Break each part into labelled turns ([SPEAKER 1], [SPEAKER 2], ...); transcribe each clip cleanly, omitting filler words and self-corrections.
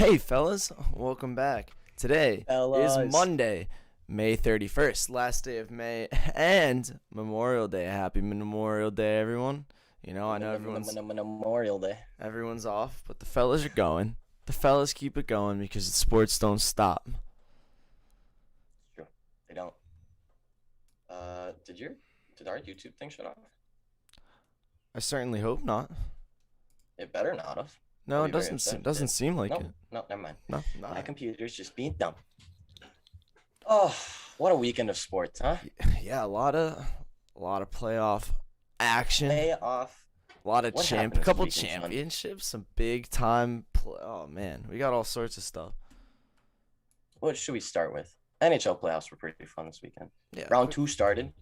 [SPEAKER 1] Hey, fellas, welcome back. Today is
[SPEAKER 2] Fellas.
[SPEAKER 1] Monday, May 31st, last day of May, and Memorial Day. Happy Memorial Day, everyone. I know
[SPEAKER 2] Memorial Day.
[SPEAKER 1] everyone's off, but the fellas are going. The fellas keep it going because the sports don't stop.
[SPEAKER 2] True. They don't. Did our YouTube thing shut off?
[SPEAKER 1] I certainly hope not.
[SPEAKER 2] It better not have.
[SPEAKER 1] No,
[SPEAKER 2] I'll
[SPEAKER 1] it
[SPEAKER 2] be very
[SPEAKER 1] doesn't.
[SPEAKER 2] upset if it
[SPEAKER 1] Doesn't
[SPEAKER 2] did.
[SPEAKER 1] seem like
[SPEAKER 2] No,
[SPEAKER 1] it.
[SPEAKER 2] no, never mind.
[SPEAKER 1] No,
[SPEAKER 2] My
[SPEAKER 1] not.
[SPEAKER 2] computer's just being dumb. Oh, what a weekend of sports, huh?
[SPEAKER 1] Yeah, a lot of playoff action.
[SPEAKER 2] Playoff.
[SPEAKER 1] A lot of
[SPEAKER 2] What happened this
[SPEAKER 1] couple
[SPEAKER 2] weekend, Sean?
[SPEAKER 1] championships, some big time. Oh man, we got all sorts of stuff.
[SPEAKER 2] What should we start with? NHL playoffs were pretty fun this weekend.
[SPEAKER 1] Yeah.
[SPEAKER 2] Round two started.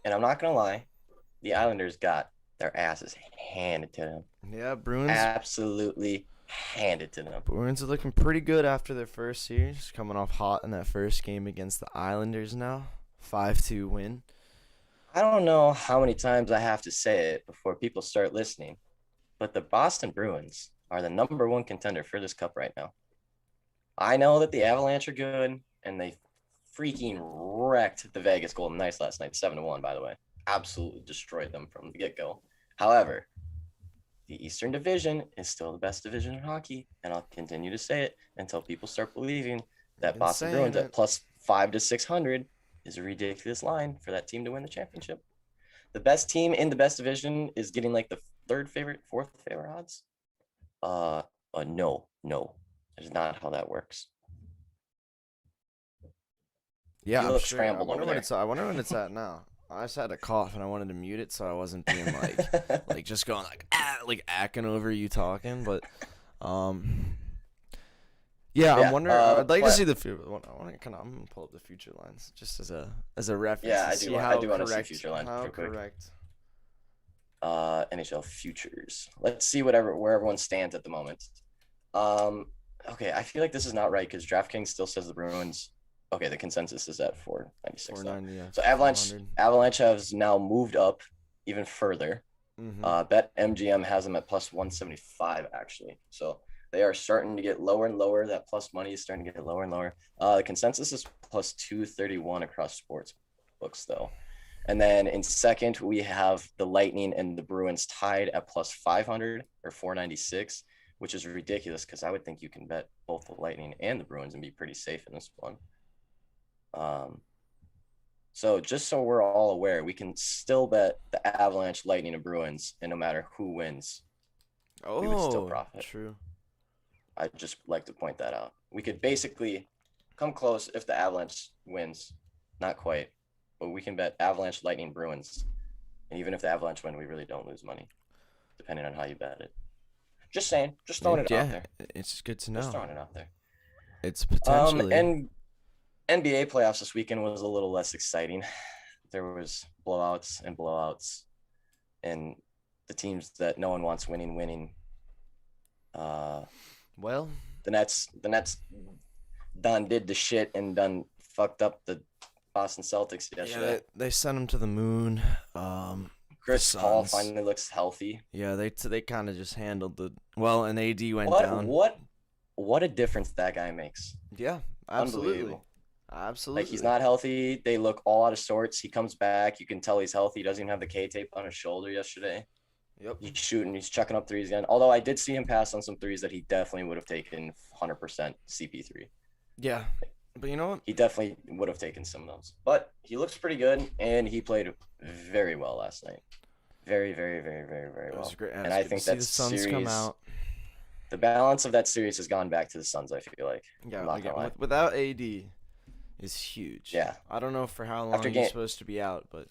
[SPEAKER 2] And I'm not gonna lie, the Islanders got their asses handed to them.
[SPEAKER 1] Yeah, Bruins.
[SPEAKER 2] Absolutely handed to them.
[SPEAKER 1] Bruins are looking pretty good after their first series, coming off hot in that first game against the Islanders now. 5-2 win.
[SPEAKER 2] I don't know how many times I have to say it before people start listening, but the Boston Bruins are the number one contender for this cup right now. I know that the Avalanche are good, and they freaking wrecked the Vegas Golden Knights last night, 7-1, by the way. Absolutely destroyed them from the get-go. However, the Eastern Division is still the best division in hockey, and I'll continue to say it until people start believing that
[SPEAKER 1] Been
[SPEAKER 2] Boston
[SPEAKER 1] saying
[SPEAKER 2] Bruins
[SPEAKER 1] it.
[SPEAKER 2] at plus 5 to 600 is a ridiculous line for that team to win the championship. The best team in the best division is getting like the fourth favorite odds. No, that is not how that works.
[SPEAKER 1] Yeah,
[SPEAKER 2] You
[SPEAKER 1] I'm
[SPEAKER 2] look
[SPEAKER 1] sure.
[SPEAKER 2] scrambled over there.
[SPEAKER 1] I wonder when it's at now. I just had a cough and I wanted to mute it so I wasn't being like just going like acting over you talking. But yeah, I'm wondering. I'd like to see the future. I'm gonna pull up the future lines just as a reference.
[SPEAKER 2] Yeah,
[SPEAKER 1] to
[SPEAKER 2] I
[SPEAKER 1] see
[SPEAKER 2] do. I
[SPEAKER 1] how
[SPEAKER 2] do want to see
[SPEAKER 1] correct-
[SPEAKER 2] future lines
[SPEAKER 1] How
[SPEAKER 2] real quick.
[SPEAKER 1] correct?
[SPEAKER 2] NHL futures. Let's see where everyone stands at the moment. Okay, I feel like this is not right because DraftKings still says the Bruins. Okay, the consensus is at 496.
[SPEAKER 1] 490. Yeah.
[SPEAKER 2] So Avalanche
[SPEAKER 1] 400.
[SPEAKER 2] Avalanche has now moved up even further.
[SPEAKER 1] Mhm.
[SPEAKER 2] Bet MGM has them at plus 175 actually. So they are starting to get lower and lower. That plus money is starting to get lower and lower. The consensus is plus 231 across sports books though. And then in second, we have the Lightning and the Bruins tied at plus 500 or 496, which is ridiculous because I would think you can bet both the Lightning and the Bruins and be pretty safe in this one. So just so we're all aware, we can still bet the Avalanche, Lightning, and Bruins, and no matter who wins, we would still profit.
[SPEAKER 1] True.
[SPEAKER 2] I'd just like to point that out. We could basically come close if the Avalanche wins. Not quite, but we can bet Avalanche, Lightning, Bruins. And even if the Avalanche win, we really don't lose money, depending on how you bet it. Just saying. Just throwing it out there.
[SPEAKER 1] It's good to know.
[SPEAKER 2] Just throwing it out there.
[SPEAKER 1] It's potentially.
[SPEAKER 2] And NBA playoffs this weekend was a little less exciting. There was blowouts, and the teams that no one wants winning.
[SPEAKER 1] Well,
[SPEAKER 2] the Nets done did the shit and done fucked up the Boston Celtics yesterday.
[SPEAKER 1] yeah, they sent him to the moon.
[SPEAKER 2] Chris
[SPEAKER 1] the
[SPEAKER 2] Paul
[SPEAKER 1] Suns.
[SPEAKER 2] finally looks healthy.
[SPEAKER 1] Yeah, they kind of just handled and AD went down.
[SPEAKER 2] What a difference that guy makes.
[SPEAKER 1] Yeah, absolutely.
[SPEAKER 2] Unbelievable.
[SPEAKER 1] Absolutely.
[SPEAKER 2] Like he's not healthy. They look all out of sorts. He comes back. You can tell he's healthy. He doesn't even have the K-tape on his shoulder yesterday.
[SPEAKER 1] Yep.
[SPEAKER 2] He's shooting. He's chucking up threes again. Although I did see him pass on some threes that he definitely would have taken 100% CP3.
[SPEAKER 1] Yeah, but you know what?
[SPEAKER 2] He definitely would have taken some of those. But he looks pretty good, and he played very well last night. Very, very, very, very, very well.
[SPEAKER 1] It was great.
[SPEAKER 2] And I think that
[SPEAKER 1] the Suns
[SPEAKER 2] series,
[SPEAKER 1] come out.
[SPEAKER 2] the balance of that series has gone back to the Suns, I feel like.
[SPEAKER 1] Yeah,
[SPEAKER 2] I'm not gonna lie.
[SPEAKER 1] without AD is huge.
[SPEAKER 2] Yeah.
[SPEAKER 1] I don't know for how long
[SPEAKER 2] After
[SPEAKER 1] he's supposed to be out, but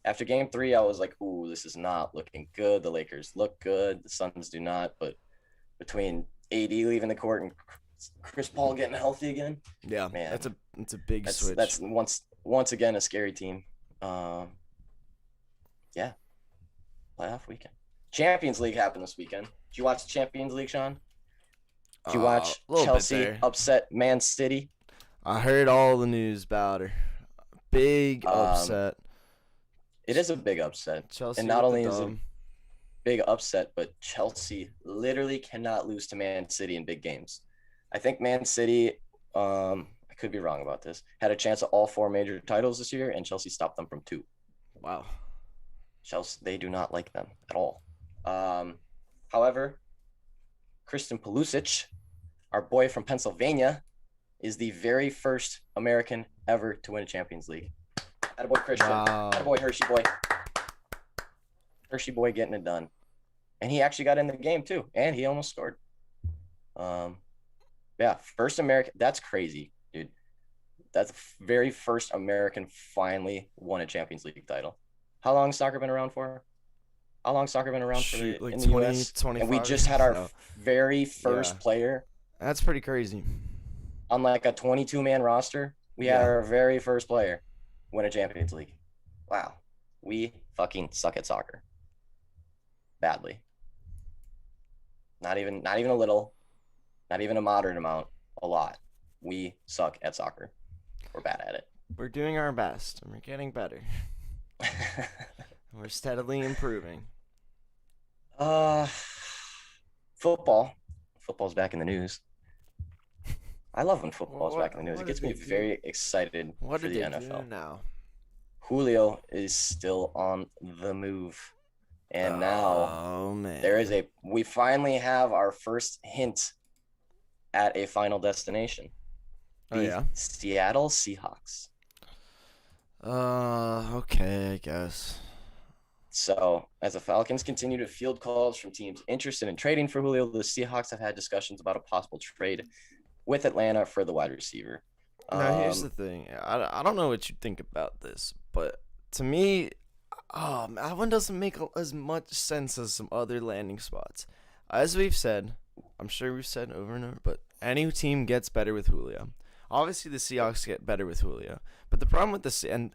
[SPEAKER 2] After game 3, I was like, ooh, this is not looking good. The Lakers look good. The Suns do not. But between AD leaving the court and Chris Paul getting healthy again,
[SPEAKER 1] yeah,
[SPEAKER 2] man,
[SPEAKER 1] that's a big switch.
[SPEAKER 2] That's once again a scary team. Yeah, playoff weekend. Champions League happened this weekend. Did you watch the Champions League, Sean? Did you watch
[SPEAKER 1] a little bit
[SPEAKER 2] Chelsea
[SPEAKER 1] there.
[SPEAKER 2] upset Man City?
[SPEAKER 1] I heard all the news about her. Big upset.
[SPEAKER 2] It is a big upset.
[SPEAKER 1] Chelsea
[SPEAKER 2] and not
[SPEAKER 1] with the
[SPEAKER 2] only is it
[SPEAKER 1] dub.
[SPEAKER 2] big upset, but Chelsea literally cannot lose to Man City in big games. I think Man City, I could be wrong about this, had a chance at all 4 major titles this year, and Chelsea stopped them from 2.
[SPEAKER 1] Wow.
[SPEAKER 2] Chelsea, they do not like them at all. However, Christian Pulisic, our boy from Pennsylvania, is the very first American ever to win a Champions League. Attaboy Christian.
[SPEAKER 1] Wow.
[SPEAKER 2] Attaboy Hershey boy. Hershey boy getting it done. And he actually got in the game too. And he almost scored. Yeah, first American. That's crazy, dude. That's the very first American finally won a Champions League title. How long has soccer been around for? How long has soccer been around
[SPEAKER 1] Shoot,
[SPEAKER 2] for
[SPEAKER 1] like
[SPEAKER 2] in the
[SPEAKER 1] 20,
[SPEAKER 2] US?
[SPEAKER 1] 25
[SPEAKER 2] And we just had our
[SPEAKER 1] No.
[SPEAKER 2] very first
[SPEAKER 1] Yeah.
[SPEAKER 2] player
[SPEAKER 1] That's pretty crazy.
[SPEAKER 2] on like a 22-man roster. We had
[SPEAKER 1] Yeah.
[SPEAKER 2] our very first player win a Champions League. Wow. We fucking suck at soccer. Badly. Not even a little, not even a moderate amount, a lot. We suck at soccer. We're bad at it.
[SPEAKER 1] We're doing our best, and we're getting better. We're steadily improving.
[SPEAKER 2] Football. Football's back in the news. I love when football's back in the news.
[SPEAKER 1] What
[SPEAKER 2] It gets
[SPEAKER 1] did
[SPEAKER 2] me
[SPEAKER 1] they do?
[SPEAKER 2] very excited
[SPEAKER 1] What
[SPEAKER 2] for
[SPEAKER 1] did
[SPEAKER 2] the
[SPEAKER 1] they
[SPEAKER 2] NFL.
[SPEAKER 1] do now?
[SPEAKER 2] Julio is still on the move. And now
[SPEAKER 1] Oh man,
[SPEAKER 2] we finally have our first hint at a final destination.
[SPEAKER 1] Oh yeah.
[SPEAKER 2] Seattle Seahawks.
[SPEAKER 1] Okay, I guess.
[SPEAKER 2] So, as the Falcons continue to field calls from teams interested in trading for Julio, the Seahawks have had discussions about a possible trade with Atlanta for the wide receiver.
[SPEAKER 1] Now here's the thing. I don't know what you think about this, but to me, that one doesn't make as much sense as some other landing spots. As we've said, I'm sure we've said over and over, but any team gets better with Julio. Obviously, the Seahawks get better with Julio, but the problem with this, and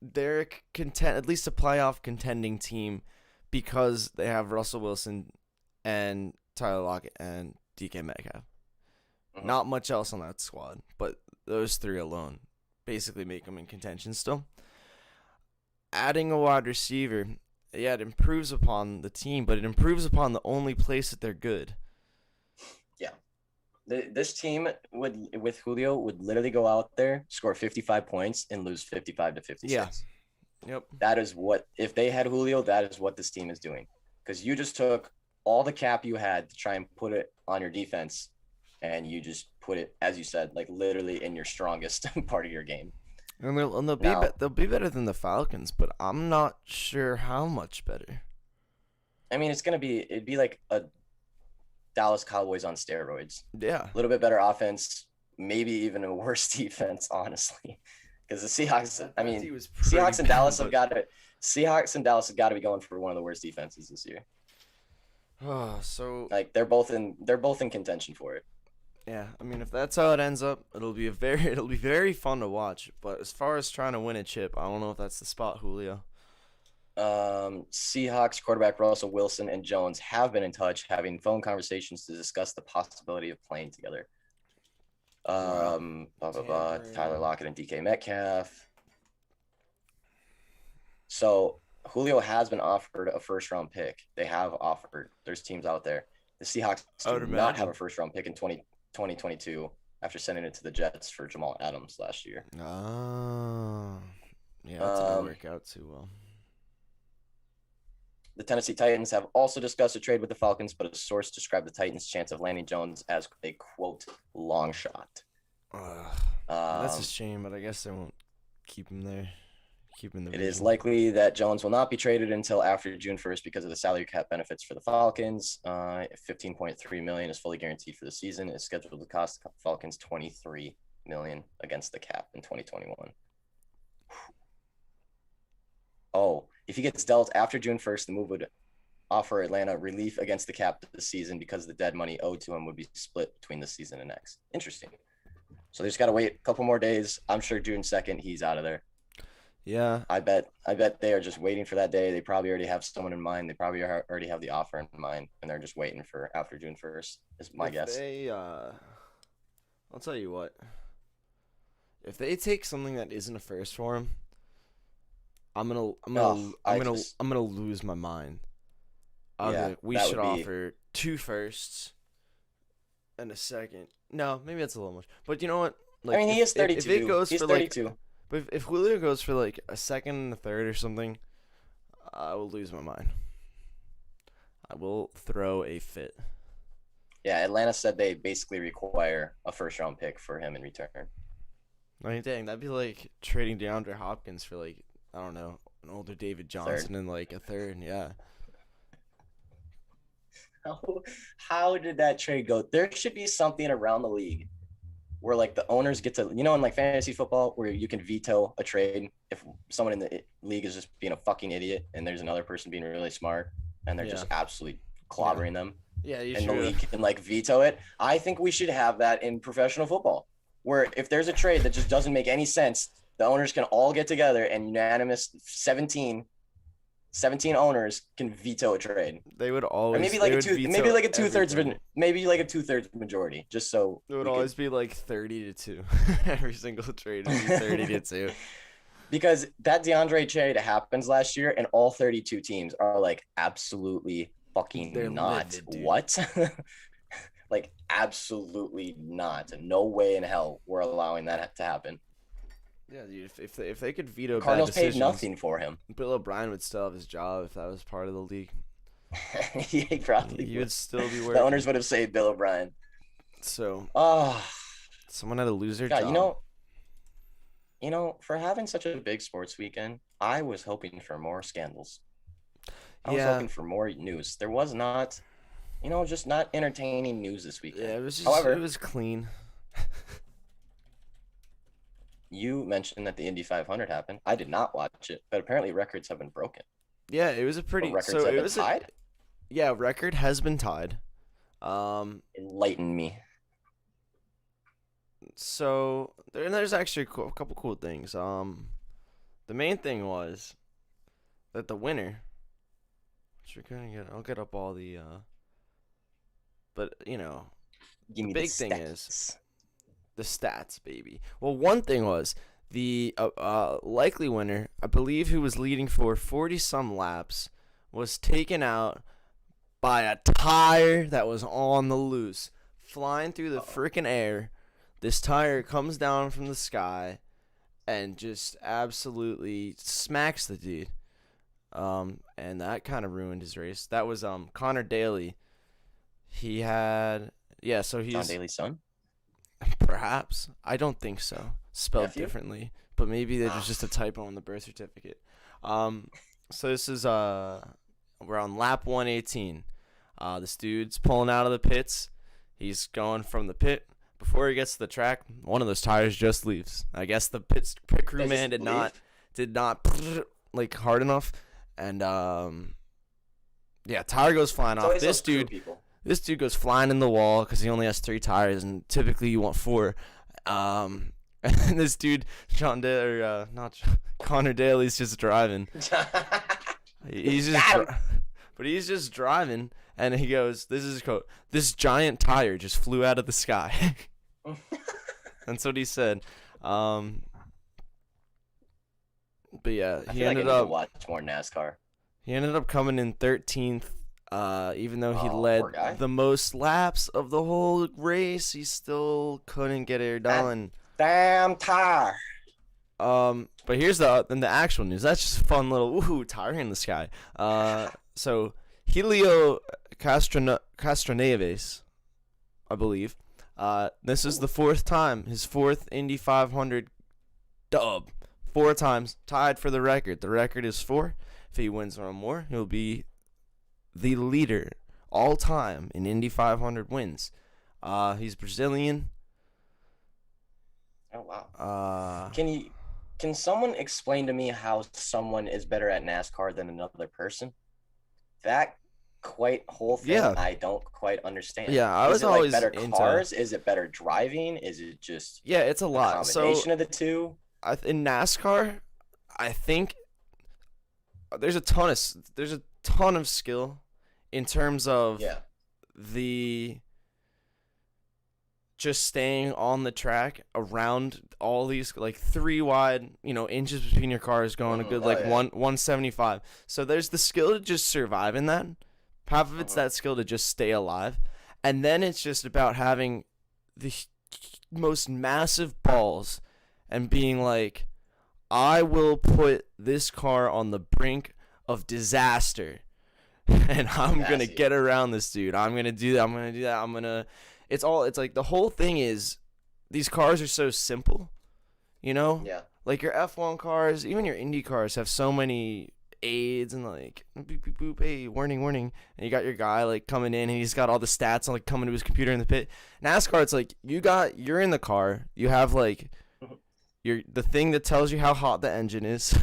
[SPEAKER 1] they're content, at least a playoff contending team, because they have Russell Wilson and Tyler Lockett and DK Metcalf. Not much else on that squad, but those 3 alone basically make them in contention still. Adding a wide receiver, yeah, it improves upon the team, but it improves upon the only place that they're good.
[SPEAKER 2] Yeah. This team with Julio would literally go out there, score 55 points, and lose 55 to 56.
[SPEAKER 1] Yeah. Yep.
[SPEAKER 2] That is what, if they had Julio, that is what this team is doing. Because you just took all the cap you had to try and put it on your defense, and you just put it, as you said, like literally in your strongest part of your game.
[SPEAKER 1] And they'll be better than the Falcons, but I'm not sure how much better.
[SPEAKER 2] I mean, it'd be like a Dallas Cowboys on steroids.
[SPEAKER 1] Yeah.
[SPEAKER 2] A little bit better offense, maybe even a worse defense, honestly. Because the Seahawks, I mean, Seahawks and Dallas have got to be going for one of the worst defenses this year.
[SPEAKER 1] So
[SPEAKER 2] like they're both in contention for it.
[SPEAKER 1] Yeah, I mean, if that's how it ends up, it'll be very fun to watch. But as far as trying to win a chip, I don't know if that's the spot, Julio.
[SPEAKER 2] Seahawks quarterback Russell Wilson and Jones have been in touch, having phone conversations to discuss the possibility of playing together. Tyler Lockett and DK Metcalf. So Julio has been offered a first-round pick. They have offered. There's teams out there. The Seahawks do not have a first-round pick in 2022 after sending it to the Jets for Jamal Adams last year.
[SPEAKER 1] Oh, yeah, that didn't work out too well.
[SPEAKER 2] The Tennessee Titans have also discussed a trade with the Falcons, but a source described the Titans' chance of landing Jones as a, quote, long shot.
[SPEAKER 1] That's a shame, but I guess they won't keep him there.
[SPEAKER 2] It is likely that Jones will not be traded until after June 1st because of the salary cap benefits for the Falcons. $15.3 million is fully guaranteed for the season. It's scheduled to cost the Falcons $23 million against the cap in 2021. Oh, if he gets dealt after June 1st, the move would offer Atlanta relief against the cap this season because the dead money owed to him would be split between this season and next. Interesting. So they just got to wait a couple more days. I'm sure June 2nd, he's out of there.
[SPEAKER 1] Yeah.
[SPEAKER 2] I bet they are just waiting for that day. They probably already have someone in mind. They probably already have the offer in mind, and they're just waiting for after June 1st is my guess.
[SPEAKER 1] I'll tell you what. If they take something that isn't a first for him, I'm gonna lose my mind. I'll be
[SPEAKER 2] Yeah,
[SPEAKER 1] like, we
[SPEAKER 2] that
[SPEAKER 1] should
[SPEAKER 2] would be.
[SPEAKER 1] offer two firsts and a second. No, maybe that's a little much. But you know what?
[SPEAKER 2] I
[SPEAKER 1] Like
[SPEAKER 2] mean, he is
[SPEAKER 1] if it
[SPEAKER 2] 32.
[SPEAKER 1] goes
[SPEAKER 2] He's
[SPEAKER 1] for like,
[SPEAKER 2] 32.
[SPEAKER 1] but if Julio goes for like a second and a third or something, I will lose my mind. I will throw a fit.
[SPEAKER 2] Yeah, Atlanta said they basically require a first round pick for him in return.
[SPEAKER 1] I mean, dang, that'd be like trading DeAndre Hopkins for like, I don't know, an older David
[SPEAKER 2] Third.
[SPEAKER 1] Johnson and like a third. Yeah.
[SPEAKER 2] How, how did that trade go? There should be something around the league where like the owners get to, in like fantasy football where you can veto a trade if someone in the league is just being a fucking idiot and there's another person being really smart and they're
[SPEAKER 1] Yeah.
[SPEAKER 2] just absolutely clobbering them
[SPEAKER 1] Yeah, you
[SPEAKER 2] and the
[SPEAKER 1] should.
[SPEAKER 2] league can like veto it. I think we should have that in professional football where if there's a trade that just doesn't make any sense, the owners can all get together and unanimous 17 owners can veto a trade.
[SPEAKER 1] They would
[SPEAKER 2] Or
[SPEAKER 1] always.
[SPEAKER 2] maybe like
[SPEAKER 1] they
[SPEAKER 2] a
[SPEAKER 1] would
[SPEAKER 2] two,
[SPEAKER 1] veto
[SPEAKER 2] maybe like a two-thirds,
[SPEAKER 1] everything.
[SPEAKER 2] maybe like a two-thirds majority, just so
[SPEAKER 1] It would
[SPEAKER 2] we
[SPEAKER 1] always
[SPEAKER 2] could,
[SPEAKER 1] be like 30-2. Every single trade would be 30-2.
[SPEAKER 2] because that DeAndre trade happens last year, and all 32 teams are like absolutely fucking
[SPEAKER 1] They're
[SPEAKER 2] not.
[SPEAKER 1] livid, dude.
[SPEAKER 2] What? Like absolutely not. No way in hell we're allowing that to happen.
[SPEAKER 1] Yeah, dude. If they could veto
[SPEAKER 2] Cardinals
[SPEAKER 1] bad
[SPEAKER 2] paid
[SPEAKER 1] decisions,
[SPEAKER 2] nothing for him.
[SPEAKER 1] Bill O'Brien would still have his job if that was part of the league.
[SPEAKER 2] He probably
[SPEAKER 1] He
[SPEAKER 2] would.
[SPEAKER 1] would still be working.
[SPEAKER 2] The owners would have saved Bill O'Brien.
[SPEAKER 1] So
[SPEAKER 2] Oh,
[SPEAKER 1] someone had to lose their
[SPEAKER 2] God,
[SPEAKER 1] job.
[SPEAKER 2] for having such a big sports weekend, I was hoping for more scandals. I was
[SPEAKER 1] Yeah.
[SPEAKER 2] hoping for more news. There was not, just not entertaining news this weekend.
[SPEAKER 1] Yeah, it was just.
[SPEAKER 2] However,
[SPEAKER 1] It was clean.
[SPEAKER 2] you mentioned that the Indy 500 happened. I did not watch it, but apparently records have been broken.
[SPEAKER 1] Yeah, it was a
[SPEAKER 2] Or
[SPEAKER 1] pretty.
[SPEAKER 2] records
[SPEAKER 1] So
[SPEAKER 2] have
[SPEAKER 1] it
[SPEAKER 2] been
[SPEAKER 1] was
[SPEAKER 2] tied.
[SPEAKER 1] yeah, record has been tied.
[SPEAKER 2] Enlighten me.
[SPEAKER 1] So there's actually a couple cool things. The main thing was that the winner, which we're gonna get. I'll get up all the. But
[SPEAKER 2] Give me
[SPEAKER 1] big
[SPEAKER 2] the
[SPEAKER 1] thing is-
[SPEAKER 2] stats.
[SPEAKER 1] the stats, baby. Well, one thing was the likely winner, I believe, who was leading for 40 some laps, was taken out by a tire that was on the loose, flying through the freaking air. This tire comes down from the sky and just absolutely smacks the dude. And that kind of ruined his race. That was Connor Daly. He had so
[SPEAKER 2] John
[SPEAKER 1] he's
[SPEAKER 2] Daly's son.
[SPEAKER 1] perhaps. I don't think so. Spelled
[SPEAKER 2] Nephew?
[SPEAKER 1] differently, but maybe there was just a typo on the birth certificate. So this is we're on lap 118. This dude's pulling out of the pits. He's going from the pit. Before he gets to the track, one of those tires just leaves. I guess the pit crew
[SPEAKER 2] They
[SPEAKER 1] man
[SPEAKER 2] just
[SPEAKER 1] did not like hard enough, and tire goes flying
[SPEAKER 2] It's
[SPEAKER 1] off.
[SPEAKER 2] always those crew people.
[SPEAKER 1] This dude goes flying in the wall because he only has 3 tires, and typically you want 4. And this dude, Connor Daly's just driving. He's just,
[SPEAKER 2] Got him.
[SPEAKER 1] but he's just driving, and he goes, "This is his quote. This giant tire just flew out of the sky." That's what he said. But yeah,
[SPEAKER 2] I
[SPEAKER 1] he
[SPEAKER 2] feel like I
[SPEAKER 1] ended
[SPEAKER 2] need to
[SPEAKER 1] up
[SPEAKER 2] watch more NASCAR.
[SPEAKER 1] coming in 13th. Even though he
[SPEAKER 2] Oh,
[SPEAKER 1] led
[SPEAKER 2] poor guy.
[SPEAKER 1] the most laps of the whole race, he still couldn't get it done.
[SPEAKER 2] Damn tire.
[SPEAKER 1] But here's the actual news. That's just a fun little woohoo tire in the sky. So Helio Castroneves, I believe. This is the 4th time, his 4th Indy 500 dub. 4 times, tied for the record. The record is 4. If he wins one more, he'll be the leader all time in Indy 500 wins. He's Brazilian.
[SPEAKER 2] Oh wow.
[SPEAKER 1] Uh,
[SPEAKER 2] Can someone explain to me how someone is better at NASCAR than another person? That whole thing
[SPEAKER 1] Yeah.
[SPEAKER 2] I don't quite understand.
[SPEAKER 1] Yeah, I
[SPEAKER 2] Is
[SPEAKER 1] was
[SPEAKER 2] it like
[SPEAKER 1] always
[SPEAKER 2] better
[SPEAKER 1] into-
[SPEAKER 2] cars? Is it better driving? Is it just
[SPEAKER 1] yeah, it's a
[SPEAKER 2] a
[SPEAKER 1] lot. So
[SPEAKER 2] combination of the two?
[SPEAKER 1] in NASCAR, I think there's a ton of skill in terms of
[SPEAKER 2] Yeah.
[SPEAKER 1] the just staying on the track around all these like 3 wide, inches between your cars going a good
[SPEAKER 2] Oh,
[SPEAKER 1] like
[SPEAKER 2] yeah.
[SPEAKER 1] 175. So there's the skill to just survive in that, Half of it's
[SPEAKER 2] Mhm.
[SPEAKER 1] that skill to just stay alive, and then it's just about having the most massive balls and being like, I will put this car on the brink of disaster and I'm going to
[SPEAKER 2] Massive.
[SPEAKER 1] get around this dude. I'm going to do that. I'm going to do that. I'm going to it's like the whole thing is these cars are so simple, you know?
[SPEAKER 2] Yeah.
[SPEAKER 1] Like your F1 cars, even your Indy cars have so many aids and like boop boop boop, hey, warning warning, and you got your guy like coming in and he's got all the stats and like coming to his computer in the pit. NASCAR, it's like you're in the car, you have like the thing that tells you how hot the engine is,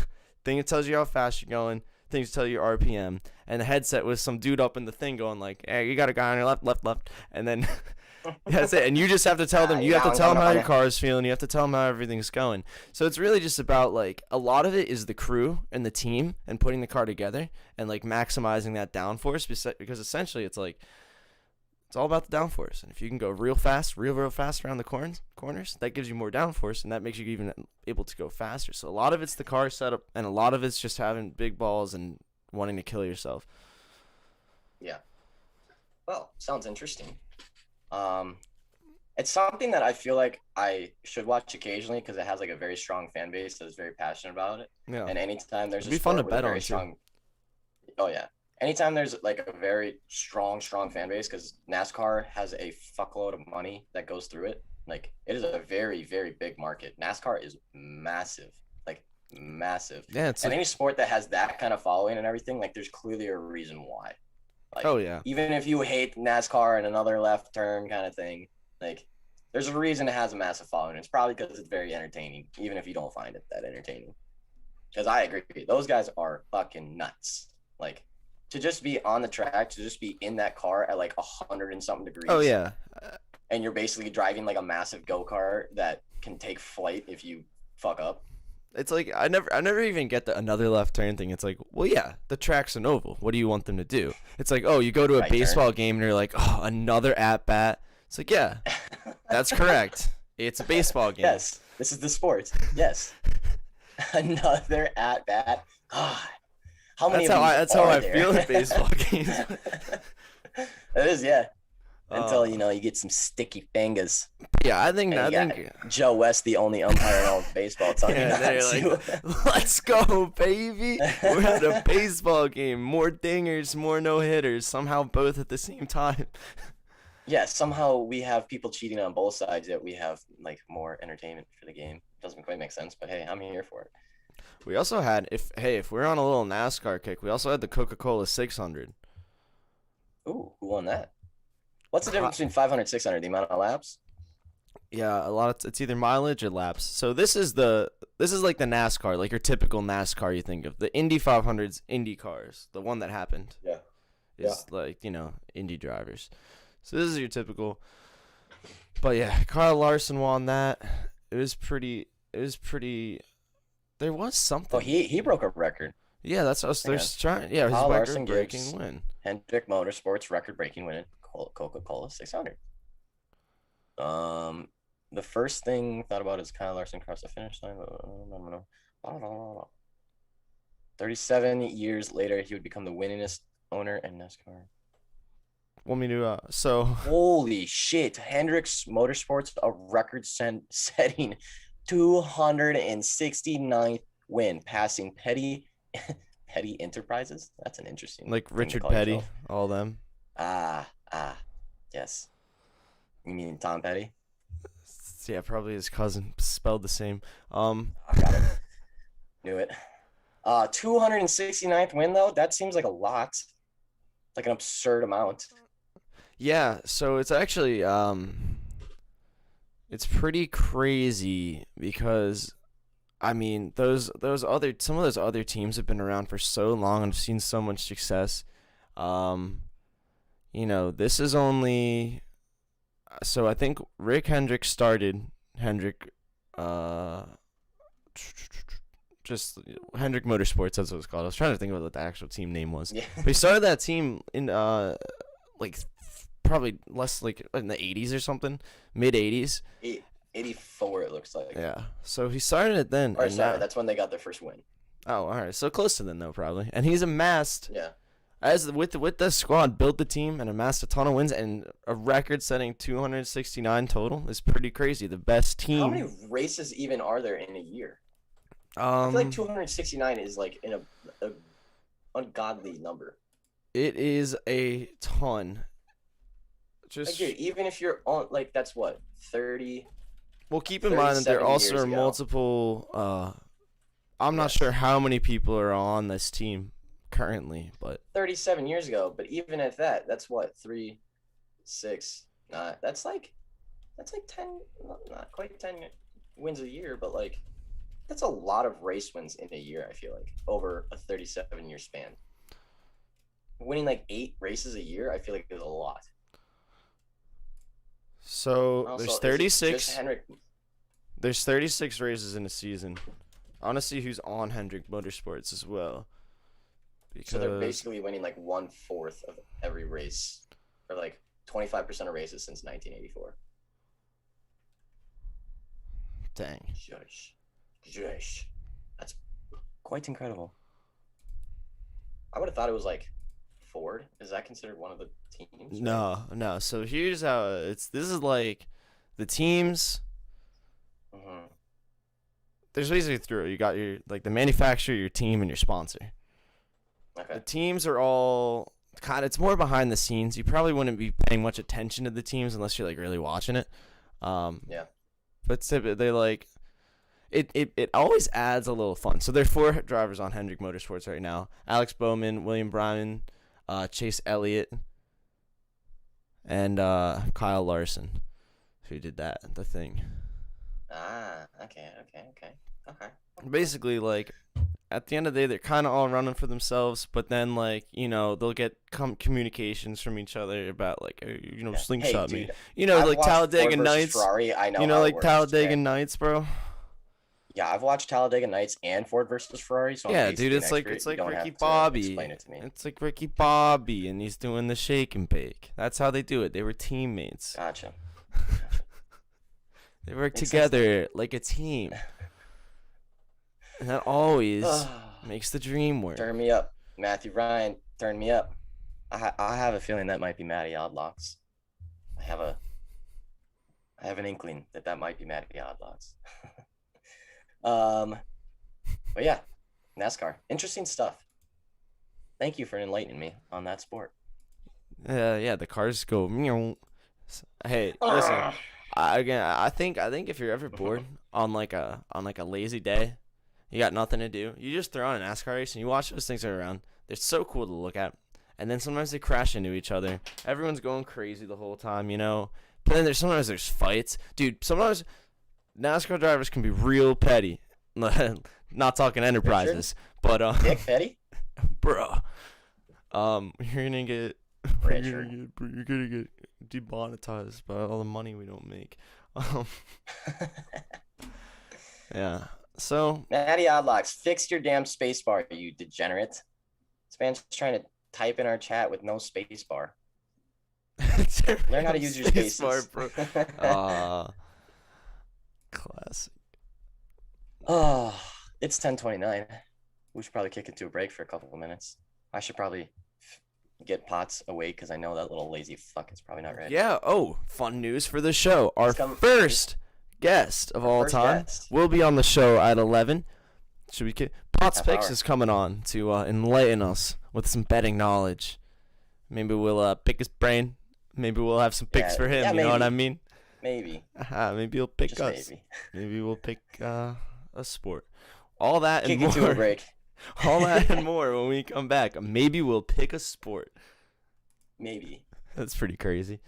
[SPEAKER 1] thing that tells you how fast you're going, things that tell you your RPM, and the headset with some dude up in the thing going like, hey, you got a guy on your left, and then that's it. And you just have to tell them. You have to tell them how your car is feeling. You have to tell them how everything's going. So it's really just about like a lot of it is the crew and the team and putting the car together and like maximizing that downforce because essentially it's like it's all about the downforce. And if you can go real fast around the corners, that gives you more downforce and that makes you even able to go faster. So a lot of it's the car setup and a lot of it's just having big balls and wanting to kill yourself.
[SPEAKER 2] Yeah. Well, sounds interesting. It's something that I feel like I should watch occasionally because it has like a very strong fan base that is very passionate about it.
[SPEAKER 1] Yeah.
[SPEAKER 2] And anytime there's
[SPEAKER 1] It'd
[SPEAKER 2] a
[SPEAKER 1] be fun
[SPEAKER 2] sport
[SPEAKER 1] to
[SPEAKER 2] with a
[SPEAKER 1] bet
[SPEAKER 2] very
[SPEAKER 1] on, too.
[SPEAKER 2] strong, oh yeah, anytime there's like a very strong fan base because NASCAR has a fuckload of money that goes through it. Like it is a very very big market. NASCAR is massive, like massive.
[SPEAKER 1] Yeah, it's
[SPEAKER 2] And
[SPEAKER 1] like,
[SPEAKER 2] any sport that has that kind of following and everything, like there's clearly a reason why. Like,
[SPEAKER 1] oh yeah.
[SPEAKER 2] even if you hate NASCAR and another left turn kind of thing, like there's a reason it has a massive following. It's probably because it's very entertaining, even if you don't find it that entertaining. Because I agree, those guys are fucking nuts. Like to just be on the track, to just be in that car at like 100 and something degrees.
[SPEAKER 1] Oh yeah.
[SPEAKER 2] And you're basically driving like a massive go-kart that can take flight if you fuck up.
[SPEAKER 1] It's like I never even get the another left turn thing. It's like, well, yeah, the track's an oval. What do you want them to do? It's like, oh, you go to a
[SPEAKER 2] Right
[SPEAKER 1] baseball
[SPEAKER 2] turn.
[SPEAKER 1] game and you're like, oh, another at bat. It's like, yeah, that's correct. It's a baseball game.
[SPEAKER 2] Yes, this is the sport. Yes, another at bat. God, how many?
[SPEAKER 1] That's how I
[SPEAKER 2] there?
[SPEAKER 1] feel at baseball games.
[SPEAKER 2] It is, yeah. Until
[SPEAKER 1] Uh,
[SPEAKER 2] you get some sticky fingers.
[SPEAKER 1] yeah, I think
[SPEAKER 2] And
[SPEAKER 1] I
[SPEAKER 2] you
[SPEAKER 1] think
[SPEAKER 2] got Joe West, the only umpire in all of baseball, telling you
[SPEAKER 1] yeah,
[SPEAKER 2] not
[SPEAKER 1] they're
[SPEAKER 2] to.
[SPEAKER 1] like, let's go, baby. We're at a baseball game. More dingers, more no hitters. Somehow both at the same time.
[SPEAKER 2] Yeah, somehow we have people cheating on both sides, yet we have like more entertainment for the game. Doesn't quite make sense, but hey, I'm here for it.
[SPEAKER 1] We also had if we're on a little NASCAR kick, we also had the Coca-Cola 600.
[SPEAKER 2] Ooh, who won that? What's the difference between 500, 600? The amount of laps?
[SPEAKER 1] Yeah, it's either mileage or laps. So this is like the NASCAR, like your typical NASCAR you think of. The Indy 500's Indy cars, the one that happened.
[SPEAKER 2] Yeah.
[SPEAKER 1] Is like, Indy drivers. So this is your typical. But yeah, Kyle Larson won that. It was pretty there was something.
[SPEAKER 2] Oh, he broke a record.
[SPEAKER 1] Yeah, that's us. They're trying. Yeah, his
[SPEAKER 2] Kyle Larson
[SPEAKER 1] record-breaking
[SPEAKER 2] gives
[SPEAKER 1] win.
[SPEAKER 2] Hendrick Motorsports record-breaking win in Coca-Cola 600. The first thing thought about is Kyle Larson crossed the finish line. 37 years later, he would become the winningest owner in NASCAR.
[SPEAKER 1] Want me to so
[SPEAKER 2] Holy shit! Hendricks Motorsports a record-setting 269th win, passing Petty Enterprises. That's an interesting.
[SPEAKER 1] like
[SPEAKER 2] thing to
[SPEAKER 1] Richard
[SPEAKER 2] call
[SPEAKER 1] Petty,
[SPEAKER 2] yourself.
[SPEAKER 1] all them.
[SPEAKER 2] Yes. You mean Tom Petty?
[SPEAKER 1] Yeah, probably his cousin, spelled the same.
[SPEAKER 2] I got it. Knew it. 269th win though. That seems like a lot. Like an absurd amount.
[SPEAKER 1] Yeah, so it's actually it's pretty crazy because I mean some of those other teams have been around for so long and have seen so much success. This is only so I think Rick Hendrick started just Hendrick Motorsports, that's what it's called. I was trying to think of what the actual team name was.
[SPEAKER 2] Yeah.
[SPEAKER 1] But he started that team in like probably less like in the 80s or something, mid 80s.
[SPEAKER 2] 84 it looks like.
[SPEAKER 1] Yeah. So he started it then.
[SPEAKER 2] Or
[SPEAKER 1] and
[SPEAKER 2] sorry,
[SPEAKER 1] now-
[SPEAKER 2] that's when they got their first win.
[SPEAKER 1] oh, all right. So close to then though, probably. And he's amassed.
[SPEAKER 2] Yeah.
[SPEAKER 1] as with the squad, built the team and amassed a ton of wins and a record-setting 269 total is pretty crazy. The best
[SPEAKER 2] How many
[SPEAKER 1] team.
[SPEAKER 2] races even are there in a year? I feel like
[SPEAKER 1] Um,
[SPEAKER 2] 269 is like in a ungodly number.
[SPEAKER 1] it is a ton.
[SPEAKER 2] Like, dude,
[SPEAKER 1] Just
[SPEAKER 2] even if you're on, like, that's what, 30,
[SPEAKER 1] well, keep in mind that there
[SPEAKER 2] 37
[SPEAKER 1] also
[SPEAKER 2] years
[SPEAKER 1] are
[SPEAKER 2] ago.
[SPEAKER 1] multiple. I'm not sure
[SPEAKER 2] Yes.
[SPEAKER 1] how many people are on this team currently, but
[SPEAKER 2] 37 years ago, but even at that, that's what, 3, 6, 9. That's like 10, not quite 10 wins a year, but like that's a lot of race wins in a year, I feel like, over a 37-year span. Winning like 8 races a year, I feel like is a lot.
[SPEAKER 1] so there's
[SPEAKER 2] Also, is it just
[SPEAKER 1] 36.
[SPEAKER 2] Henrik?
[SPEAKER 1] There's 36 races in a season. I want to see who's on Hendrick Motorsports as well,
[SPEAKER 2] So they're
[SPEAKER 1] because
[SPEAKER 2] basically winning like 1/4 of every race, or like 25% of races since 1984.
[SPEAKER 1] dang.
[SPEAKER 2] Shush. Shush. That's quite incredible. I would have thought it was like Ford. Is that considered one of the teams? Right?
[SPEAKER 1] No. So here's how it's. This is like the teams.
[SPEAKER 2] Mm-hmm.
[SPEAKER 1] There's basically through. You got your like the manufacturer, your team, and your sponsor.
[SPEAKER 2] Okay.
[SPEAKER 1] The teams are all kind of. It's more behind the scenes. You probably wouldn't be paying much attention to the teams unless you're like really watching it.
[SPEAKER 2] Yeah.
[SPEAKER 1] But they like it always adds a little fun. So there are 4 drivers on Hendrick Motorsports right now: Alex Bowman, William Bryan, Chase Elliott, and Kyle Larson, who did the thing.
[SPEAKER 2] Ah. Okay. Okay. Okay. Okay.
[SPEAKER 1] Basically, like at the end of the day, they're kind of all running for themselves, but then like they'll get communications from each other about like hey,
[SPEAKER 2] Yeah. Hey,
[SPEAKER 1] slingshot me,
[SPEAKER 2] dude. I've
[SPEAKER 1] like
[SPEAKER 2] watched
[SPEAKER 1] Talladega
[SPEAKER 2] Ford versus
[SPEAKER 1] Nights,
[SPEAKER 2] Ferrari. I know how it
[SPEAKER 1] like
[SPEAKER 2] works.
[SPEAKER 1] Talladega
[SPEAKER 2] Okay.
[SPEAKER 1] Nights, bro.
[SPEAKER 2] Yeah, I've watched Talladega Nights and Ford versus Ferrari, so I'm
[SPEAKER 1] Yeah, dude,
[SPEAKER 2] basically an
[SPEAKER 1] it's like
[SPEAKER 2] expert. You don't
[SPEAKER 1] Ricky
[SPEAKER 2] have to explain
[SPEAKER 1] Bobby.
[SPEAKER 2] it to me.
[SPEAKER 1] It's like Ricky Bobby, and he's doing the shake and bake. That's how they do it. They were teammates.
[SPEAKER 2] Gotcha. Gotcha.
[SPEAKER 1] They work
[SPEAKER 2] Makes sense then.
[SPEAKER 1] together like a team, and that always makes the dream work.
[SPEAKER 2] Turn me up, Matthew Ryan. Turn me up. I have a feeling that might be Matty Oddlocks. I have a I have an inkling that that might be Matty Oddlocks. But yeah, NASCAR, interesting stuff. Thank you for enlightening me on that sport.
[SPEAKER 1] Yeah, the cars go. Meow. Hey, listen.
[SPEAKER 2] Ah.
[SPEAKER 1] I think if you're ever bored on like a lazy day, you got nothing to do. You just throw on a NASCAR race and you watch those things around. They're so cool to look at. And then sometimes they crash into each other. Everyone's going crazy the whole time. But then sometimes there's fights, dude. Sometimes NASCAR drivers can be real petty. Not talking
[SPEAKER 2] Richard?
[SPEAKER 1] enterprises, but
[SPEAKER 2] Dick Petty?
[SPEAKER 1] bro, you're gonna get
[SPEAKER 2] Richard.
[SPEAKER 1] you're gonna get demonetized by all the money we don't make. Um, yeah. So
[SPEAKER 2] Matty Oddlocks, fix your damn spacebar, you degenerate. This man's trying to type in our chat with no spacebar. Learn how to use your spaces.
[SPEAKER 1] Spacebar, bro. Classic.
[SPEAKER 2] Oh, it's 10:29. We should probably kick into a break for a couple of minutes. I should probably get Potts awake because I know that little lazy fuck is probably not ready.
[SPEAKER 1] Yeah. Oh, fun news for the show. Our
[SPEAKER 2] coming-
[SPEAKER 1] first guest of all
[SPEAKER 2] first
[SPEAKER 1] time
[SPEAKER 2] guest.
[SPEAKER 1] will be on the show at 11. Should we? Potts
[SPEAKER 2] Half
[SPEAKER 1] Picks
[SPEAKER 2] hour.
[SPEAKER 1] is coming on to enlighten us with some betting knowledge. Maybe we'll pick his brain. Maybe we'll have some picks
[SPEAKER 2] Yeah,
[SPEAKER 1] for him.
[SPEAKER 2] yeah,
[SPEAKER 1] You know what I
[SPEAKER 2] maybe.
[SPEAKER 1] mean?
[SPEAKER 2] Maybe.
[SPEAKER 1] Maybe he'll pick
[SPEAKER 2] Just
[SPEAKER 1] us.
[SPEAKER 2] maybe.
[SPEAKER 1] Maybe we'll pick a sport. All that and
[SPEAKER 2] Kick
[SPEAKER 1] more.
[SPEAKER 2] into a break.
[SPEAKER 1] All that and more when we come back. Maybe we'll pick a sport.
[SPEAKER 2] Maybe.
[SPEAKER 1] That's pretty crazy.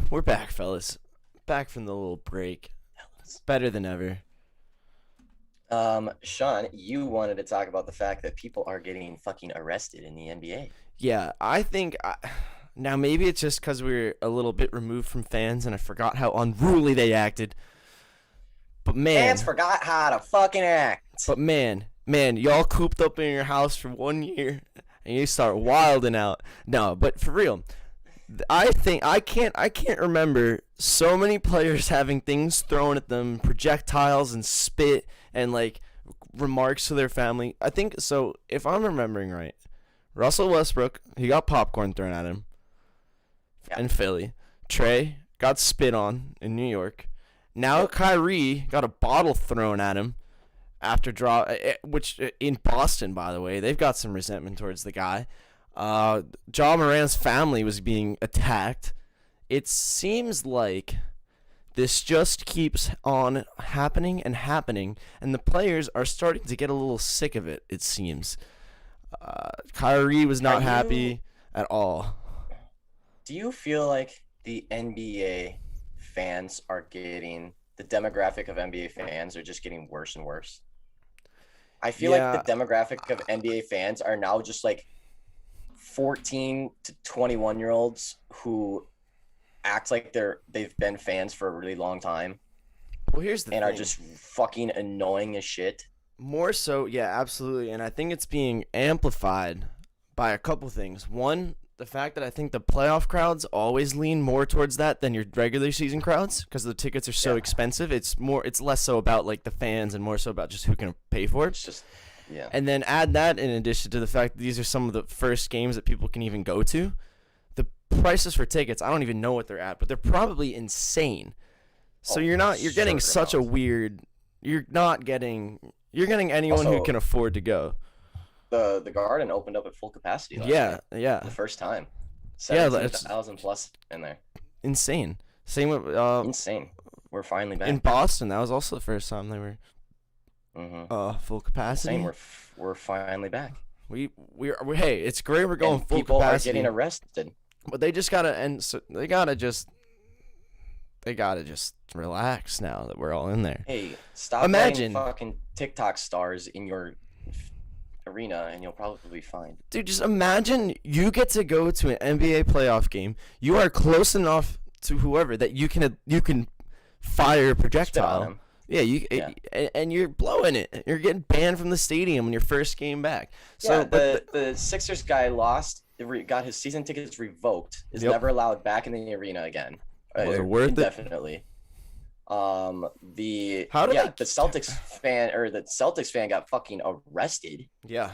[SPEAKER 1] We're back, fellas. Back from the little break. Better than ever.
[SPEAKER 2] Sean, you wanted to talk about the fact that people are getting fucking arrested in the NBA.
[SPEAKER 1] Yeah, I think now maybe it's just because we're a little bit removed from fans and I forgot how unruly they acted. But man,
[SPEAKER 2] Fans forgot how to fucking act.
[SPEAKER 1] but man, y'all cooped up in your house for 1 year and you start wilding out. No, but for real, I think I can't remember so many players having things thrown at them, projectiles and spit and like remarks to their family. I think so. If I'm remembering right, Russell Westbrook, he got popcorn thrown at him in Philly. Trey got spit on in New York. Now Kyrie got a bottle thrown at him after which in Boston, by the way, they've got some resentment towards the guy. Ja Morant's family was being attacked. It seems like this just keeps on happening and happening, and the players are starting to get a little sick of it, it seems. Kyrie was not happy at all.
[SPEAKER 2] Do you feel like the NBA fans are getting, the demographic of NBA fans are just getting worse and worse? I feel like the demographic of NBA fans are now just like 14 to 21-year-olds who act like they've been fans for a really long time.
[SPEAKER 1] Well, here's the thing.
[SPEAKER 2] Are just fucking annoying as shit.
[SPEAKER 1] More so, yeah, absolutely. And I think it's being amplified by a couple things. One, the fact that I think the playoff crowds always lean more towards that than your regular season crowds because the tickets are so expensive. It's less so about like the fans and more so about just who can pay for it.
[SPEAKER 2] It's just, yeah.
[SPEAKER 1] And then add that in addition to the fact that these are some of the first games that people can even go to. The prices for tickets, I don't even know what they're at, but they're probably insane. So you're getting such a weird, you're getting anyone who can afford to go.
[SPEAKER 2] The Garden opened up at full capacity last night.
[SPEAKER 1] Yeah.
[SPEAKER 2] The first time.
[SPEAKER 1] 17,000
[SPEAKER 2] plus in there.
[SPEAKER 1] Insane. Same with
[SPEAKER 2] insane. We're finally back.
[SPEAKER 1] In Boston, that was also the first time they were full capacity.
[SPEAKER 2] Insane. We're finally back.
[SPEAKER 1] We're hey, it's great we're going full
[SPEAKER 2] people
[SPEAKER 1] capacity.
[SPEAKER 2] People are getting arrested.
[SPEAKER 1] But they just gotta just relax now that we're all in there.
[SPEAKER 2] Hey, stop letting fucking TikTok stars in your arena and you'll probably be fine.
[SPEAKER 1] Dude, just imagine you get to go to an NBA playoff game. You are close enough to whoever that you can fire a projectile. Yeah, and you're blowing it. You're getting banned from the stadium in your first game back. So
[SPEAKER 2] the Sixers guy got his season tickets revoked. Is never allowed back in the arena again.
[SPEAKER 1] Was it worth
[SPEAKER 2] indefinitely. The Celtics fan got fucking arrested.
[SPEAKER 1] Yeah.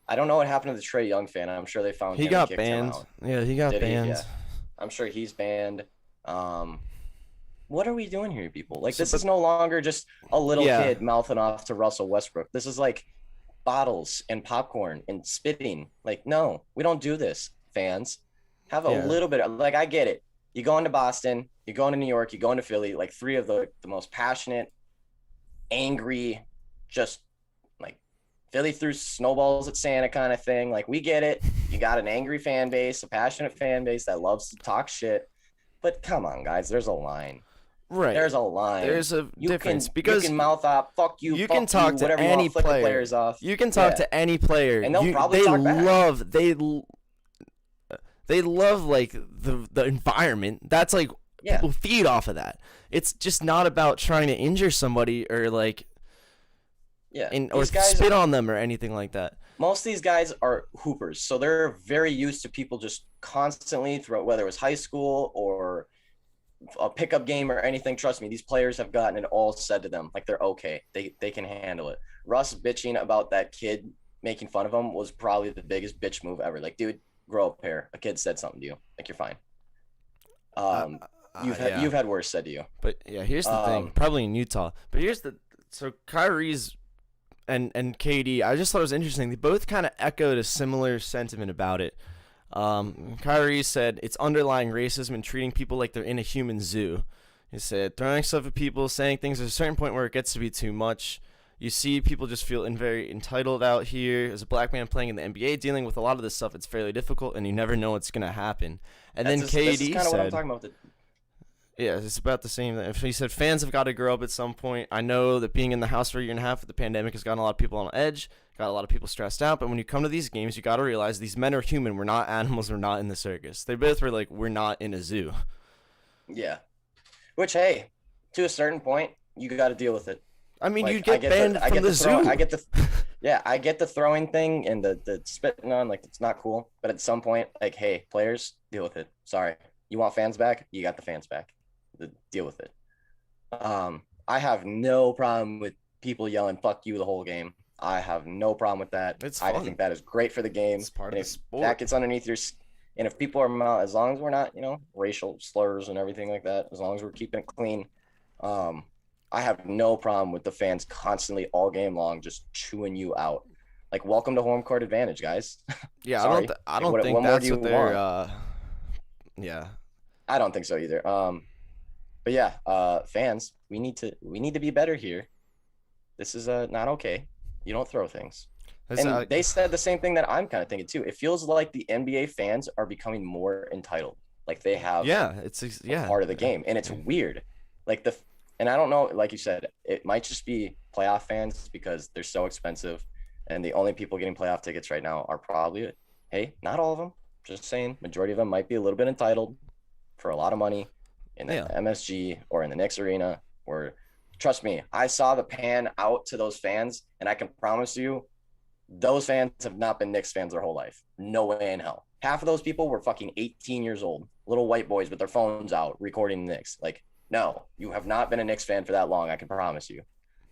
[SPEAKER 2] I don't know what happened to the Trae Young fan. I'm sure they found him.
[SPEAKER 1] He got banned. Yeah, he got banned. Yeah.
[SPEAKER 2] I'm sure he's banned. What are we doing here, people? Like, this is no longer just a little kid mouthing off to Russell Westbrook. This is like bottles and popcorn and spitting. Like, no, we don't do this, fans. Have a little bit of, like, I get it. You go into Boston, you go into New York, you go into Philly, like three of the most passionate, angry, just like Philly threw snowballs at Santa kind of thing. Like, we get it. You got an angry fan base, a passionate fan base that loves to talk shit. But come on, guys, there's a line.
[SPEAKER 1] Right.
[SPEAKER 2] There's a line.
[SPEAKER 1] There's a difference because
[SPEAKER 2] you can mouth off, fuck you,
[SPEAKER 1] you can talk to any player. You can talk to any player.
[SPEAKER 2] And they'll probably talk back.
[SPEAKER 1] They love like the environment. That's like people feed off of that. It's just not about trying to injure somebody or like or spit on them or anything like that.
[SPEAKER 2] Most of these guys are hoopers, so they're very used to people just constantly throughout, whether it was high school or a pickup game or anything. Trust me, these players have gotten it all said to them. Like, they're okay. They can handle it. Russ bitching about that kid making fun of him was probably the biggest bitch move ever. Like, dude, grow up here. A kid said something to you. Like, you're fine. You've had worse said to you.
[SPEAKER 1] But yeah, here's the thing. Probably in Utah. But so Kyrie's and KD, I just thought it was interesting. They both kind of echoed a similar sentiment about it. Kyrie said it's underlying racism and treating people like they're in a human zoo. He said throwing stuff at people, saying things at a certain point where it gets to be too much. You see people just feel very entitled out here. As a black man playing in the NBA, dealing with a lot of this stuff, it's fairly difficult, and you never know what's gonna happen. And then
[SPEAKER 2] This is
[SPEAKER 1] KD
[SPEAKER 2] kind of what I'm
[SPEAKER 1] said,
[SPEAKER 2] talking about.
[SPEAKER 1] "Yeah, it's about the same." If he said fans have got to grow up at some point. I know that being in the house for a year and a half with the pandemic has gotten a lot of people on edge, got a lot of people stressed out. But when you come to these games, you got to realize these men are human. We're not animals. We're not in the circus. They both were like, "We're not in a zoo."
[SPEAKER 2] Yeah. Which, hey, to a certain point, you got to deal with it.
[SPEAKER 1] I mean, you
[SPEAKER 2] Like I
[SPEAKER 1] get
[SPEAKER 2] get
[SPEAKER 1] banned
[SPEAKER 2] the I
[SPEAKER 1] from
[SPEAKER 2] get
[SPEAKER 1] the
[SPEAKER 2] the throw
[SPEAKER 1] zoo.
[SPEAKER 2] I get the yeah, I get the throwing thing and the spitting on, like, it's not cool. But at some point, like, hey, players, deal with it. Sorry. You want fans back? You got the fans back. Deal with it. I have no problem with people yelling "fuck you" the whole game. I have no problem with that.
[SPEAKER 1] It's
[SPEAKER 2] I
[SPEAKER 1] fun.
[SPEAKER 2] think that is great for the game.
[SPEAKER 1] It's part
[SPEAKER 2] And
[SPEAKER 1] of the
[SPEAKER 2] if that
[SPEAKER 1] sport.
[SPEAKER 2] gets underneath your, and if people are, as long as we're not, racial slurs and everything like that, as long as we're keeping it clean, um, I have no problem with the fans constantly all game long just chewing you out. Like, welcome to home court advantage, guys.
[SPEAKER 1] Yeah,
[SPEAKER 2] Sorry.
[SPEAKER 1] I
[SPEAKER 2] Like,
[SPEAKER 1] don't think
[SPEAKER 2] what more do
[SPEAKER 1] that's
[SPEAKER 2] you
[SPEAKER 1] what they're.
[SPEAKER 2] want?
[SPEAKER 1] Yeah.
[SPEAKER 2] I don't think so either. But yeah, fans, we need to be better here. This is not okay. You don't throw things.
[SPEAKER 1] That's,
[SPEAKER 2] And they said the same thing that I'm kind of thinking too. It feels like the NBA fans are becoming more entitled, like they have
[SPEAKER 1] yeah,
[SPEAKER 2] a
[SPEAKER 1] yeah.
[SPEAKER 2] part of the game, and it's weird. Like and I don't know. Like you said, it might just be playoff fans because they're so expensive, and the only people getting playoff tickets right now are probably, hey, not all of them. Just saying, majority of them might be a little bit entitled for a lot of money in the
[SPEAKER 1] Yeah.
[SPEAKER 2] MSG or in the Knicks arena. Or trust me, I saw the pan out to those fans, and I can promise you, those fans have not been Knicks fans their whole life. No way in hell. Half of those people were fucking 18 years old, little white boys with their phones out recording the Knicks. Like, no, you have not been a Knicks fan for that long. I can promise you.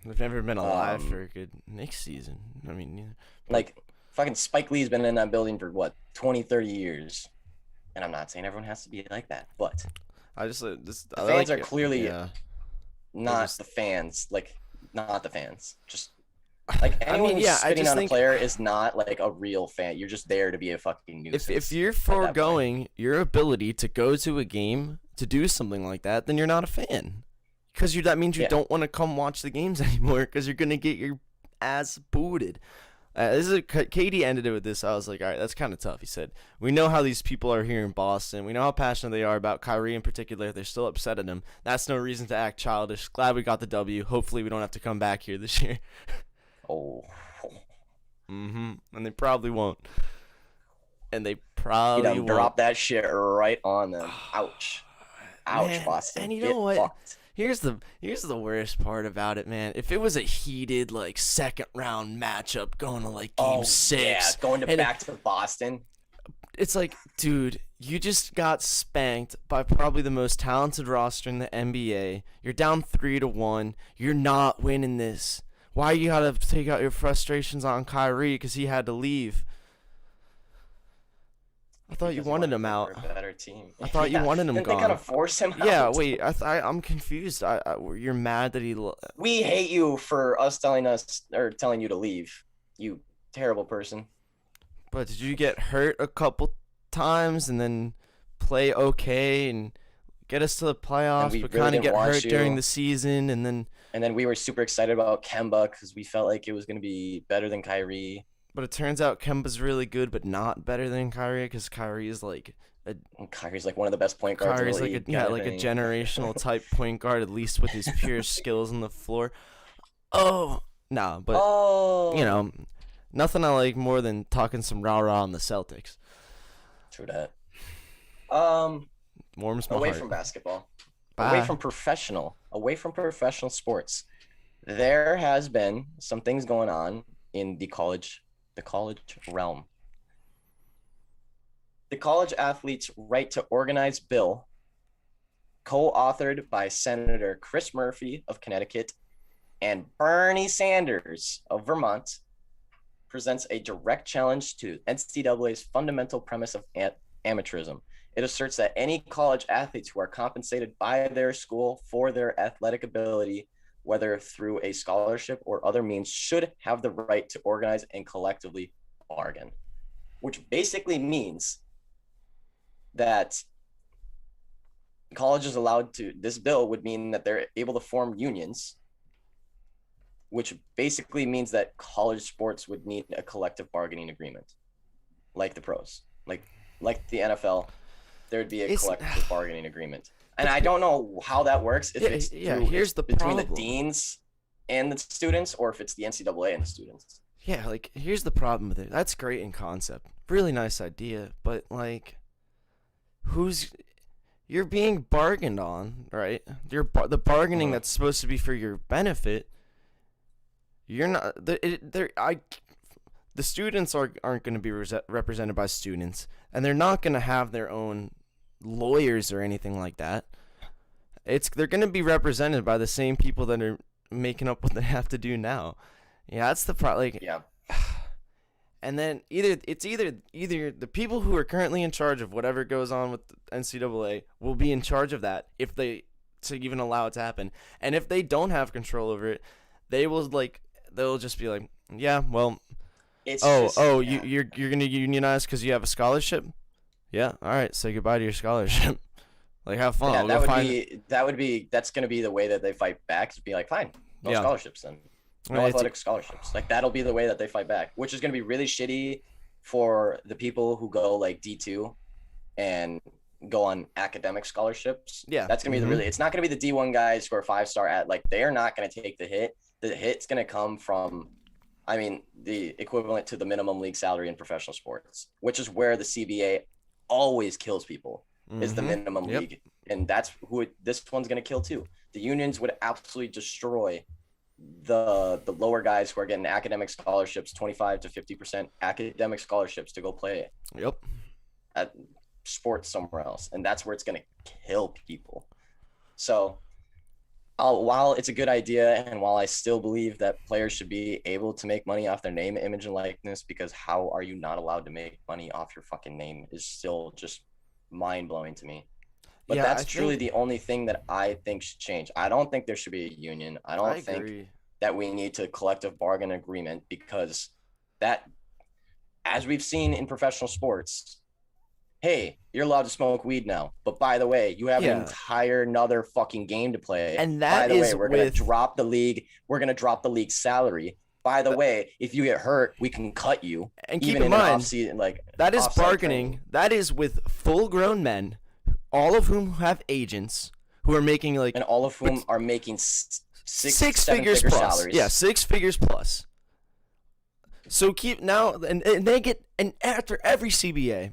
[SPEAKER 1] They've never been alive for
[SPEAKER 2] Um,
[SPEAKER 1] a good Knicks season. I mean, yeah, but
[SPEAKER 2] like, fucking Spike Lee's been in that building for what, 20, 30 years. And I'm not saying everyone has to be like that, but
[SPEAKER 1] I just this
[SPEAKER 2] the
[SPEAKER 1] I
[SPEAKER 2] fans
[SPEAKER 1] like
[SPEAKER 2] are
[SPEAKER 1] it.
[SPEAKER 2] clearly
[SPEAKER 1] Yeah. They're
[SPEAKER 2] not
[SPEAKER 1] just.
[SPEAKER 2] the fans. Like, not the fans. Just like
[SPEAKER 1] I
[SPEAKER 2] anyone
[SPEAKER 1] mean,
[SPEAKER 2] who's
[SPEAKER 1] yeah. I
[SPEAKER 2] spitting
[SPEAKER 1] just
[SPEAKER 2] on a
[SPEAKER 1] think
[SPEAKER 2] player is not like a real fan. You're just there to be a fucking
[SPEAKER 1] if
[SPEAKER 2] nuisance
[SPEAKER 1] you're
[SPEAKER 2] at that point.
[SPEAKER 1] foregoing your ability to go to a game to do something like that, then you're not a fan. Because that means you
[SPEAKER 2] Yeah.
[SPEAKER 1] don't want to come watch the games anymore because you're gonna get your ass booted. Katie ended it with this. I was like, all right, that's kind of tough. He said, "We know how these people are here in Boston. We know how passionate they are about Kyrie in particular. They're still upset at him. That's no reason to act childish. Glad we got the W. Hopefully, we don't have to come back here this year."
[SPEAKER 2] Oh,
[SPEAKER 1] And they probably won't. And they
[SPEAKER 2] he
[SPEAKER 1] probably
[SPEAKER 2] done
[SPEAKER 1] won't.
[SPEAKER 2] dropped that shit right on them. Ouch. Ouch,
[SPEAKER 1] Man,
[SPEAKER 2] Boston.
[SPEAKER 1] and you
[SPEAKER 2] Get
[SPEAKER 1] know what?
[SPEAKER 2] fucked.
[SPEAKER 1] Here's the worst part about it, man. If it was a heated like second round matchup going to like game
[SPEAKER 2] Oh, yeah.
[SPEAKER 1] 6,
[SPEAKER 2] Going to
[SPEAKER 1] and
[SPEAKER 2] back to Boston.
[SPEAKER 1] it's like, dude, you just got spanked by probably the most talented roster in the NBA. You're down 3-1. You're not winning this. Why you gotta take out your frustrations on Kyrie because he had to leave? I thought you
[SPEAKER 2] Because he
[SPEAKER 1] wanted
[SPEAKER 2] wanted
[SPEAKER 1] him
[SPEAKER 2] to
[SPEAKER 1] out.
[SPEAKER 2] play for a better team.
[SPEAKER 1] I thought you wanted him
[SPEAKER 2] Didn't they kind
[SPEAKER 1] gone.
[SPEAKER 2] of force him
[SPEAKER 1] Yeah,
[SPEAKER 2] out?
[SPEAKER 1] wait. I'm confused. You're mad that he.
[SPEAKER 2] We hate you for telling you to leave. You terrible person.
[SPEAKER 1] But did you get hurt a couple times and then play okay and get us to the
[SPEAKER 2] And
[SPEAKER 1] playoffs,
[SPEAKER 2] we
[SPEAKER 1] but
[SPEAKER 2] really
[SPEAKER 1] kind of
[SPEAKER 2] didn't
[SPEAKER 1] get
[SPEAKER 2] want
[SPEAKER 1] hurt during
[SPEAKER 2] you.
[SPEAKER 1] the season and then.
[SPEAKER 2] And then we were super excited about Kemba because we felt like it was going to be better than Kyrie.
[SPEAKER 1] But it turns out Kemba's really good, but not better than Kyrie because Kyrie is like
[SPEAKER 2] And Kyrie's like one of the best point guards
[SPEAKER 1] Kyrie's
[SPEAKER 2] in the
[SPEAKER 1] like
[SPEAKER 2] league.
[SPEAKER 1] like a generational type point guard, at least with his pure skills on the floor. Oh no, but
[SPEAKER 2] Oh,
[SPEAKER 1] nothing I like more than talking some rah rah on the Celtics.
[SPEAKER 2] true that.
[SPEAKER 1] Warms my
[SPEAKER 2] Away
[SPEAKER 1] heart.
[SPEAKER 2] from basketball,
[SPEAKER 1] Bye.
[SPEAKER 2] away from professional sports, there has been some things going on in the college realm. The College Athletes' Right to Organize bill, co-authored by Senator Chris Murphy of Connecticut and Bernie Sanders of Vermont, presents a direct challenge to NCAA's fundamental premise of amateurism. It asserts that any college athletes who are compensated by their school for their athletic ability, whether through a scholarship or other means, should have the right to organize and collectively bargain, which basically means that this bill would mean that they're able to form unions which basically means that college sports would need a collective bargaining agreement, like the pros, like the NFL. There'd be a
[SPEAKER 1] It's
[SPEAKER 2] collective bargaining agreement, and
[SPEAKER 1] the
[SPEAKER 2] I don't know how that works. If
[SPEAKER 1] yeah,
[SPEAKER 2] it's
[SPEAKER 1] yeah.
[SPEAKER 2] through it's
[SPEAKER 1] Here's the
[SPEAKER 2] between the
[SPEAKER 1] problem.
[SPEAKER 2] deans and the students, or if it's the NCAA and the students.
[SPEAKER 1] Yeah, like here's the problem with it. That's great in concept, really nice idea, but like, who's you're being bargained on, right? The bargaining
[SPEAKER 2] Mhm.
[SPEAKER 1] that's supposed to be for your benefit. You're not. The students aren't going to be represented by students, and they're not going to have their own lawyers or anything like that. They're going to be represented by the same people that are making up what they have to do now. Yeah, that's the problem. Like,
[SPEAKER 2] Yeah,
[SPEAKER 1] and then either the people who are currently in charge of whatever goes on with the NCAA will be in charge of that if they to even allow it to happen, and if they don't have control over it, they'll just be like, yeah, well,
[SPEAKER 2] it's
[SPEAKER 1] oh,
[SPEAKER 2] just
[SPEAKER 1] oh,
[SPEAKER 2] yeah.
[SPEAKER 1] you're gonna unionize because you have a scholarship? Yeah, all right. Say goodbye to your scholarship. Like, have fun.
[SPEAKER 2] Yeah,
[SPEAKER 1] We'll go find.
[SPEAKER 2] that's gonna be the way that they fight back. Is be like, fine, no
[SPEAKER 1] Yeah,
[SPEAKER 2] scholarships then, no
[SPEAKER 1] it's
[SPEAKER 2] athletic scholarships. Like that'll be the way that they fight back, which is gonna be really shitty for the people who go like D2 and go on academic scholarships.
[SPEAKER 1] yeah.
[SPEAKER 2] That's gonna be the really. It's not gonna be the D1 guys who are 5-star at like they are not gonna take the hit. The hit's gonna come from, I mean, the equivalent to the minimum league salary in professional sports, which is where the CBA always kills people. Is the minimum
[SPEAKER 1] Yep.
[SPEAKER 2] league, and that's who this one's gonna kill too. The unions would absolutely destroy the lower guys who are getting academic scholarships, 25 to 50% academic scholarships to go play
[SPEAKER 1] Yep.
[SPEAKER 2] at sports somewhere else, and that's where it's gonna kill people. So, while it's a good idea, and while I still believe that players should be able to make money off their name, image, and likeness, because how are you not allowed to make money off your fucking name is still just mind blowing to me. But
[SPEAKER 1] Yeah,
[SPEAKER 2] that's truly the only thing that I think should change. I don't think there should be a union. I
[SPEAKER 1] I
[SPEAKER 2] don't think
[SPEAKER 1] agree.
[SPEAKER 2] that we need to collective bargain agreement because that, as we've seen in professional sports, hey, you're allowed to smoke weed now. But by the way, you have an
[SPEAKER 1] Yeah,
[SPEAKER 2] entire another fucking game to play.
[SPEAKER 1] and
[SPEAKER 2] By
[SPEAKER 1] that
[SPEAKER 2] the way,
[SPEAKER 1] is
[SPEAKER 2] we're gonna
[SPEAKER 1] with
[SPEAKER 2] drop the league. We're gonna drop the league salary. By the
[SPEAKER 1] th-
[SPEAKER 2] way, if you get hurt, we can cut you.
[SPEAKER 1] and keep
[SPEAKER 2] Even
[SPEAKER 1] in
[SPEAKER 2] in an off
[SPEAKER 1] mind
[SPEAKER 2] season, like
[SPEAKER 1] that is
[SPEAKER 2] off-site
[SPEAKER 1] bargaining.
[SPEAKER 2] training.
[SPEAKER 1] That is with full-grown men, all of whom have agents who are making like
[SPEAKER 2] And all of whom
[SPEAKER 1] but
[SPEAKER 2] are making
[SPEAKER 1] six
[SPEAKER 2] seven
[SPEAKER 1] figures
[SPEAKER 2] figure
[SPEAKER 1] plus.
[SPEAKER 2] salaries.
[SPEAKER 1] Yeah, 6 figures plus. So keep now, and they get, and after every CBA,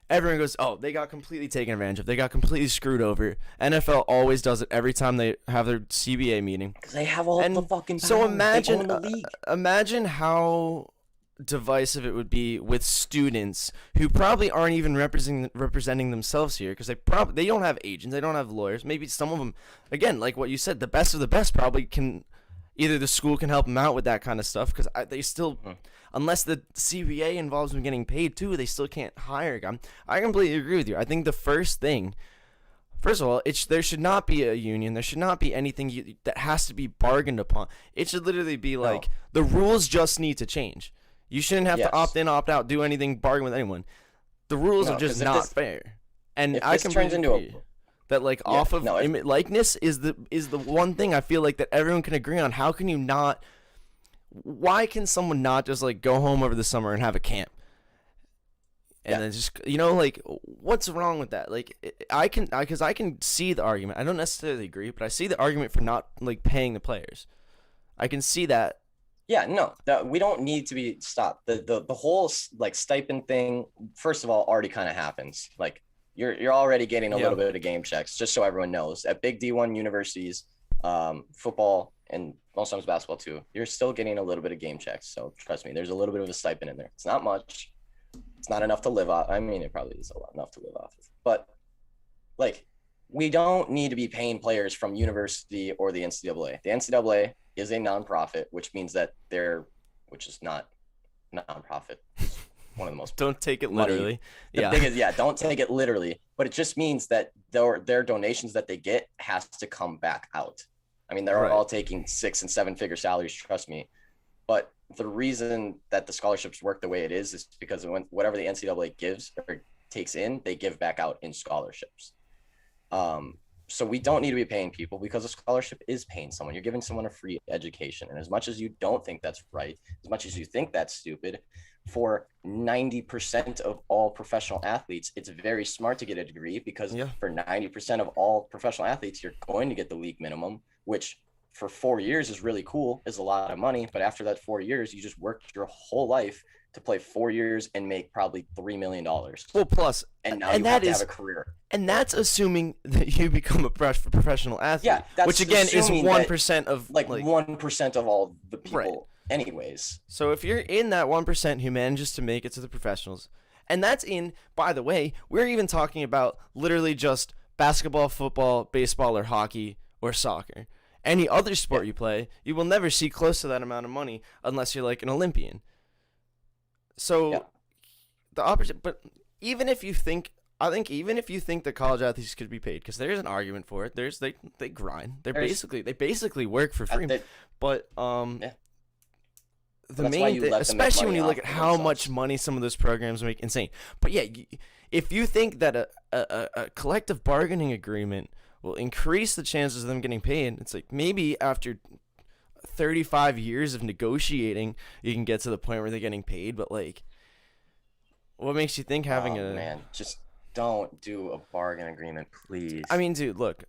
[SPEAKER 1] everyone goes, oh, they got completely taken advantage of. They got completely screwed over. NFL always does it every time they have their CBA meeting.
[SPEAKER 2] Because they have all
[SPEAKER 1] And
[SPEAKER 2] the fucking power.
[SPEAKER 1] so
[SPEAKER 2] They
[SPEAKER 1] imagine,
[SPEAKER 2] own the league.
[SPEAKER 1] imagine how divisive it would be with students who probably aren't even representing themselves here because they don't have agents, they don't have lawyers. Maybe some of them, again, like what you said, the best of the best probably can. Either the school can help them out with that kind of stuff because they still, unless the CBA involves them getting paid too, they still can't hire a guy. I completely agree with you. I think the first thing, first of all, there should not be a union. There should not be anything that has to be bargained upon. It should literally be like the rules just need to change. You shouldn't have to opt in, opt out, do anything, bargain with anyone. The rules
[SPEAKER 2] No,
[SPEAKER 1] are just
[SPEAKER 2] 'cause if
[SPEAKER 1] not
[SPEAKER 2] this-
[SPEAKER 1] fair. And
[SPEAKER 2] if
[SPEAKER 1] I
[SPEAKER 2] this turns
[SPEAKER 1] completely
[SPEAKER 2] into
[SPEAKER 1] agree that like off of likeness is the one thing I feel like that everyone can agree on. How can you not? Why can someone not just like go home over the summer and have a camp? And then just like what's wrong with that? Like because I can see the argument. I don't necessarily agree, but I see the argument for not like paying the players. I can see that.
[SPEAKER 2] Yeah, no, we don't need to be stopped. The whole like stipend thing, first of all, already kind of happens. Like you're already getting a little bit of game checks, just so everyone knows. At big D1 universities, football and most times basketball too, you're still getting a little bit of game checks. So trust me, there's a little bit of a stipend in there. It's not much. It's not enough to live off. I mean, it probably is a lot enough to live off of. But like, we don't need to be paying players from university or the NCAA. The NCAA is a nonprofit, which means that which is not nonprofit. It's one of the most
[SPEAKER 1] Don't take it literally.
[SPEAKER 2] The thing is, don't take it literally, but it just means that their donations that they get has to come back out. I mean, they're all taking 6 and 7 figure salaries, trust me. But the reason that the scholarships work the way it is because whatever the NCAA gives or takes in, they give back out in scholarships. So we don't need to be paying people because a scholarship is paying someone. You're giving someone a free education. And as much as you don't think that's right, as much as you think that's stupid, for 90% of all professional athletes, it's very smart to get a degree because
[SPEAKER 1] Yeah.
[SPEAKER 2] for 90% of all professional athletes, you're going to get the league minimum, which for 4 years is really cool, is a lot of money. But after that 4 years, you just worked your whole life to play 4 years and make probably $3 million.
[SPEAKER 1] Well, plus,
[SPEAKER 2] And now
[SPEAKER 1] and
[SPEAKER 2] you have
[SPEAKER 1] that
[SPEAKER 2] to
[SPEAKER 1] is,
[SPEAKER 2] have a career.
[SPEAKER 1] and that's assuming that you become a professional athlete.
[SPEAKER 2] Yeah, that's
[SPEAKER 1] which again is
[SPEAKER 2] assuming
[SPEAKER 1] 1% of
[SPEAKER 2] like 1% of all the people,
[SPEAKER 1] Right.
[SPEAKER 2] anyways.
[SPEAKER 1] So if you're in that 1% who manages to make it to the professionals, and that's in, by the way, we're even talking about literally just basketball, football, baseball, or hockey, or soccer. Any other sport you play, you will never see close to that amount of money unless you're like an Olympian. So the opposite, but even if you think, I think even if you think that college athletes could be paid, because there's an argument for it. They grind. They basically work for free. But the main thing, especially when you look at how much money some of those programs make, insane. But yeah, if you think that a collective bargaining agreement will increase the chances of them getting paid, it's like maybe after 35 years of negotiating, you can get to the point where they're getting paid. But like, what makes you think having
[SPEAKER 2] man, just don't do a bargain agreement, please.
[SPEAKER 1] I mean, dude, look.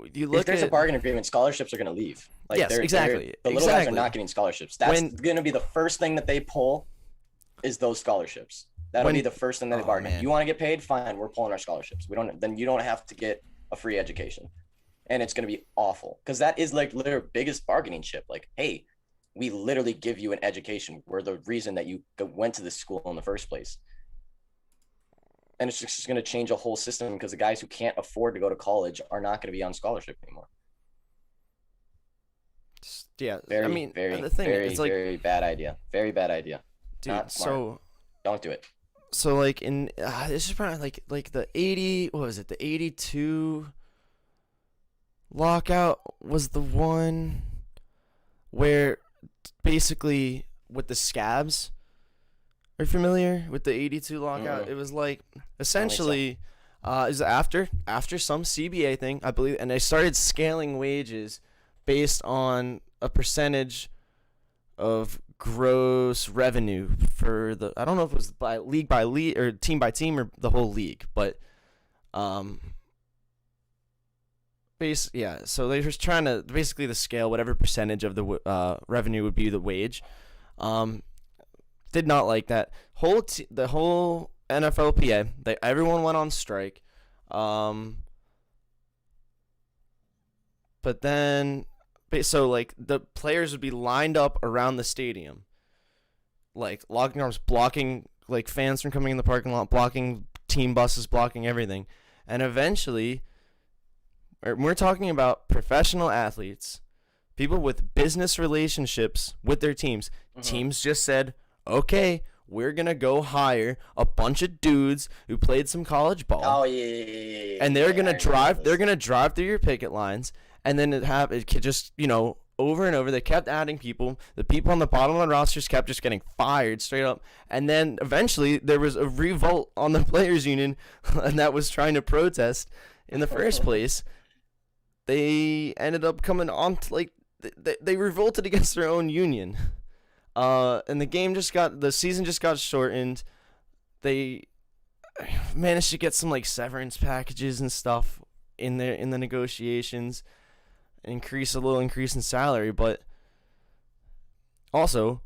[SPEAKER 2] If there's a bargain agreement, scholarships are going to leave. Like,
[SPEAKER 1] yes, exactly.
[SPEAKER 2] The little guys are not getting scholarships. That's going to be the first thing that they pull, is those scholarships. That'll be the first thing that they bargain. Man. You want to get paid? Fine, we're pulling our scholarships. Then you don't have to get a free education, and it's going to be awful because that is like their biggest bargaining chip. Like, hey, we literally give you an education. We're the reason that you went to this school in the first place. And it's just going to change a whole system because the guys who can't afford to go to college are not going to be on scholarship anymore.
[SPEAKER 1] Yeah,
[SPEAKER 2] very bad idea. Very bad idea.
[SPEAKER 1] Dude,
[SPEAKER 2] not smart.
[SPEAKER 1] So
[SPEAKER 2] don't do it.
[SPEAKER 1] So like in this is probably like the 80, what was it? The 82 lockout was the one where basically with the scabs. Are you familiar with the 82 lockout? Mm-hmm. It was like essentially it was after some CBA thing, I believe, and they started scaling wages based on a percentage of gross revenue for the, I don't know if it was by league or team by team or the whole league, but so they were trying to basically the scale whatever percentage of the revenue would be the wage. Did not like that the whole NFLPA. Everyone went on strike, but then so like the players would be lined up around the stadium, like locking arms, blocking like fans from coming in the parking lot, blocking team buses, blocking everything, and eventually, we're talking about professional athletes, people with business relationships with their teams. Mm-hmm. Teams just said, okay, we're going to go hire a bunch of dudes who played some college ball.
[SPEAKER 2] Oh, yeah.
[SPEAKER 1] And they're going to drive through your picket lines, and then it just, over and over. They kept adding people. The people on the bottom of the rosters kept just getting fired straight up. And then eventually there was a revolt on the players union and that was trying to protest in the first place. They ended up coming on to, they revolted against their own union. And the season just got shortened. They managed to get some severance packages and stuff in the negotiations, increase in salary, but also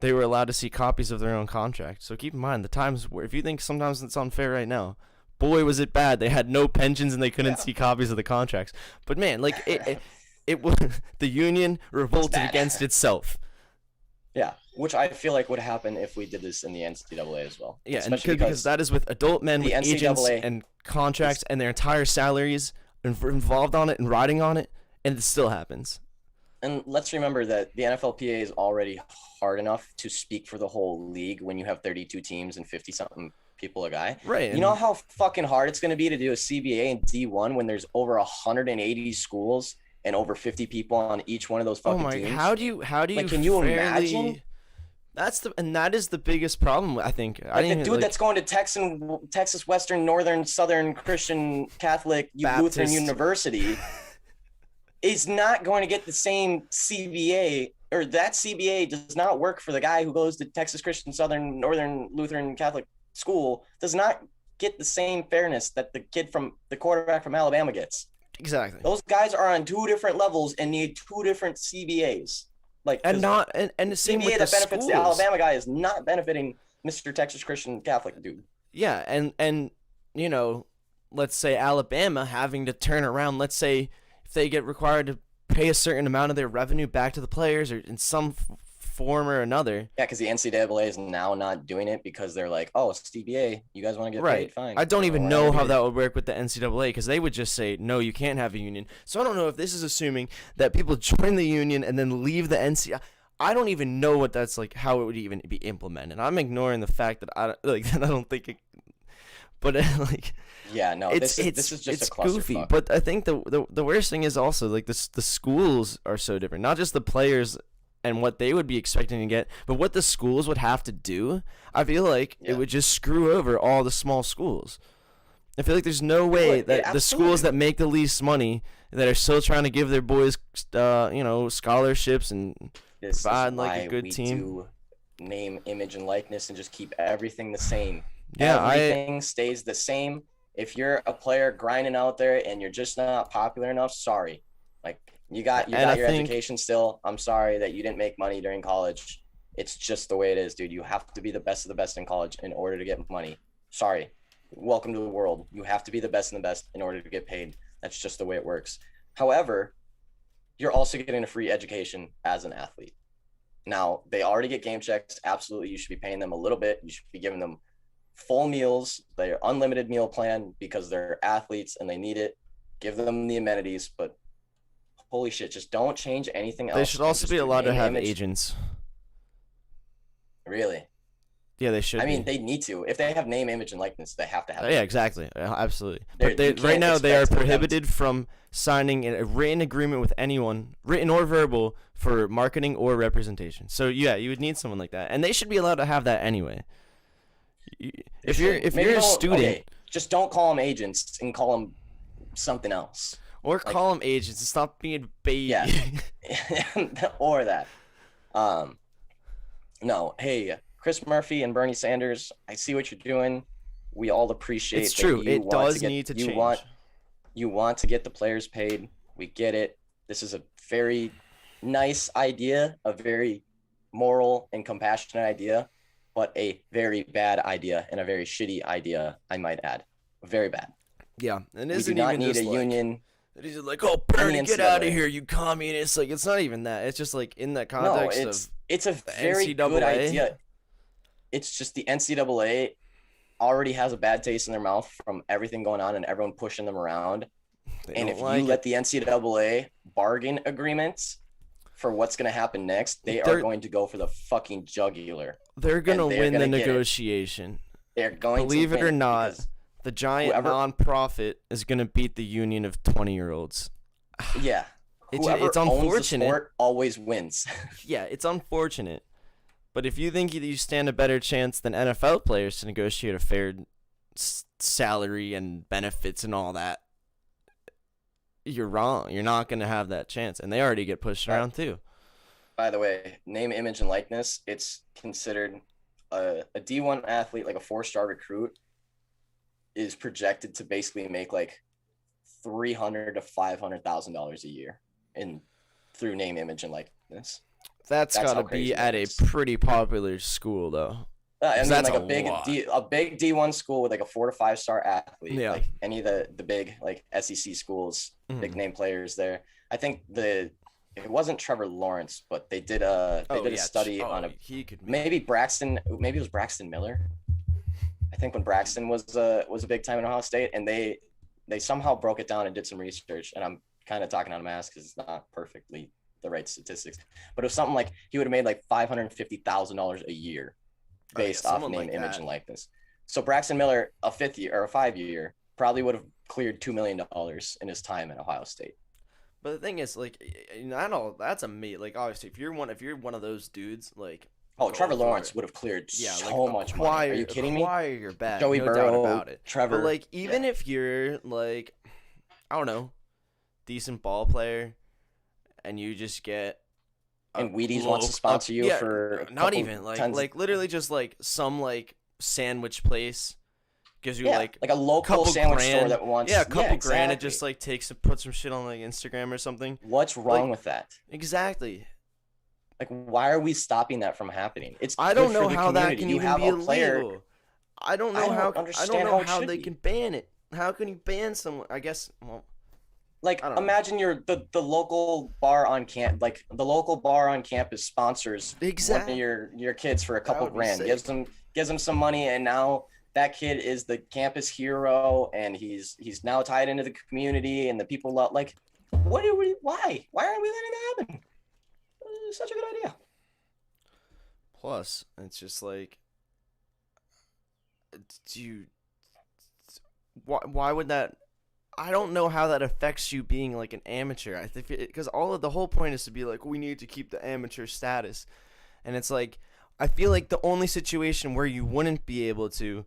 [SPEAKER 1] they were allowed to see copies of their own contract. So keep in mind the times where, if you think sometimes it's unfair right now, boy was it bad. They had no pensions and they couldn't see copies of the contracts. But man, it was the union revolted against itself.
[SPEAKER 2] Yeah, which I feel like would happen if we did this in the NCAA as well.
[SPEAKER 1] Yeah, because that is with adult men with agents and contracts and their entire salaries involved on it and riding on it, and it still happens.
[SPEAKER 2] And let's remember that the NFLPA is already hard enough to speak for the whole league when you have 32 teams and 50-something people a guy.
[SPEAKER 1] Right.
[SPEAKER 2] You know how fucking hard it's going to be to do a CBA and D1 when there's over 180 schools and over 50 people on each one of those fucking teams?
[SPEAKER 1] How do you
[SPEAKER 2] can you imagine?
[SPEAKER 1] that is the biggest problem. I think I
[SPEAKER 2] Like the
[SPEAKER 1] didn't even
[SPEAKER 2] dude
[SPEAKER 1] like
[SPEAKER 2] that's going to Texas Western Northern Southern Christian Catholic Lutheran
[SPEAKER 1] Baptist.
[SPEAKER 2] University is not going to get the same CBA, or that CBA does not work for the guy who goes to Texas Christian Southern Northern Lutheran Catholic school, does not get the same fairness that the quarterback from Alabama gets.
[SPEAKER 1] Exactly.
[SPEAKER 2] Those guys are on two different levels and need two different CBAs. Like,
[SPEAKER 1] And
[SPEAKER 2] because
[SPEAKER 1] not and
[SPEAKER 2] the
[SPEAKER 1] the same with
[SPEAKER 2] CBA
[SPEAKER 1] the
[SPEAKER 2] that benefits the
[SPEAKER 1] schools.
[SPEAKER 2] Alabama guy is not benefiting Mr. Texas Christian Catholic dude.
[SPEAKER 1] Yeah, and you know, let's say Alabama having to turn around, let's say if they get required to pay a certain amount of their revenue back to the players or in some form or another.
[SPEAKER 2] Yeah, because the NCAA is now not doing it because they're like, oh, it's CBA. You guys want to get
[SPEAKER 1] Right.
[SPEAKER 2] paid? Fine.
[SPEAKER 1] I don't even
[SPEAKER 2] We're not
[SPEAKER 1] know
[SPEAKER 2] gonna
[SPEAKER 1] how
[SPEAKER 2] do
[SPEAKER 1] that
[SPEAKER 2] it.
[SPEAKER 1] would work with the NCAA because they would just say, no, you can't have a union. So I don't know if this is assuming that people join the union and then leave the NCAA. I don't even know what that's like, how it would even be implemented. I'm ignoring the fact that that I don't think it, but like
[SPEAKER 2] Yeah, no, this is just
[SPEAKER 1] it's
[SPEAKER 2] a
[SPEAKER 1] goofy.
[SPEAKER 2] clusterfuck.
[SPEAKER 1] But I think the worst thing is also like the schools are so different. Not just the players and what they would be expecting to get, but what the schools would have to do. I feel like it
[SPEAKER 2] Yeah,
[SPEAKER 1] would just screw over all the small schools. I feel like there's no
[SPEAKER 2] it
[SPEAKER 1] way
[SPEAKER 2] would. It
[SPEAKER 1] that the schools
[SPEAKER 2] absolutely
[SPEAKER 1] that
[SPEAKER 2] would.
[SPEAKER 1] make the least money that are still trying to give their boys, scholarships and
[SPEAKER 2] This is
[SPEAKER 1] provide like a
[SPEAKER 2] why
[SPEAKER 1] good
[SPEAKER 2] we
[SPEAKER 1] team.
[SPEAKER 2] do name, image, and likeness and just keep everything the same.
[SPEAKER 1] Yeah, I
[SPEAKER 2] Everything stays the same. If you're a player grinding out there and you're just not popular enough, sorry. Like you
[SPEAKER 1] and I
[SPEAKER 2] got your
[SPEAKER 1] think
[SPEAKER 2] education still. I'm sorry that you didn't make money during college. It's just the way it is, dude. You have to be the best of the best in college in order to get money. Sorry. Welcome to the world. You have to be the best and the best in order to get paid. That's just the way it works. However, you're also getting a free education as an athlete. Now, they already get game checks. Absolutely, you should be paying them a little bit. You should be giving them full meals, their unlimited meal plan because they're athletes and they need it. Give them the amenities, but holy shit, just don't change anything
[SPEAKER 1] they
[SPEAKER 2] else
[SPEAKER 1] should
[SPEAKER 2] and
[SPEAKER 1] also
[SPEAKER 2] just
[SPEAKER 1] be
[SPEAKER 2] do
[SPEAKER 1] allowed to
[SPEAKER 2] name,
[SPEAKER 1] have
[SPEAKER 2] image.
[SPEAKER 1] agents.
[SPEAKER 2] Really?
[SPEAKER 1] Yeah, they should
[SPEAKER 2] I mean,
[SPEAKER 1] be.
[SPEAKER 2] they need to. If they have name, image, and likeness, they have to have
[SPEAKER 1] Yeah,
[SPEAKER 2] it.
[SPEAKER 1] exactly. Absolutely.
[SPEAKER 2] There,
[SPEAKER 1] But they
[SPEAKER 2] you
[SPEAKER 1] right
[SPEAKER 2] can't
[SPEAKER 1] now they are
[SPEAKER 2] expect them
[SPEAKER 1] prohibited from signing a written agreement with anyone, written or verbal, for marketing or representation. So yeah, you would need someone like that, and they should be allowed to have that anyway. If you're
[SPEAKER 2] should.
[SPEAKER 1] if
[SPEAKER 2] Maybe
[SPEAKER 1] you're a
[SPEAKER 2] don't.
[SPEAKER 1] student
[SPEAKER 2] Okay, just don't call them agents and call them something else.
[SPEAKER 1] or
[SPEAKER 2] Like,
[SPEAKER 1] call them agents, and stop being baby.
[SPEAKER 2] yeah, or that. Um, no, hey, Chris Murphy and Bernie Sanders, I see what you're doing. We all
[SPEAKER 1] It's
[SPEAKER 2] appreciate that
[SPEAKER 1] true. It does need to change.
[SPEAKER 2] you want to get the players paid. We get it. This is a very nice idea, a very moral and compassionate idea, but a very bad idea and a very shitty idea, I might add. Very bad.
[SPEAKER 1] Yeah, and
[SPEAKER 2] We do
[SPEAKER 1] isn't
[SPEAKER 2] not
[SPEAKER 1] even
[SPEAKER 2] need
[SPEAKER 1] just
[SPEAKER 2] a
[SPEAKER 1] like
[SPEAKER 2] union
[SPEAKER 1] he's like, oh,
[SPEAKER 2] in the
[SPEAKER 1] Bernie, get out of
[SPEAKER 2] NCAA.
[SPEAKER 1] here, you communist. Like, it's not even that. It's just like in the
[SPEAKER 2] No,
[SPEAKER 1] context of
[SPEAKER 2] it's a
[SPEAKER 1] the
[SPEAKER 2] very good
[SPEAKER 1] NCAA.
[SPEAKER 2] idea. It's just the NCAA already has a bad taste in their mouth from everything going on and everyone pushing them around.
[SPEAKER 1] They
[SPEAKER 2] And
[SPEAKER 1] don't
[SPEAKER 2] if
[SPEAKER 1] like
[SPEAKER 2] you
[SPEAKER 1] it.
[SPEAKER 2] let the NCAA bargain agreements for what's going to happen next, they are
[SPEAKER 1] They're
[SPEAKER 2] going to go for the fucking jugular.
[SPEAKER 1] they're gonna
[SPEAKER 2] and they're
[SPEAKER 1] win the
[SPEAKER 2] gonna get it.
[SPEAKER 1] negotiation.
[SPEAKER 2] They're going
[SPEAKER 1] Believe
[SPEAKER 2] to
[SPEAKER 1] it
[SPEAKER 2] win
[SPEAKER 1] or not,
[SPEAKER 2] because
[SPEAKER 1] the giant
[SPEAKER 2] whoever,
[SPEAKER 1] non-profit is gonna beat the union of 20-year-olds.
[SPEAKER 2] yeah,
[SPEAKER 1] It's
[SPEAKER 2] whoever
[SPEAKER 1] it's
[SPEAKER 2] owns the
[SPEAKER 1] unfortunate.
[SPEAKER 2] sport always wins.
[SPEAKER 1] Yeah, it's unfortunate. But if you think you stand a better chance than NFL players to negotiate a fair salary and benefits and all that, you're wrong. You're not going to have that chance. And they already get pushed
[SPEAKER 2] But
[SPEAKER 1] around too.
[SPEAKER 2] by the way, name, image, and likeness, it's considered a D1 athlete, like a 4-star recruit, is projected to basically make like $300,000 to $500,000 a year in through name, image, and likeness.
[SPEAKER 1] That's
[SPEAKER 2] That's
[SPEAKER 1] got to
[SPEAKER 2] how crazy
[SPEAKER 1] be
[SPEAKER 2] that
[SPEAKER 1] at a
[SPEAKER 2] is.
[SPEAKER 1] pretty popular school, though.
[SPEAKER 2] I
[SPEAKER 1] 'Cause
[SPEAKER 2] mean,
[SPEAKER 1] that's
[SPEAKER 2] like
[SPEAKER 1] a lot.
[SPEAKER 2] A big D1 school with like a 4 to 5-star athlete,
[SPEAKER 1] Yeah.
[SPEAKER 2] like any of the big like SEC schools, big
[SPEAKER 1] Mhm.
[SPEAKER 2] name players there. I think it wasn't Trevor Lawrence, but they did a study on a
[SPEAKER 1] he could
[SPEAKER 2] maybe it was Braxton Miller. I think when Braxton was a big time in Ohio State, and they somehow broke it down and did some research, and I'm kind of talking out of my ass because it's not perfectly the right statistics, but it was something like he would have made like $550,000 a year
[SPEAKER 1] Oh, yeah,
[SPEAKER 2] based off
[SPEAKER 1] someone
[SPEAKER 2] name,
[SPEAKER 1] like
[SPEAKER 2] image,
[SPEAKER 1] that.
[SPEAKER 2] and likeness. So Braxton Miller, a 5th-year or a 5-year, probably would have cleared $2 million in his time at Ohio State.
[SPEAKER 1] But the thing is, like, I know that's a me. Like, obviously, if you're one of those dudes, like,
[SPEAKER 2] Oh,
[SPEAKER 1] go
[SPEAKER 2] Trevor
[SPEAKER 1] for it.
[SPEAKER 2] Lawrence would have cleared
[SPEAKER 1] Yeah, like
[SPEAKER 2] so much money. Are you kidding me?
[SPEAKER 1] acquire your bag,
[SPEAKER 2] Joey
[SPEAKER 1] no doubt
[SPEAKER 2] Burrow,
[SPEAKER 1] about it. But
[SPEAKER 2] Trevor.
[SPEAKER 1] like even
[SPEAKER 2] Yeah.
[SPEAKER 1] if you're like I don't know, decent ball player and you just get a
[SPEAKER 2] And Wheaties wants to
[SPEAKER 1] local a,
[SPEAKER 2] sponsor you
[SPEAKER 1] yeah,
[SPEAKER 2] for a
[SPEAKER 1] not
[SPEAKER 2] couple
[SPEAKER 1] even like
[SPEAKER 2] tens.
[SPEAKER 1] literally just like some like sandwich place gives you
[SPEAKER 2] Yeah,
[SPEAKER 1] like
[SPEAKER 2] like a local
[SPEAKER 1] couple
[SPEAKER 2] sandwich store
[SPEAKER 1] grand.
[SPEAKER 2] that
[SPEAKER 1] Yeah, a
[SPEAKER 2] wants. Yeah,
[SPEAKER 1] couple grand and just
[SPEAKER 2] exactly.
[SPEAKER 1] like takes and puts some shit on like Instagram or something.
[SPEAKER 2] What's wrong
[SPEAKER 1] Like
[SPEAKER 2] with that?
[SPEAKER 1] exactly.
[SPEAKER 2] Like, why are we stopping that from happening? It's
[SPEAKER 1] I
[SPEAKER 2] good
[SPEAKER 1] don't
[SPEAKER 2] for
[SPEAKER 1] know
[SPEAKER 2] the
[SPEAKER 1] how that
[SPEAKER 2] community.
[SPEAKER 1] can
[SPEAKER 2] You
[SPEAKER 1] even
[SPEAKER 2] have
[SPEAKER 1] be
[SPEAKER 2] a player.
[SPEAKER 1] illegal. I don't
[SPEAKER 2] I
[SPEAKER 1] know
[SPEAKER 2] don't
[SPEAKER 1] how I don't
[SPEAKER 2] understand
[SPEAKER 1] know
[SPEAKER 2] how it
[SPEAKER 1] how
[SPEAKER 2] should
[SPEAKER 1] they
[SPEAKER 2] be.
[SPEAKER 1] can ban it. How can you ban someone? I guess well,
[SPEAKER 2] Like,
[SPEAKER 1] I don't know.
[SPEAKER 2] imagine the local bar on camp, like the local bar on campus sponsors one of
[SPEAKER 1] Exact.
[SPEAKER 2] your kids for a
[SPEAKER 1] That
[SPEAKER 2] couple
[SPEAKER 1] would be
[SPEAKER 2] grand,
[SPEAKER 1] sick.
[SPEAKER 2] gives them some money, and now that kid is the campus hero, and he's now tied into the community, and the people love. Like, what do we? Why aren't we letting that happen? It's such a good idea.
[SPEAKER 1] Plus, it's just like do you why would that I don't know how that affects you being like an amateur. I think because all of the whole point is to be like we need to keep the amateur status, and it's like I feel like the only situation where you wouldn't be able to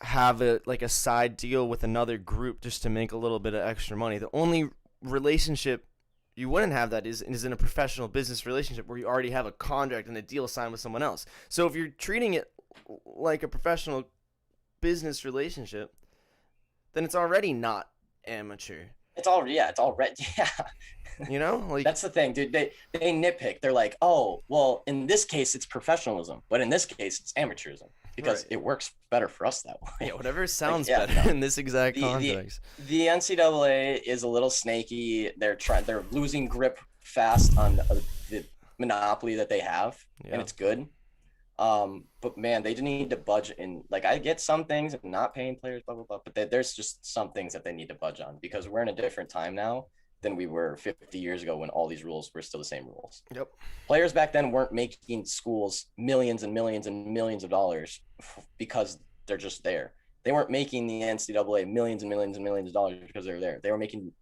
[SPEAKER 1] have a like a side deal with another group just to make a little bit of extra money. The only relationship you wouldn't have that is in a professional business relationship where you already have a contract and a deal signed with someone else. So if you're treating it like a professional business relationship, then it's already not amateur.
[SPEAKER 2] It's all yeah, it's all red. Yeah,
[SPEAKER 1] You know, like
[SPEAKER 2] that's the thing, dude. They nitpick. They're like, oh, well, in this case, it's professionalism, but in this case, it's amateurism because
[SPEAKER 1] right.
[SPEAKER 2] it works better for us that way.
[SPEAKER 1] Yeah, whatever
[SPEAKER 2] Like,
[SPEAKER 1] sounds
[SPEAKER 2] yeah,
[SPEAKER 1] better
[SPEAKER 2] no,
[SPEAKER 1] in this exact
[SPEAKER 2] the the
[SPEAKER 1] context.
[SPEAKER 2] the NCAA is a little snaky. They're losing grip fast on the monopoly that they have, and
[SPEAKER 1] Yeah.
[SPEAKER 2] it's good. But man, they need to budge in. Like, I get some things and not paying players, blah blah blah. But there's just some things that they need to budge on because we're in a different time now than we were 50 years ago when all these rules were still the same rules.
[SPEAKER 1] Yep.
[SPEAKER 2] Players back then weren't making schools millions and millions and millions of dollars because they're just there. They weren't making the NCAA millions and millions and millions of dollars because they were there. They were making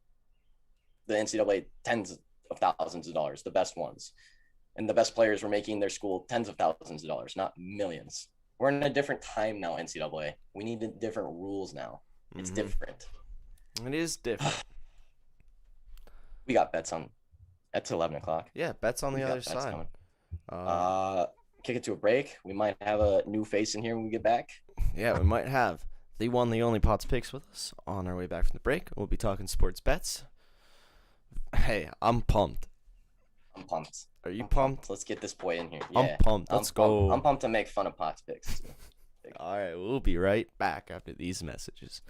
[SPEAKER 2] the NCAA tens of thousands of dollars, the best ones. And the best players were making their school tens of thousands of dollars, not millions. We're in a different time now, NCAA. We need different rules now. It's
[SPEAKER 1] Mm-hmm.
[SPEAKER 2] different.
[SPEAKER 1] It is different.
[SPEAKER 2] We got bets on. That's 11 o'clock.
[SPEAKER 1] Yeah, bets on
[SPEAKER 2] We
[SPEAKER 1] the other
[SPEAKER 2] got bets
[SPEAKER 1] side.
[SPEAKER 2] coming.
[SPEAKER 1] Uh,
[SPEAKER 2] Uh, Kick it to a break. We might have a new face in here when we get back.
[SPEAKER 1] yeah, we might have the one, the only Pots picks with us on our way back from the break. We'll be talking sports bets. Hey, I'm pumped.
[SPEAKER 2] I'm pumped.
[SPEAKER 1] Are you
[SPEAKER 2] I'm
[SPEAKER 1] pumped?
[SPEAKER 2] Let's get this boy in here.
[SPEAKER 1] I'm
[SPEAKER 2] Yeah,
[SPEAKER 1] pumped.
[SPEAKER 2] I'm
[SPEAKER 1] Let's
[SPEAKER 2] pumped. I'm
[SPEAKER 1] go.
[SPEAKER 2] pumped to make fun of Potts picks.
[SPEAKER 1] All right, we'll be right back after these messages.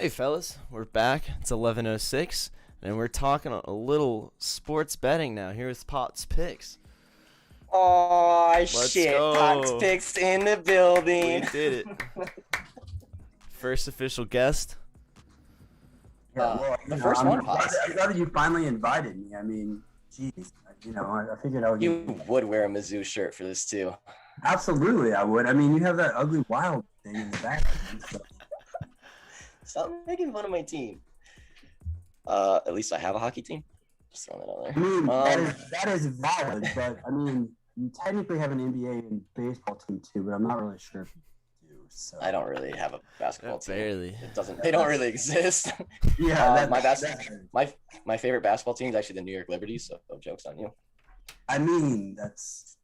[SPEAKER 1] Hey fellas, we're back. It's 11:06, and we're talking a little sports betting now. Here's Pot's picks.
[SPEAKER 2] Oh
[SPEAKER 1] Let's
[SPEAKER 2] shit! Pot's
[SPEAKER 1] go.
[SPEAKER 2] picks in the
[SPEAKER 1] We
[SPEAKER 2] building.
[SPEAKER 1] did it. First official guest.
[SPEAKER 3] Yeah, well,
[SPEAKER 2] The first one,
[SPEAKER 3] I'm glad,
[SPEAKER 2] Pots.
[SPEAKER 3] I'm glad that you finally invited me. I mean, geez, I figured I would.
[SPEAKER 2] You would wear a Mizzou shirt for this too.
[SPEAKER 3] Absolutely, I would. I mean, you have that ugly wild thing in the background. So.
[SPEAKER 2] Stop making fun of my team. At least I have a hockey team. Just throwing that out
[SPEAKER 3] I
[SPEAKER 2] there.
[SPEAKER 3] mean, that is valid, but I mean, you technically have an NBA and baseball team too, but I'm not really sure if you do. So
[SPEAKER 2] I don't really have a basketball team.
[SPEAKER 1] Barely.
[SPEAKER 2] It doesn't. They don't really exist.
[SPEAKER 3] yeah,
[SPEAKER 2] My favorite basketball team is actually the New York Liberties. So jokes on you.
[SPEAKER 3] I mean, that's.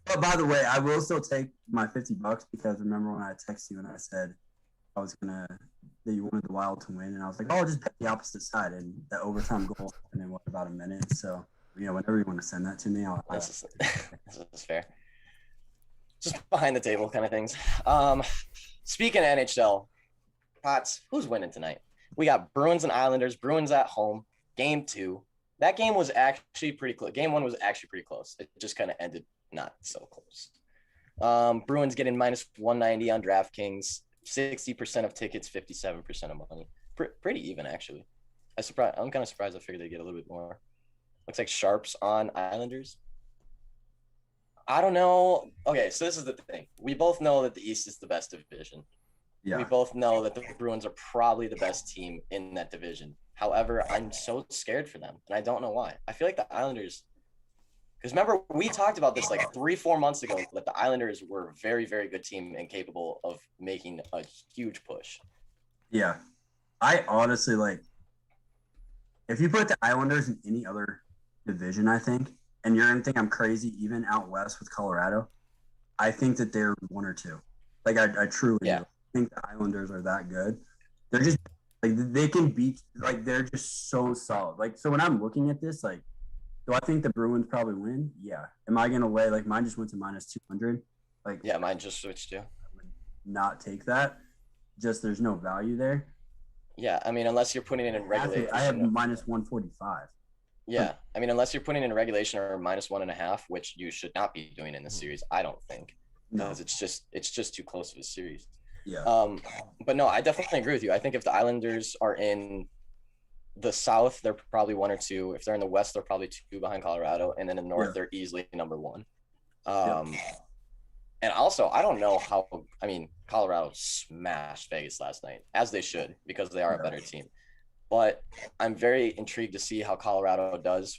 [SPEAKER 3] But by the way, I will still take my $50 because remember when I texted you and I said I was gonna that you wanted the Wild to win, and I was like, oh, I'll just bet the opposite side, and that overtime goal, and then what about a minute? So whenever you want to send that to me, I'll.
[SPEAKER 2] This is fair. Just behind the table kind of things. Speaking of NHL, Pots, who's winning tonight? We got Bruins and Islanders. Bruins at home. Game 2. That game was actually pretty close. Game 1 was actually pretty close. It just kind of ended not so close. Bruins getting minus 190 on DraftKings. 60% of tickets, 57% of money. Pretty even, actually. I'm kind of surprised. I figured they'd get a little bit more. Looks like sharps on Islanders. I don't know. Okay, so this is the thing. We both know that the East is the best division.
[SPEAKER 3] Yeah.
[SPEAKER 2] We both know that the Bruins are probably the best team in that division. However, I'm so scared for them, and I don't know why. I feel like the Islanders – because remember, we talked about this like 3-4 months ago, that the Islanders were a very, very good team and capable of making a huge push.
[SPEAKER 3] Yeah. I honestly, if you put the Islanders in any other division, I think, and you're going to think I'm crazy, even out west with Colorado, I think that they're 1 or 2. I truly do. Think the Islanders are that good. They're just they can beat they're just so solid. So when I'm looking at this, do I think the Bruins probably win? Yeah. Am I gonna lay mine just went to minus 200?
[SPEAKER 2] Yeah, mine just switched to.
[SPEAKER 3] I would not take that. Just there's no value there.
[SPEAKER 2] Yeah, I mean unless you're putting it in regulation.
[SPEAKER 3] I have minus 145.
[SPEAKER 2] Yeah, I mean unless you're putting in regulation or minus 1.5, which you should not be doing in this series, I don't think, because it's just too close of a series.
[SPEAKER 3] Yeah.
[SPEAKER 2] But no, I definitely agree with you. I think if the Islanders are in the South, they're probably 1 or 2. If they're in the West, they're probably 2 behind Colorado, and then in the North, they're easily number 1. And also, I don't know how. I mean, Colorado smashed Vegas last night, as they should, because they are a better team. But I'm very intrigued to see how Colorado does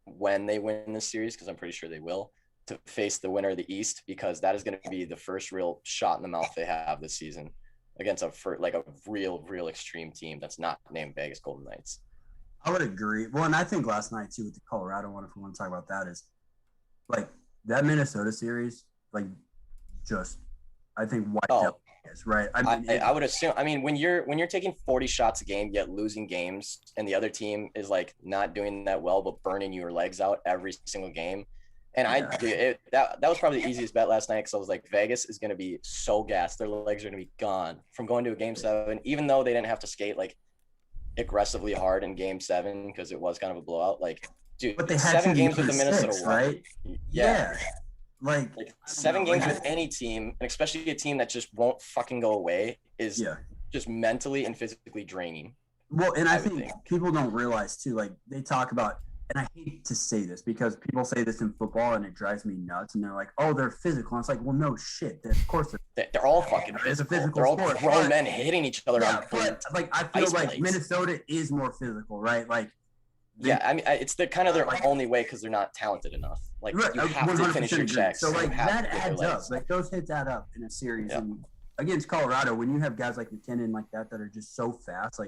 [SPEAKER 2] when they win this series, because I'm pretty sure they will, to face the winner of the East, because that is going to be the first real shot in the mouth they have this season against a real extreme team that's not named Vegas Golden Knights.
[SPEAKER 3] I would agree. Well, and I think last night too with the Colorado one, if we want to talk about that, is that Minnesota series, just I think wiped out Vegas, right?
[SPEAKER 2] I would assume. I mean, when you're taking 40 shots a game yet losing games, and the other team is not doing that well but burning your legs out every single game. And that was probably the easiest bet last night, because I was like, Vegas is going to be so gassed. Their legs are going to be gone from going to a game 7, even though they didn't have to skate aggressively hard in game 7 because it was kind of a blowout. Dude,
[SPEAKER 3] but they had
[SPEAKER 2] 7 games with the Minnesota
[SPEAKER 3] Wild, right?
[SPEAKER 2] Yeah. 7 games with
[SPEAKER 3] that.
[SPEAKER 2] any team, and especially a team that just won't fucking go away, is just mentally and physically draining.
[SPEAKER 3] Well, and I think people don't realize too, they talk about, and I hate to say this because people say this in football and it drives me nuts, and they're like, oh, they're physical. And it's well, no shit. Of course
[SPEAKER 2] they're all fucking physical.
[SPEAKER 3] It's a physical
[SPEAKER 2] they're all
[SPEAKER 3] sport,
[SPEAKER 2] grown men hitting each other on
[SPEAKER 3] I feel like Minnesota is more physical, right?
[SPEAKER 2] I mean, it's kind of their only way, because they're not talented enough. You have to finish your checks.
[SPEAKER 3] So that adds up. Those hits add up in a series.
[SPEAKER 2] Yep.
[SPEAKER 3] And against Colorado, when you have guys like McKinnon that are just so fast,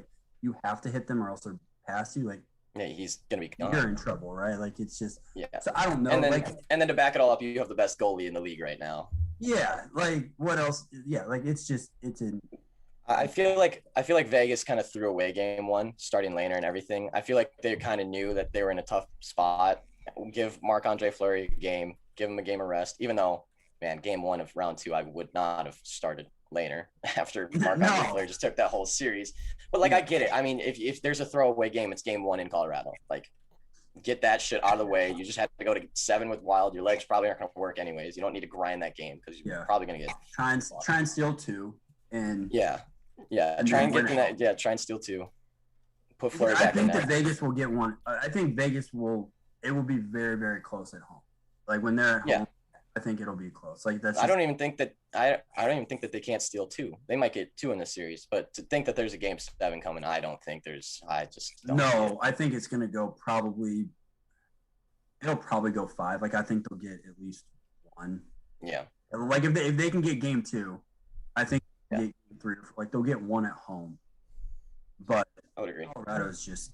[SPEAKER 3] you have to hit them or else they're past you.
[SPEAKER 2] He's gonna be gone.
[SPEAKER 3] You're in trouble, right? It's just So I don't know.
[SPEAKER 2] And then to back it all up, you have the best goalie in the league right now.
[SPEAKER 3] Yeah. What else? Yeah. It's in.
[SPEAKER 2] I feel like Vegas kind of threw away game 1, starting Lehner and everything. I feel like they kind of knew that they were in a tough spot. Give Marc-Andre Fleury a game, give him a game of rest. Even though, man, game 1 of round 2, I would not have started later after Marc-Andre
[SPEAKER 3] No.
[SPEAKER 2] Fleury just took that whole series. But like, I get it. I mean, if there's a throwaway game, it's game 1 in Colorado. Like, get that shit out of the way. You just have to go to 7 with Wild. Your legs probably aren't going to work anyways. You don't need to grind that game because you're probably going to get.
[SPEAKER 3] Try and steal 2, and
[SPEAKER 2] yeah.
[SPEAKER 3] And
[SPEAKER 2] Try and
[SPEAKER 3] then
[SPEAKER 2] get in that. Yeah, try and steal 2. Put Fleury
[SPEAKER 3] I
[SPEAKER 2] back in
[SPEAKER 3] think
[SPEAKER 2] there.
[SPEAKER 3] that Vegas will get one. I think Vegas will. It will be very, very close at home. Like when they're at home,
[SPEAKER 2] Yeah.
[SPEAKER 3] I think it'll be close. Like that's.
[SPEAKER 2] I don't even think that they can't steal 2. They might get 2 in this series, but to think that there's a game 7 coming, I don't think there's. I just don't.
[SPEAKER 3] No, I think it's gonna go probably. It'll probably go 5. Like I think they'll get at least 1.
[SPEAKER 2] Yeah.
[SPEAKER 3] Like if they can get game 2, I think
[SPEAKER 2] Yeah.
[SPEAKER 3] they'll get 3 or 4. Like they'll get 1 at home. But
[SPEAKER 2] I would agree.
[SPEAKER 3] Colorado's just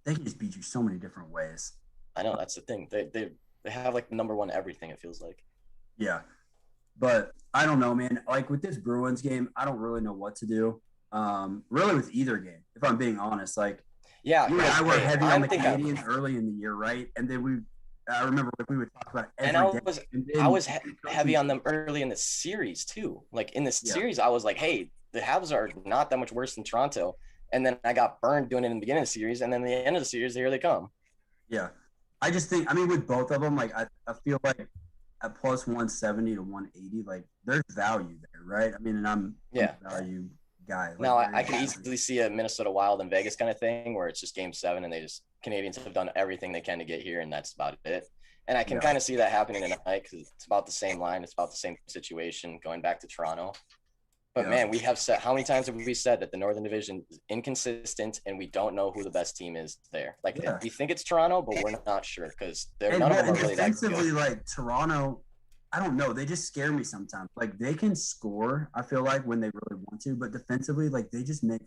[SPEAKER 3] they can just beat you so many different ways.
[SPEAKER 2] I know that's the thing. They have like number 1 everything. It feels like.
[SPEAKER 3] Yeah. But I don't know, man. Like with this Bruins game, I don't really know what to do. Really with either game, if I'm being honest. Like
[SPEAKER 2] Yeah.
[SPEAKER 3] you and I were heavy on the
[SPEAKER 2] thinking-
[SPEAKER 3] Canadians early in the year, right? And then I remember like we would talk about
[SPEAKER 2] And
[SPEAKER 3] every
[SPEAKER 2] I
[SPEAKER 3] day.
[SPEAKER 2] was heavy on them early in the series too. Like in this series, I was like, hey, the Habs are not that much worse than Toronto. And then I got burned doing it in the beginning of the series, and then the end of the series, here they come.
[SPEAKER 3] Yeah. I just think, I mean, with both of them, like I feel like at plus 170 to 180, like there's value there, right? I mean, and I'm a value guy. Like,
[SPEAKER 2] Now I can easily see a Minnesota Wild and Vegas kind of thing where it's just game 7 and Canadians have done everything they can to get here, and that's about it. And I can kind of see that happening tonight because it's about the same line. It's about the same situation going back to Toronto. But man, we have said, how many times have we said that the Northern Division is inconsistent and we don't know who the best team is there? Like we think it's Toronto, but we're not sure because none of them are really that
[SPEAKER 3] defensively,
[SPEAKER 2] good.
[SPEAKER 3] like Toronto, I don't know. They just scare me sometimes. Like they can score, I feel like, when they really want to, but defensively, like they just make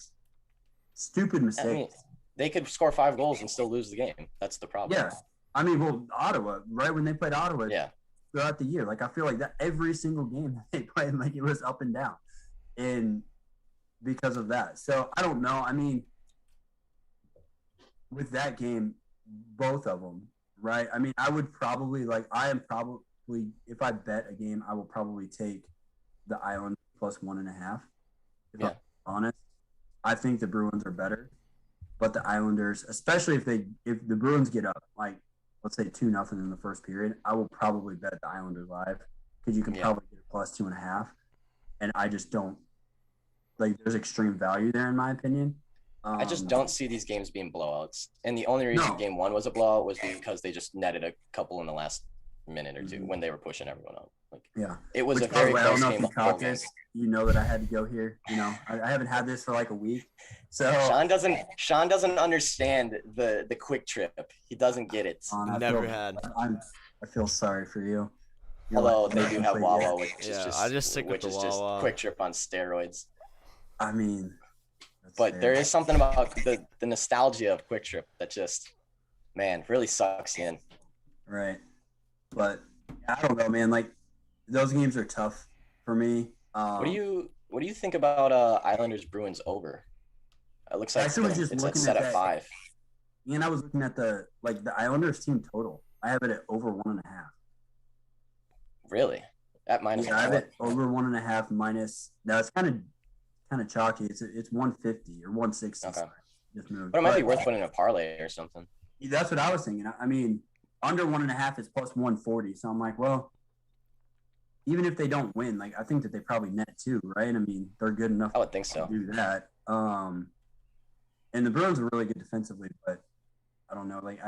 [SPEAKER 3] stupid mistakes.
[SPEAKER 2] I mean, they could score 5 goals and still lose the game. That's the problem.
[SPEAKER 3] Yeah. I mean, well, Ottawa, right when they played Ottawa throughout the year, like I feel like that every single game that they played, like it was up and down. And because of that. So I don't know. I mean, with that game, both of them, right? I mean, I would probably if I bet a game, I will probably take the Islanders plus 1.5. If I'm honest, I think the Bruins are better, but the Islanders, especially if the Bruins get up, like let's say 2-0 in the first period, I will probably bet the Islanders live because you can probably get a plus 2.5, and I just don't. Like, there's extreme value there, in my opinion.
[SPEAKER 2] I just don't see these games being blowouts. And the only reason game 1 was a blowout was because they just netted a couple in the last minute or two when they were pushing everyone up. Like, it was a very close game.
[SPEAKER 3] You know that I had to go here. You know, I haven't had this for like a week. So
[SPEAKER 2] Sean doesn't understand the quick trip. He doesn't get it.
[SPEAKER 3] I feel sorry for you.
[SPEAKER 2] Although they do have Wawa, which is just
[SPEAKER 1] I just stick with the Wawa.
[SPEAKER 2] Quick trip on steroids.
[SPEAKER 3] I mean,
[SPEAKER 2] but there is something about the nostalgia of Quick Trip that just, man, really sucks you in.
[SPEAKER 3] Right. But I don't know, man. Like those games are tough for me.
[SPEAKER 2] What do you think about Islanders Bruins over? It looks like it's set at 5.
[SPEAKER 3] And I was looking at the Islanders team total. I have it at over 1.5.
[SPEAKER 2] Really? At minus?
[SPEAKER 3] Yeah, I have it over 1.5 minus. Now it's kind of chalky. It's 150 or 160.
[SPEAKER 2] Okay.
[SPEAKER 3] Just moved.
[SPEAKER 2] But it might be worth putting in a parlay or something.
[SPEAKER 3] That's what I was thinking. I mean, under 1.5 is plus 140. So I'm like, well, even if they don't win, like I think that they probably net 2, right? I mean, they're good enough.
[SPEAKER 2] I would think so.
[SPEAKER 3] To do that. And the Bruins are really good defensively, but I don't know. Like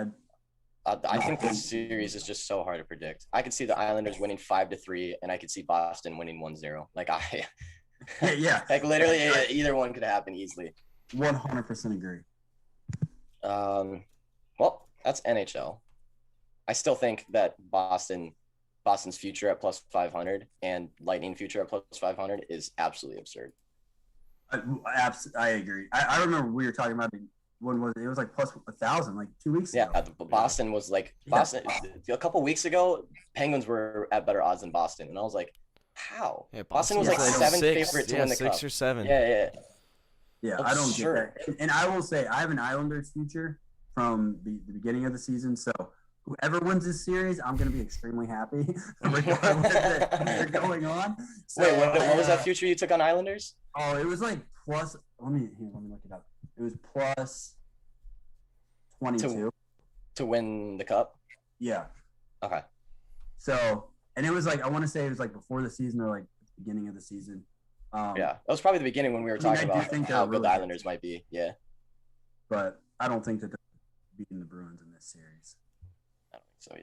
[SPEAKER 2] I think this series is just so hard to predict. I could see the Islanders winning 5-3, and I could see Boston winning 1-0. Like like literally either one could happen easily.
[SPEAKER 3] 100% agree.
[SPEAKER 2] Well, that's NHL. I still think that Boston's future at plus 500 and Lightning future at plus 500 is absolutely absurd.
[SPEAKER 3] I agree. I remember we were talking about it. When was it? It was like plus 1,000, like 2 weeks ago.
[SPEAKER 2] Yeah, Boston was like a couple weeks ago. Penguins were at better odds than Boston, and I was like, how?
[SPEAKER 1] Yeah,
[SPEAKER 2] Boston was like 7 favorite to win the cup.
[SPEAKER 1] 6 or 7.
[SPEAKER 2] Yeah.
[SPEAKER 3] I don't get that. And I will say, I have an Islanders future from the beginning of the season. So whoever wins this series, I'm going to be extremely happy, regardless that they're going on. So,
[SPEAKER 2] Wait, what was that future you took on Islanders?
[SPEAKER 3] Oh, it was like plus. Let me look it up. It was plus 22
[SPEAKER 2] to win the cup.
[SPEAKER 3] Yeah.
[SPEAKER 2] Okay.
[SPEAKER 3] So, and it was like, I want to say it was like before the season or like the beginning of the season.
[SPEAKER 2] Yeah, that was probably the beginning when we were talking about how good the Islanders might be. Yeah.
[SPEAKER 3] But I don't think that they're beating the Bruins in this series.
[SPEAKER 2] I don't think so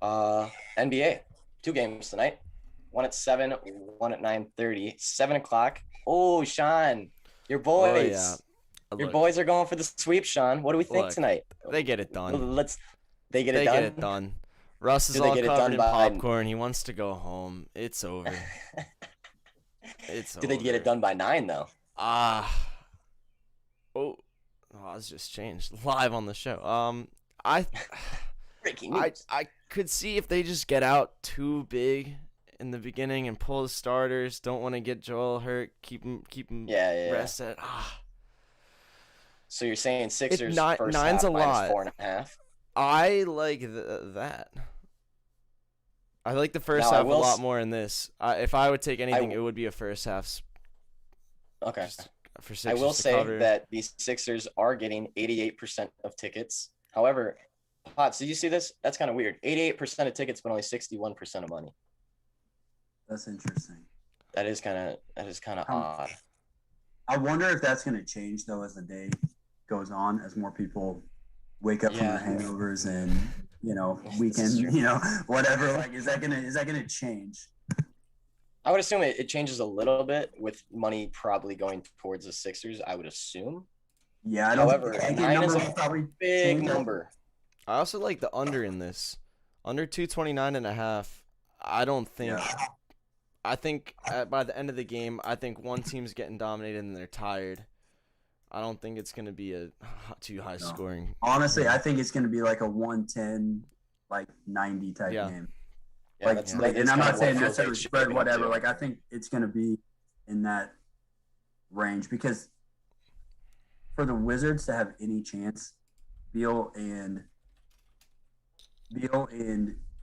[SPEAKER 2] either. NBA, 2 games tonight. One at 7, one at 9:30. 7 o'clock. Oh, Sean, your boys. Your boys are going for the sweep, Sean. What do we think tonight?
[SPEAKER 1] They get it done.
[SPEAKER 2] They get it done.
[SPEAKER 1] Russ is all covered in popcorn. He wants to go home. It's over.
[SPEAKER 2] Do they get it done by 9 though?
[SPEAKER 1] It's just changed live on the show.
[SPEAKER 2] Breaking news.
[SPEAKER 1] I could see if they just get out too big in the beginning and pull the starters. Don't want to get Joel hurt. Keep him rested.
[SPEAKER 2] So you're saying Sixers first
[SPEAKER 1] nine's
[SPEAKER 2] half
[SPEAKER 1] a lot.
[SPEAKER 2] -4.5?
[SPEAKER 1] I like that. I like the first half a lot more in this. If I would take anything, it would be a first half.
[SPEAKER 2] Okay.
[SPEAKER 1] For
[SPEAKER 2] I will say that these Sixers are getting 88% of tickets. However, Potts, did you see this? That's kind of weird. 88% of tickets, but only 61% of money.
[SPEAKER 3] That's interesting.
[SPEAKER 2] That is kind of odd.
[SPEAKER 3] I wonder if that's going to change though as the day goes on, as more people wake up from their hangovers and weekend, whatever. Like, is that gonna change?
[SPEAKER 2] I would assume it changes a little bit with money probably going towards the Sixers. I would assume.
[SPEAKER 3] Yeah.
[SPEAKER 2] However, 9 is a big number.
[SPEAKER 1] I also like the under in this. Under 229.5. I don't think. Yeah. I think by the end of the game, I think one team's getting dominated and they're tired. I don't think it's going to be a too high scoring.
[SPEAKER 3] Honestly, I think it's going to be like a 110, like 90 type game.
[SPEAKER 2] Yeah,
[SPEAKER 3] and I'm not saying necessarily spread whatever. Like, I think it's going to be in that range because for the Wizards to have any chance, Beal and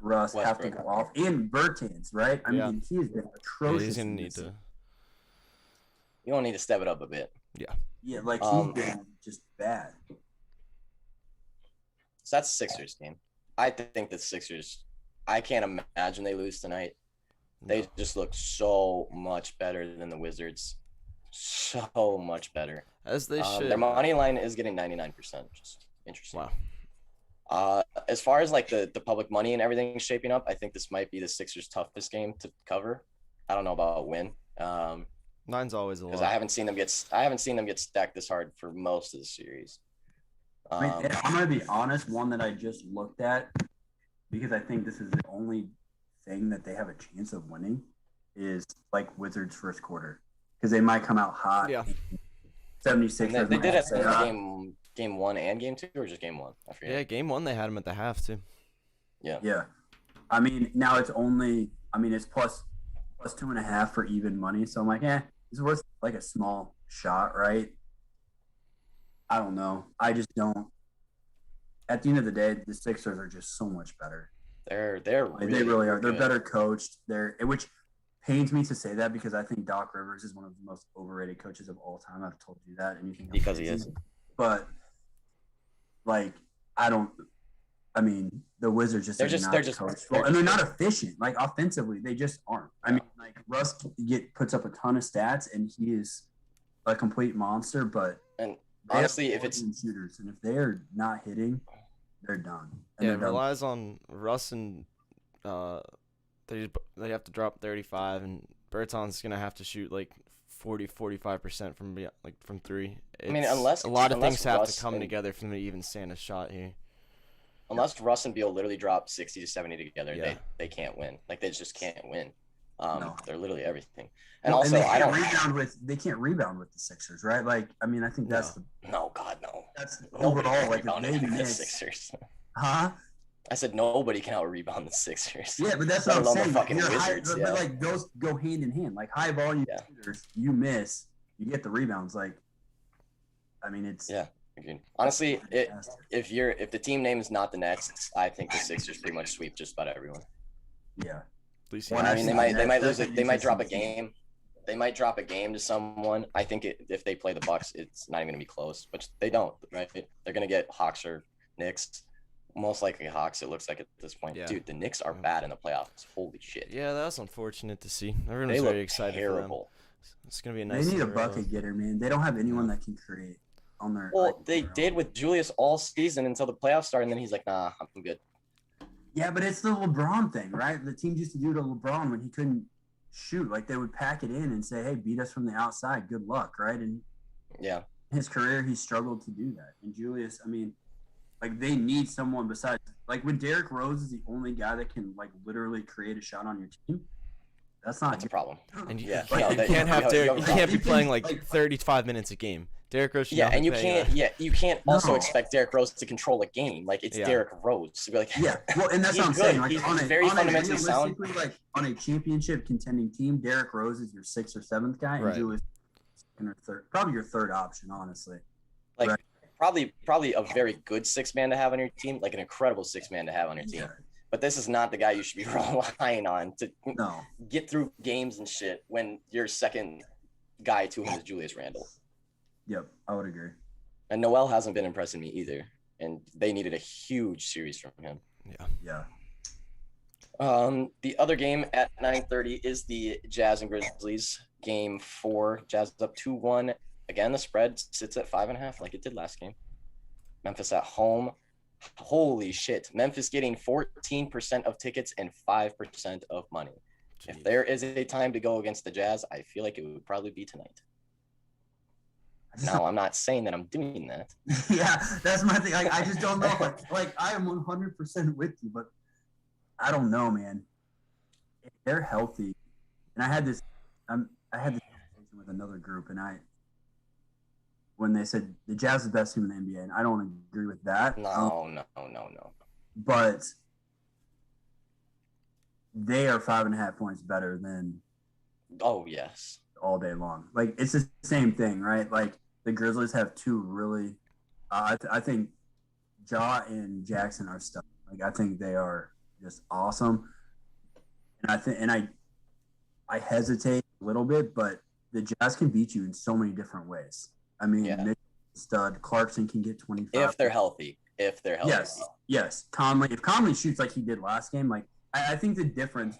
[SPEAKER 3] Russ have to go off, and Bertans, right? I mean, he has been atrocious.
[SPEAKER 1] Yeah, he's gonna need to.
[SPEAKER 2] You don't need to step it up a bit.
[SPEAKER 3] Yeah, like he's been just bad.
[SPEAKER 2] So that's the Sixers game. I think the Sixers. I can't imagine they lose tonight. They just look so much better than the Wizards. So much better.
[SPEAKER 1] As they should.
[SPEAKER 2] Their money line is getting 99%, which is interesting. Wow. As far as like the public money and everything shaping up, I think this might be the Sixers' toughest game to cover. I don't know about win.
[SPEAKER 1] 9's always a lot.
[SPEAKER 2] Because I haven't seen them get stacked this hard for most of the series.
[SPEAKER 3] I'm gonna be honest. One that I just looked at, because I think this is the only thing that they have a chance of winning, is like Wizards first quarter, because they might come out hot.
[SPEAKER 1] Yeah.
[SPEAKER 3] 76.
[SPEAKER 2] They did it game 1 and game 2, or just game 1? I forget.
[SPEAKER 1] Yeah, game 1 they had them at the half too.
[SPEAKER 2] Yeah.
[SPEAKER 3] Yeah. I mean, now it's only. I mean, it's plus 2.5 for even money. So I'm like, it's worth like a small shot, right? I don't know. I just don't. At the end of the day, the Sixers are just so much better.
[SPEAKER 2] They
[SPEAKER 3] really are.
[SPEAKER 2] Good.
[SPEAKER 3] They're better coached. Which pains me to say that because I think Doc Rivers is one of the most overrated coaches of all time. I've told you that, and you think
[SPEAKER 2] because he is.
[SPEAKER 3] But like, I mean, the Wizards they're just coached well, and they're not efficient. Like offensively, they just aren't. I mean, like Russ puts up a ton of stats, and he is a complete monster. But
[SPEAKER 2] honestly, if it's
[SPEAKER 3] shooters, and if they are not hitting, they're done. And
[SPEAKER 1] it relies on Russ and they have to drop 35, and Bertans gonna have to shoot like 40-45% from 3.
[SPEAKER 2] I mean, unless
[SPEAKER 1] a lot of things have to come together for them to even stand a shot here.
[SPEAKER 2] Unless Russ and Beal literally drop 60 to 70 together, they can't win. Like they just can't win. They're literally everything. And also,
[SPEAKER 3] they can't rebound with the Sixers, right? Like, I mean, I think that's
[SPEAKER 2] no.
[SPEAKER 3] That's
[SPEAKER 2] nobody
[SPEAKER 3] overall like
[SPEAKER 2] the Sixers.
[SPEAKER 3] Huh?
[SPEAKER 2] I said nobody can out rebound the Sixers.
[SPEAKER 3] Yeah, but that's what I'm saying.
[SPEAKER 2] Fucking Wizards,
[SPEAKER 3] but like those go hand in hand. Like high volume shooters, you miss, you get the rebounds. Like, I mean, it's
[SPEAKER 2] Agreed. Honestly, if the team name is not the Nets, I think the Sixers pretty much sweep just about everyone.
[SPEAKER 3] Yeah.
[SPEAKER 1] At least
[SPEAKER 3] Well,
[SPEAKER 2] I mean, they might lose
[SPEAKER 3] that's
[SPEAKER 2] it. They might drop a
[SPEAKER 3] interesting team.
[SPEAKER 2] game. They might drop a game to someone. I think if they play the Bucks, it's not even gonna be close. But they don't, right? They're gonna get Hawks or Knicks. Most likely Hawks. It looks like at this point,
[SPEAKER 1] Yeah.
[SPEAKER 2] dude. The Knicks are bad in the playoffs. Holy shit.
[SPEAKER 1] Yeah, that was unfortunate to see. Everyone
[SPEAKER 2] They
[SPEAKER 1] was
[SPEAKER 2] look
[SPEAKER 1] very excited
[SPEAKER 2] terrible.
[SPEAKER 1] for them. It's gonna be a nice.
[SPEAKER 3] They need a
[SPEAKER 1] Cinderella.
[SPEAKER 3] bucket getter, man. They don't have anyone that can create on their.
[SPEAKER 2] Well, they did with Julius all season until the playoffs started, and then he's like, "Nah, I'm good."
[SPEAKER 3] Yeah, but it's the LeBron thing, right? The team used to do to LeBron when he couldn't shoot. Like they would pack it in and say, "Hey, beat us from the outside. Good luck," right? And
[SPEAKER 2] Yeah.
[SPEAKER 3] his career, he struggled to do that. And Julius, I mean, like they need someone besides, like when Derrick Rose is the only guy that can like literally create a shot on your team. That's not
[SPEAKER 2] That's a problem.
[SPEAKER 1] And you,
[SPEAKER 2] Yeah,
[SPEAKER 1] you
[SPEAKER 2] no,
[SPEAKER 1] can't,
[SPEAKER 2] they-
[SPEAKER 1] you can't have Derrick.
[SPEAKER 2] you
[SPEAKER 1] You can't be
[SPEAKER 3] can-
[SPEAKER 1] playing like
[SPEAKER 3] like-
[SPEAKER 1] 35 minutes a game. Derrick Rose. Should
[SPEAKER 2] Yeah,
[SPEAKER 1] not be
[SPEAKER 2] and you
[SPEAKER 1] playing,
[SPEAKER 2] can't. Yeah, you can't also
[SPEAKER 3] No.
[SPEAKER 2] expect Derrick Rose to control a game. Like it's
[SPEAKER 1] Yeah.
[SPEAKER 2] Derrick Rose. To be like,
[SPEAKER 3] Yeah, well, and that's
[SPEAKER 2] He's
[SPEAKER 3] what I'm
[SPEAKER 2] good.
[SPEAKER 3] saying. Like
[SPEAKER 2] He's
[SPEAKER 3] on a,
[SPEAKER 2] very
[SPEAKER 3] on a
[SPEAKER 2] fundamentally sound.
[SPEAKER 3] realistically, like on a championship contending team, Derrick Rose is your 6th or 7th guy, and
[SPEAKER 1] Right.
[SPEAKER 3] Julius is second or third, probably your third option, honestly.
[SPEAKER 2] like
[SPEAKER 3] Right.
[SPEAKER 2] probably a very good six man to have on your team, like an incredible six man to have on your team.
[SPEAKER 3] Yeah.
[SPEAKER 2] But this is not the guy you should be relying on to
[SPEAKER 3] No.
[SPEAKER 2] get through games and shit when your second guy to him is Julius Randle.
[SPEAKER 3] Yep, I would agree.
[SPEAKER 2] And Noel hasn't been impressing me either. And they needed a huge series from him.
[SPEAKER 3] Yeah.
[SPEAKER 2] The other game at 9:30 is the Jazz and Grizzlies. Game 4. Jazz is up 2-1. Again, the spread sits at 5.5 like it did last game. Memphis at home. Holy shit. Memphis getting 14% of tickets and 5% of money. If there is a time to go against the Jazz, I feel like it would probably be tonight. Now, I'm not saying that I'm doing that.
[SPEAKER 3] Yeah, that's my thing. Like, I just don't know. Like I am 100% with you, but I don't know, man. If they're healthy, and I had this conversation with another group, and when they said the Jazz is the best team in the NBA, and I don't agree with that.
[SPEAKER 2] No.
[SPEAKER 3] But they are 5.5 points better than
[SPEAKER 2] Oh, yes.
[SPEAKER 3] all day long. Like it's the same thing, right? Like the Grizzlies have two really. I think Ja and Jackson are stuff. Like I think they are just awesome, and I hesitate a little bit, but the Jazz can beat you in so many different ways. I mean,
[SPEAKER 2] Yeah.
[SPEAKER 3] Mitchell, stud Clarkson can get 25
[SPEAKER 2] If they're healthy.
[SPEAKER 3] Yes. Conley. If Conley shoots like he did last game, like I think the difference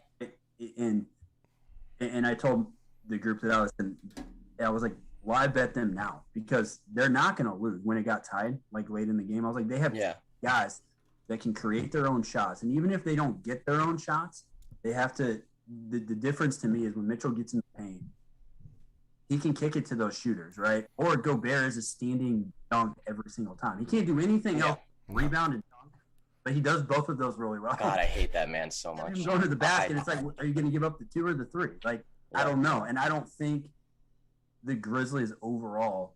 [SPEAKER 3] in and I told the group that I was like, why bet them now? Because they're not going to lose. When it got tied, like late in the game, I was like, they have
[SPEAKER 2] Yeah.
[SPEAKER 3] guys that can create their own shots, and even if they don't get their own shots, they have to. The difference to me is when Mitchell gets in the paint, he can kick it to those shooters, right? Or Gobert is a standing dunk every single time. He can't do anything else, rebound and dunk, but he does both of those really well.
[SPEAKER 2] God, I hate that man so
[SPEAKER 3] Him
[SPEAKER 2] much.
[SPEAKER 3] going to the basket, it's like, are you going to give up the 2 or the 3? Like, I don't know, and I don't think the Grizzlies overall.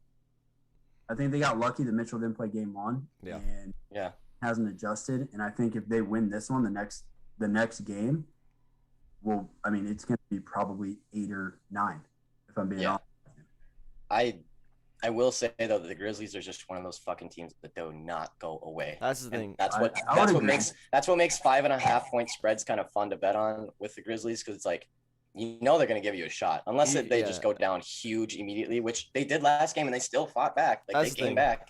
[SPEAKER 3] I think they got lucky that Mitchell didn't play game 1, and
[SPEAKER 2] Yeah.
[SPEAKER 3] hasn't adjusted. And I think if they win this one, the next game, well, I mean, it's going to be probably 8 or 9, if I'm being
[SPEAKER 2] Yeah.
[SPEAKER 3] honest.
[SPEAKER 2] I will say though that the Grizzlies are just one of those fucking teams that do not go away.
[SPEAKER 1] That's the
[SPEAKER 2] And
[SPEAKER 1] thing.
[SPEAKER 2] That's
[SPEAKER 3] I
[SPEAKER 2] what
[SPEAKER 3] would agree.
[SPEAKER 2] makes 5.5 point spreads kind of fun to bet on with the Grizzlies, because it's like they're going to give you a shot unless they just go down huge immediately, which they did last game and they still fought back. Like
[SPEAKER 1] That's
[SPEAKER 2] they
[SPEAKER 1] the
[SPEAKER 2] came
[SPEAKER 1] thing.
[SPEAKER 2] back.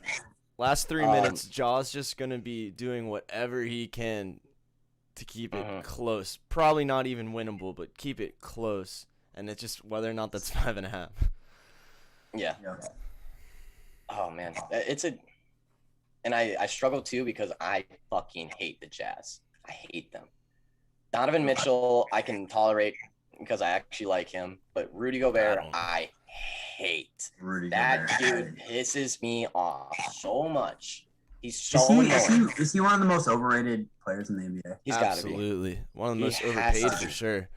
[SPEAKER 1] Last 3 minutes, Jaw's just gonna be doing whatever he can to keep it close. Probably not even winnable, but keep it close. And it's just whether or not that's 5.5.
[SPEAKER 2] Yeah.
[SPEAKER 3] Yeah.
[SPEAKER 2] Oh man, and I struggle too because I fucking hate the Jazz. I hate them. Donovan Mitchell, I can tolerate because I actually like him, but Rudy Gobert, I hate.
[SPEAKER 3] Rudy
[SPEAKER 2] That
[SPEAKER 3] Gobert.
[SPEAKER 2] dude pisses me off so much. He's so
[SPEAKER 3] Is he one of the most overrated players in the NBA?
[SPEAKER 2] He's got to be.
[SPEAKER 1] Absolutely. One of the
[SPEAKER 2] He
[SPEAKER 1] most
[SPEAKER 2] has
[SPEAKER 1] overpaid
[SPEAKER 2] to
[SPEAKER 1] for
[SPEAKER 2] be.
[SPEAKER 1] sure.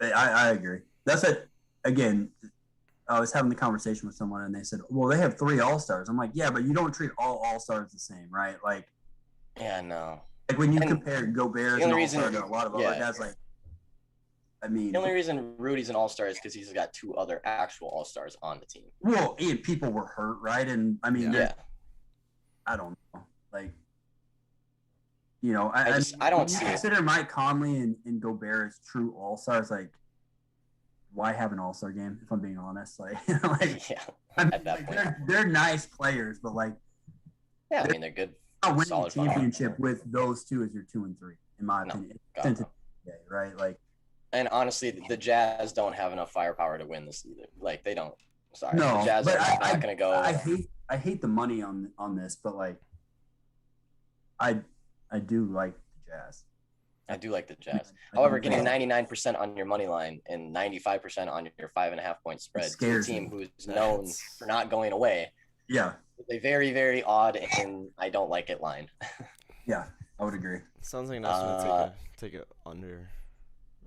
[SPEAKER 3] I agree. That's it. Again, I was having the conversation with someone, and they said, "Well, they have 3 All-Stars." I'm like, "Yeah, but you don't treat all All-Stars the same, right?" Like
[SPEAKER 2] No.
[SPEAKER 3] when you
[SPEAKER 2] And
[SPEAKER 3] compare Gobert as
[SPEAKER 2] the
[SPEAKER 3] an
[SPEAKER 2] only
[SPEAKER 3] All-Star
[SPEAKER 2] reason-
[SPEAKER 3] to a lot of other
[SPEAKER 2] yeah.
[SPEAKER 3] guys, like I mean,
[SPEAKER 2] The only reason Rudy's an all-star is because he's got 2 other actual all-stars on the team.
[SPEAKER 3] well, and people were hurt, right? And I mean,
[SPEAKER 2] Yeah.
[SPEAKER 3] I don't know. Like, you know,
[SPEAKER 2] I don't
[SPEAKER 3] when you
[SPEAKER 2] see it.
[SPEAKER 3] consider Mike Conley and Gobert as true all-stars, like, why have an all-star game, if I'm being honest? Like, like
[SPEAKER 2] Yeah,
[SPEAKER 3] I mean,
[SPEAKER 2] at that
[SPEAKER 3] like,
[SPEAKER 2] point.
[SPEAKER 3] they're nice players, but, like,
[SPEAKER 2] Yeah, I mean, they're good.
[SPEAKER 3] not winning a
[SPEAKER 2] Solid
[SPEAKER 3] championship with those two as your 2 and 3, in my
[SPEAKER 2] No,
[SPEAKER 3] opinion.
[SPEAKER 2] God, no.
[SPEAKER 3] Right? Like,
[SPEAKER 2] And honestly, the Jazz don't have enough firepower to win this either. Like, they don't. Sorry,
[SPEAKER 3] no,
[SPEAKER 2] the Jazz
[SPEAKER 3] but
[SPEAKER 2] are not going to go.
[SPEAKER 3] I hate the money on this, but like, I do like the Jazz.
[SPEAKER 2] I do like the Jazz.
[SPEAKER 3] I
[SPEAKER 2] However,
[SPEAKER 3] do
[SPEAKER 2] getting
[SPEAKER 3] think-
[SPEAKER 2] 99% on your money line and 95% on your 5.5 point spread to a
[SPEAKER 3] scares
[SPEAKER 2] team
[SPEAKER 3] me.
[SPEAKER 2] who's known for not going away
[SPEAKER 3] Yeah,
[SPEAKER 2] is a very, very odd and I don't like it line.
[SPEAKER 3] yeah, I would agree.
[SPEAKER 1] Sounds like that's gonna take it under.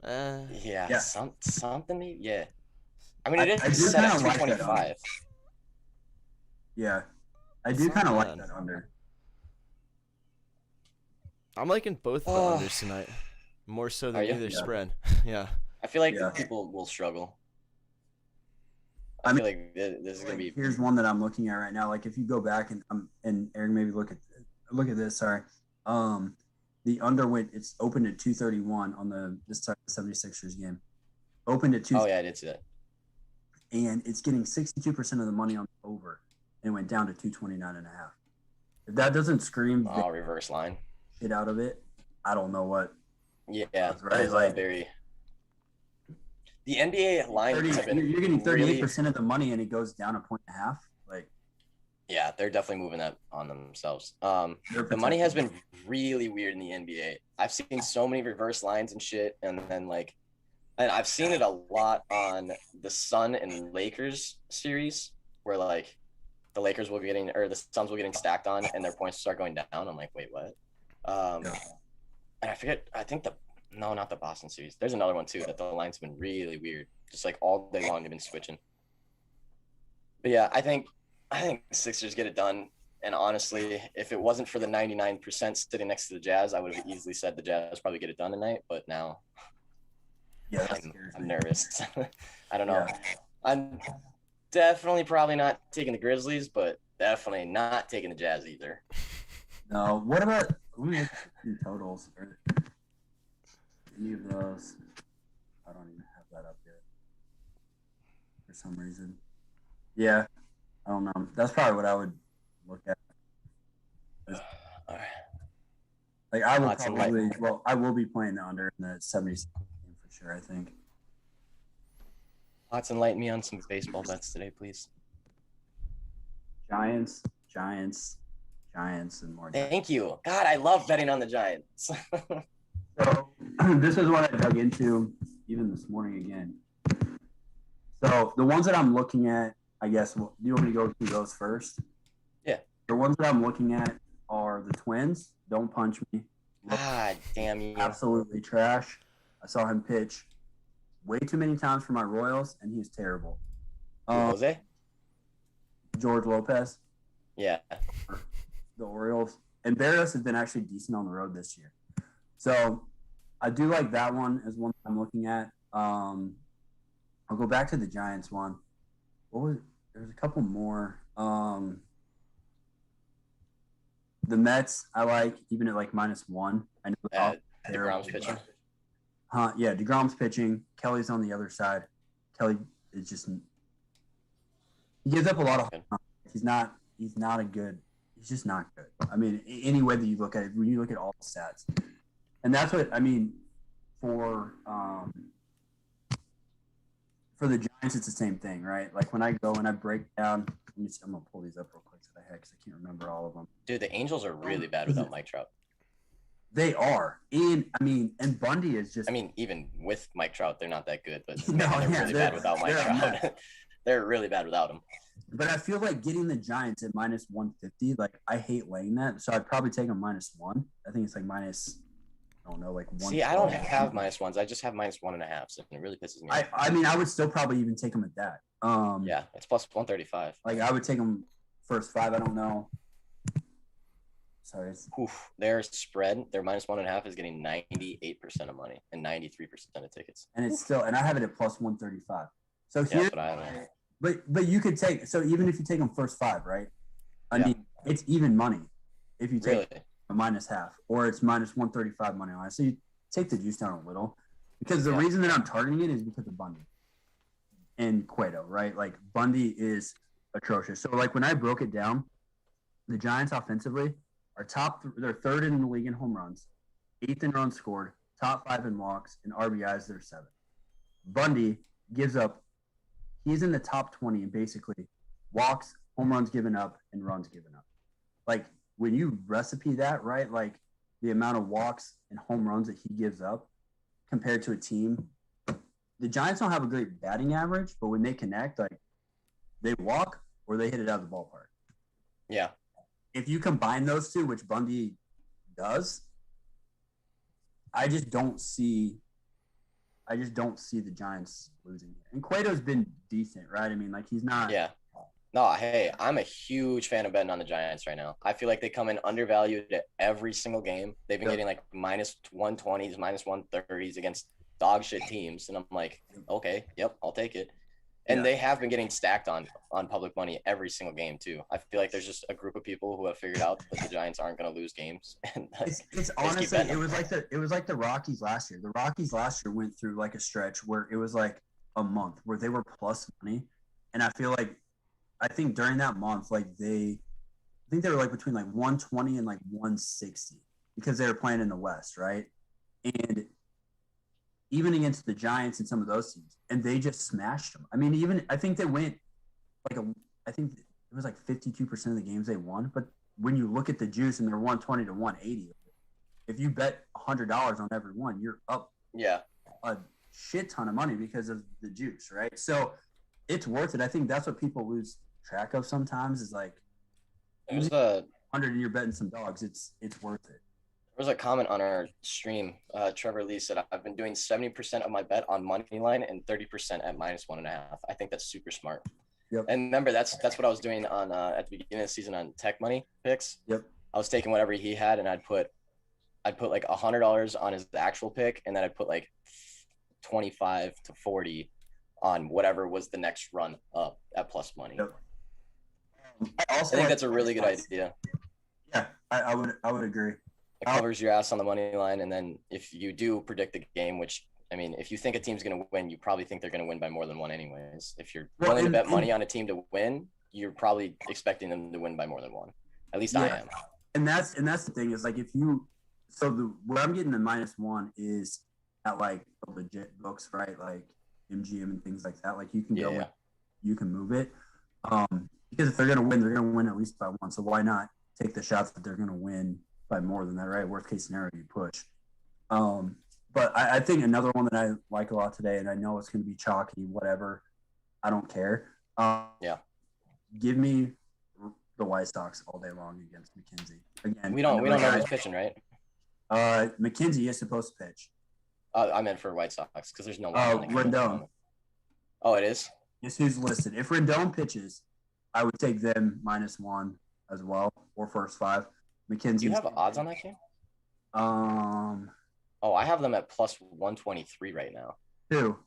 [SPEAKER 2] Yeah. Something maybe. Yeah. I mean, it
[SPEAKER 3] I
[SPEAKER 2] is
[SPEAKER 3] do
[SPEAKER 2] set at
[SPEAKER 3] kinda like that
[SPEAKER 2] 225.
[SPEAKER 3] Yeah, I
[SPEAKER 1] It's
[SPEAKER 3] do
[SPEAKER 1] not
[SPEAKER 3] kind of like
[SPEAKER 1] bad.
[SPEAKER 3] that under.
[SPEAKER 1] I'm liking both the
[SPEAKER 2] Oh.
[SPEAKER 1] unders tonight, more so
[SPEAKER 2] Are
[SPEAKER 1] than
[SPEAKER 2] you?
[SPEAKER 1] either
[SPEAKER 3] Yeah.
[SPEAKER 1] spread. Yeah.
[SPEAKER 2] I feel like
[SPEAKER 3] Yeah.
[SPEAKER 2] people will struggle.
[SPEAKER 3] I
[SPEAKER 2] I
[SPEAKER 3] mean,
[SPEAKER 2] feel like this is going to be.
[SPEAKER 3] Here's one that I'm looking at right now. Like, if you go back and Eric, maybe look at this. Sorry, the under went. It's opened at 231 on this time 76ers game. Opened at 2.
[SPEAKER 2] Oh, yeah, I did see that.
[SPEAKER 3] And it's getting 62% of the money on the over, and went down to 229.5. If that doesn't scream
[SPEAKER 2] Oh, reverse line.
[SPEAKER 3] shit out of it, I don't know what.
[SPEAKER 2] Yeah,
[SPEAKER 3] That's right,
[SPEAKER 2] that is
[SPEAKER 3] like-
[SPEAKER 2] very. The NBA lines have been
[SPEAKER 3] You're getting 38%
[SPEAKER 2] really,
[SPEAKER 3] of the money, and it goes down a point and a half. Like,
[SPEAKER 2] yeah, they're definitely moving that on themselves.
[SPEAKER 3] they're
[SPEAKER 2] The money has
[SPEAKER 3] protecting.
[SPEAKER 2] been really weird in the NBA. I've seen so many reverse lines and shit, and then like, and I've seen it a lot on the Sun and Lakers series, where like the Lakers will be getting or the Suns will getting stacked on, and their points start going down. I'm like, wait, what?
[SPEAKER 3] Yeah.
[SPEAKER 2] And I forget. I think no, not the Boston series. There's another one too that the line's been really weird. Just like all day long, they've been switching. But yeah, I think the Sixers get it done. And honestly, if it wasn't for the 99% sitting next to the Jazz, I would have easily said the Jazz probably get it done tonight. But now
[SPEAKER 3] Yeah, that scares
[SPEAKER 2] I'm
[SPEAKER 3] me.
[SPEAKER 2] nervous. I don't know.
[SPEAKER 3] Yeah.
[SPEAKER 2] I'm definitely probably not taking the Grizzlies, but definitely not taking the Jazz either.
[SPEAKER 3] No, what about let me look at the totals or any of those? I don't even have that up yet for some reason. Yeah, I don't know. That's probably what I would look at.
[SPEAKER 2] All right.
[SPEAKER 3] Like, I will
[SPEAKER 2] Lots of
[SPEAKER 3] probably I will be playing the under in the 70s game for sure. I think.
[SPEAKER 2] Lots enlighten me on some baseball bets today, please.
[SPEAKER 3] Giants, and more. Giants.
[SPEAKER 2] Thank you. God, I love betting on the Giants.
[SPEAKER 3] So this is what I dug into even this morning again. So the ones that I'm looking at, I guess, do you want me to go through those first?
[SPEAKER 2] Yeah.
[SPEAKER 3] The ones that I'm looking at are the Twins. Don't punch me.
[SPEAKER 2] God damn you.
[SPEAKER 3] Absolutely trash. I saw him pitch way too many times for my Royals, and he's terrible.
[SPEAKER 2] Jose?
[SPEAKER 3] George Lopez,
[SPEAKER 2] Yeah.
[SPEAKER 3] the Orioles, and Barrios has been actually decent on the road this year. So I do like that one as one I'm looking at. I'll go back to the Giants one. There's a couple more. The Mets I like even at like -1. I know
[SPEAKER 2] DeGrom's pitching.
[SPEAKER 3] Yeah, DeGrom's pitching. Kelly's on the other side. Kelly is just he gives up a lot of. He's not a good. He's just not good. I mean, any way that you look at it, when you look at all the stats, and that's what I mean for the Giants. It's the same thing, right? Like when I go and I break down. Let me see, I'm gonna pull these up real quick so I because I can't remember all of them.
[SPEAKER 2] Dude, the Angels are really bad without Mike Trout.
[SPEAKER 3] They are, and Bundy is just.
[SPEAKER 2] I mean, even with Mike Trout, they're not that good, but
[SPEAKER 3] No,
[SPEAKER 2] they're
[SPEAKER 3] yeah,
[SPEAKER 2] really
[SPEAKER 3] they're-
[SPEAKER 2] bad without Mike
[SPEAKER 3] they're a mess.
[SPEAKER 2] Trout. They're really bad without him.
[SPEAKER 3] But I feel like getting the Giants at -150, like I hate laying that. So I'd probably take them -1. I think it's like minus, I don't know, like 1.
[SPEAKER 2] See, I don't have -1s. I just have -1.5, so it really pisses me off.
[SPEAKER 3] I mean, I would still probably even take them at that.
[SPEAKER 2] Yeah, it's +135.
[SPEAKER 3] Like I would take them first 5. I don't know. Sorry.
[SPEAKER 2] Oof, their spread, their -1.5 is getting 98% of money and 93% of tickets.
[SPEAKER 3] And it's still, and I have it at +135. So
[SPEAKER 2] Yeah,
[SPEAKER 3] here,
[SPEAKER 2] that's what I have.
[SPEAKER 3] but you could take, so even if you take them first 5, right? I
[SPEAKER 2] Yeah.
[SPEAKER 3] mean, it's even money. if you take
[SPEAKER 2] Really?
[SPEAKER 3] a minus half, or it's minus 135 money line. So you take the juice down a little, because the reason that I'm targeting it is because of Bundy and Cueto, right? Like Bundy is atrocious. So like when I broke it down, the Giants offensively are they're third in the league in home runs, eighth in runs scored, top 5 in walks, and RBIs they're 7th. Bundy gives up. He's in the top 20 in basically walks, home runs given up, and runs given up. Like when you recipe that, right? Like the amount of walks and home runs that he gives up compared to a team. The Giants don't have a great batting average, but when they connect, like they walk or they hit it out of the ballpark.
[SPEAKER 2] Yeah.
[SPEAKER 3] If you combine those two, which Bundy does, I just don't see the Giants losing. And Cueto's been decent, right? I mean, like he's not.
[SPEAKER 2] Yeah. No, hey, I'm a huge fan of betting on the Giants right now. I feel like they come in undervalued at every single game. They've been getting like minus 120s, minus 130s against dog shit teams. And I'm like, okay, yep, I'll take it. And they have been getting stacked on public money every single game too. I feel like there's just a group of people who have figured out that the Giants aren't going to lose games. And
[SPEAKER 3] it's honestly, it was like the Rockies last year. The Rockies last year went through like a stretch where it was like a month where they were plus money, and I think during that month, like I think they were like between like 120 and like 160 because they were playing in the West, right? And even against the Giants and some of those teams, and they just smashed them. I mean, I think they went I think it was like 52% of the games they won. But when you look at the juice and they're 120 to 180, if you bet $100 on every one, you're up a shit ton of money because of the juice, right? So it's worth it. I think that's what people lose track of sometimes is like,
[SPEAKER 2] there's a
[SPEAKER 3] 100 and you're betting some dogs. It's worth it.
[SPEAKER 2] There was a comment on our stream. Trevor Lee said, I've been doing 70% of my bet on money line and 30% at minus 1.5. I think that's super smart.
[SPEAKER 3] Yep.
[SPEAKER 2] And remember, that's what I was doing on at the beginning of the season on tech money picks.
[SPEAKER 3] Yep.
[SPEAKER 2] I was taking whatever he had, and I'd put like $100 on his actual pick, and then I'd put like 25 to 40 on whatever was the next run up at plus money.
[SPEAKER 3] Yep.
[SPEAKER 2] I think that's a really good idea.
[SPEAKER 3] Yeah, I would agree.
[SPEAKER 2] It covers your ass on the money line, and then if you do predict the game, which I mean, if you think a team's going to win, you probably think they're going to win by more than one anyways. If you're willing to bet money on a team to win, you're probably expecting them to win by more than one. At least I am.
[SPEAKER 3] And that's the thing is like where I'm getting the -1 is at like the legit books, right? Like MGM and things like that. Like you can you can move it. Because if they're going to win at least by one. So why not take the shots that they're going to win by more than that, right? Worst case scenario, you push. But I think another one that I like a lot today, and I know it's going to be chalky, whatever. I don't care. Give me the White Sox all day long against McKenzie. Again,
[SPEAKER 2] we don't know who's pitching, right?
[SPEAKER 3] McKenzie is supposed to pitch.
[SPEAKER 2] I meant for White Sox because there's no
[SPEAKER 3] Rendon.
[SPEAKER 2] Oh, it is?
[SPEAKER 3] Guess who's listed? If Rendon pitches, I would take them -1 as well, or first 5. McKenzie.
[SPEAKER 2] Do you have odds on that game? Oh, I have them at plus 123 right now.
[SPEAKER 3] Who?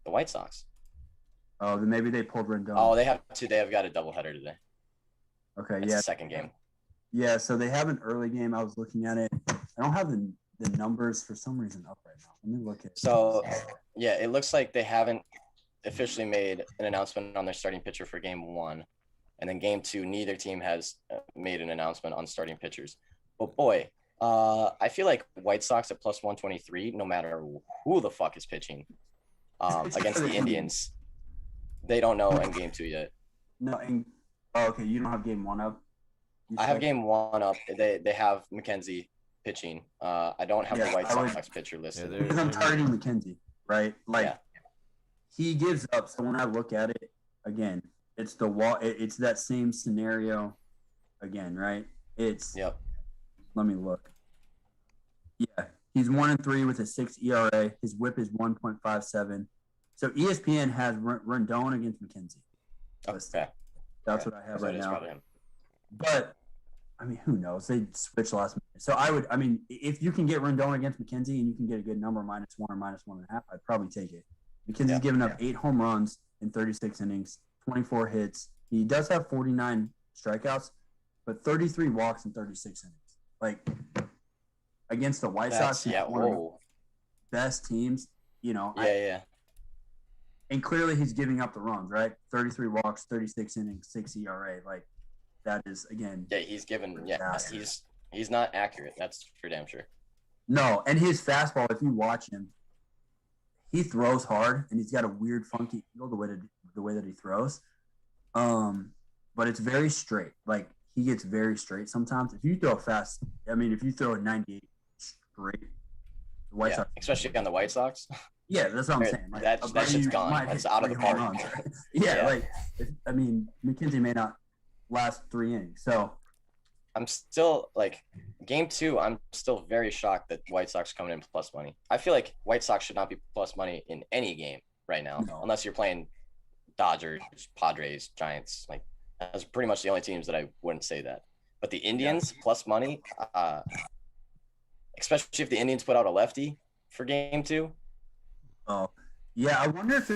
[SPEAKER 2] The White Sox.
[SPEAKER 3] Oh, then maybe they pulled Rendon.
[SPEAKER 2] Oh, they have two. They have got a doubleheader today.
[SPEAKER 3] Okay,
[SPEAKER 2] That's the second game.
[SPEAKER 3] Yeah, so they have an early game. I was looking at it. I don't have the numbers for some reason up right now. Let me look at it.
[SPEAKER 2] So, yeah, it looks like they haven't officially made an announcement on their starting pitcher for game 1. And then game 2, neither team has made an announcement on starting pitchers. But boy, I feel like White Sox at plus 123, no matter who the fuck is pitching against the Indians, they don't know in game 2 yet.
[SPEAKER 3] No, okay, you don't have game 1 up?
[SPEAKER 2] I have game 1 up. They have McKenzie pitching. I don't have the White Sox pitcher listed.
[SPEAKER 3] Because I'm targeting McKenzie, right? Like, he gives up. So when I look at it, again, it's it's that same scenario again, right? Let me look. Yeah, he's 1-3 with a 6 ERA. His WHIP is 1.57. So ESPN has Rendon against McKenzie.
[SPEAKER 2] Okay.
[SPEAKER 3] That's what I have right now. But I mean, who knows? They switched last minute. So if you can get Rendon against McKenzie and you can get a good number, -1 or -1.5, I'd probably take it. McKenzie's given up 8 home runs in 36 innings, 24 hits. He does have 49 strikeouts, but 33 walks in 36 innings. Like against the White Sox,
[SPEAKER 2] Yeah.
[SPEAKER 3] one of the
[SPEAKER 2] Whoa.
[SPEAKER 3] best teams.
[SPEAKER 2] Yeah.
[SPEAKER 3] And clearly he's giving up the runs, right? 33 walks, 36 innings, 6 ERA. Like that is again.
[SPEAKER 2] Yeah, he's given. Yeah,
[SPEAKER 3] disaster.
[SPEAKER 2] he's not accurate. That's for damn sure.
[SPEAKER 3] No, and his fastball, if you watch him, he throws hard, and he's got a weird, funky angle the way that he throws. But it's very straight. Like he gets very straight sometimes. If you throw fast, if you throw a 98 straight, the White Sox,
[SPEAKER 2] especially on the White Sox.
[SPEAKER 3] Yeah, that's what I'm saying. Like,
[SPEAKER 2] that shit's gone. That's out of the park.
[SPEAKER 3] Yeah, McKenzie may not last 3 innings. So
[SPEAKER 2] I'm still like game 2. I'm still very shocked that White Sox coming in plus money. I feel like White Sox should not be plus money in any game right now, unless you're playing Dodgers, Padres, Giants. Like that's pretty much the only teams that I wouldn't say that. But the Indians plus money, especially if the Indians put out a lefty for game 2.
[SPEAKER 3] Oh, yeah. I wonder if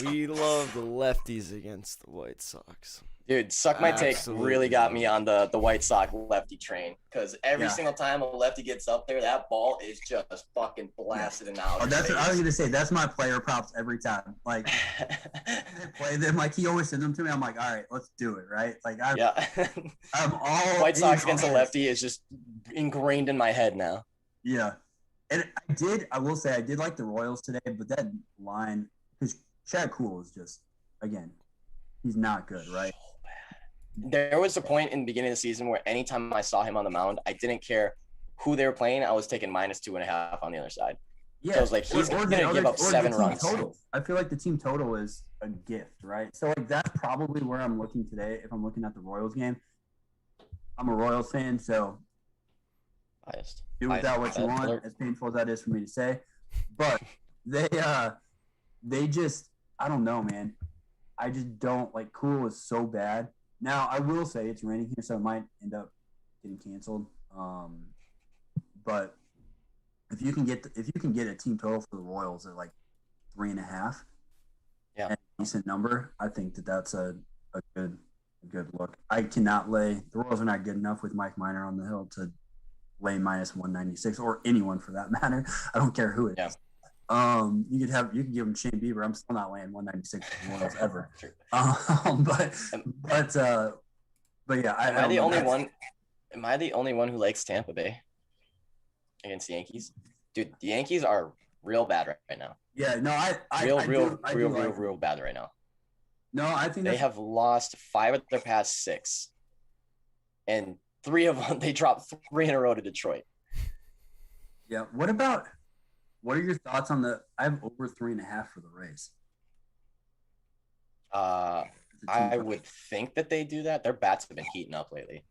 [SPEAKER 1] we love the lefties against the White Sox.
[SPEAKER 2] Dude, Suck My Take
[SPEAKER 1] Absolutely.
[SPEAKER 2] really got me on the White Sox lefty train because every single time a lefty gets up there, that ball is just fucking blasted and out.
[SPEAKER 3] Oh, that's what I was gonna say. That's my player props every time. Like they play them, like he always sends them to me. I'm like, all right, let's do it, right? Like I'm all
[SPEAKER 2] White Sox against a lefty is just ingrained in my head now.
[SPEAKER 3] Yeah, and I will say I did like the Royals today, but that line because Chad Kuhl is just again, he's not good, right?
[SPEAKER 2] There was a point in the beginning of the season where anytime I saw him on the mound, I didn't care who they were playing. I was taking -2.5 on the other side.
[SPEAKER 3] Yeah,
[SPEAKER 2] so I was like, he's going to give up 7 runs.
[SPEAKER 3] Total. I feel like the team total is a gift, right? So like that's probably where I'm looking today. If I'm looking at the Royals game, I'm a Royals fan, so
[SPEAKER 2] biased.
[SPEAKER 3] Do with that what you want. As painful as that is for me to say, but they just I don't know, man. I just don't like. Cool is so bad. Now I will say it's raining here, so it might end up getting canceled. But if you can get a team total for the Royals at like 3.5,
[SPEAKER 2] yeah,
[SPEAKER 3] a decent number, I think that's a good look. I cannot lay the Royals are not good enough with Mike Minor on the hill to lay -196 or anyone for that matter. I don't care who it is. You could give him Shane Bieber. I'm still not laying 196 for the Royals ever. But yeah,
[SPEAKER 2] am I the only one who likes Tampa Bay against the Yankees? Dude, the Yankees are real bad right now.
[SPEAKER 3] Yeah, no,
[SPEAKER 2] real bad right now.
[SPEAKER 3] No, I think
[SPEAKER 2] they have lost 5 of their past 6, and 3 of them they dropped 3 in a row to Detroit.
[SPEAKER 3] Yeah, what are your thoughts on I have over 3.5 for the Rays.
[SPEAKER 2] I would think that they do that. Their bats have been heating up lately.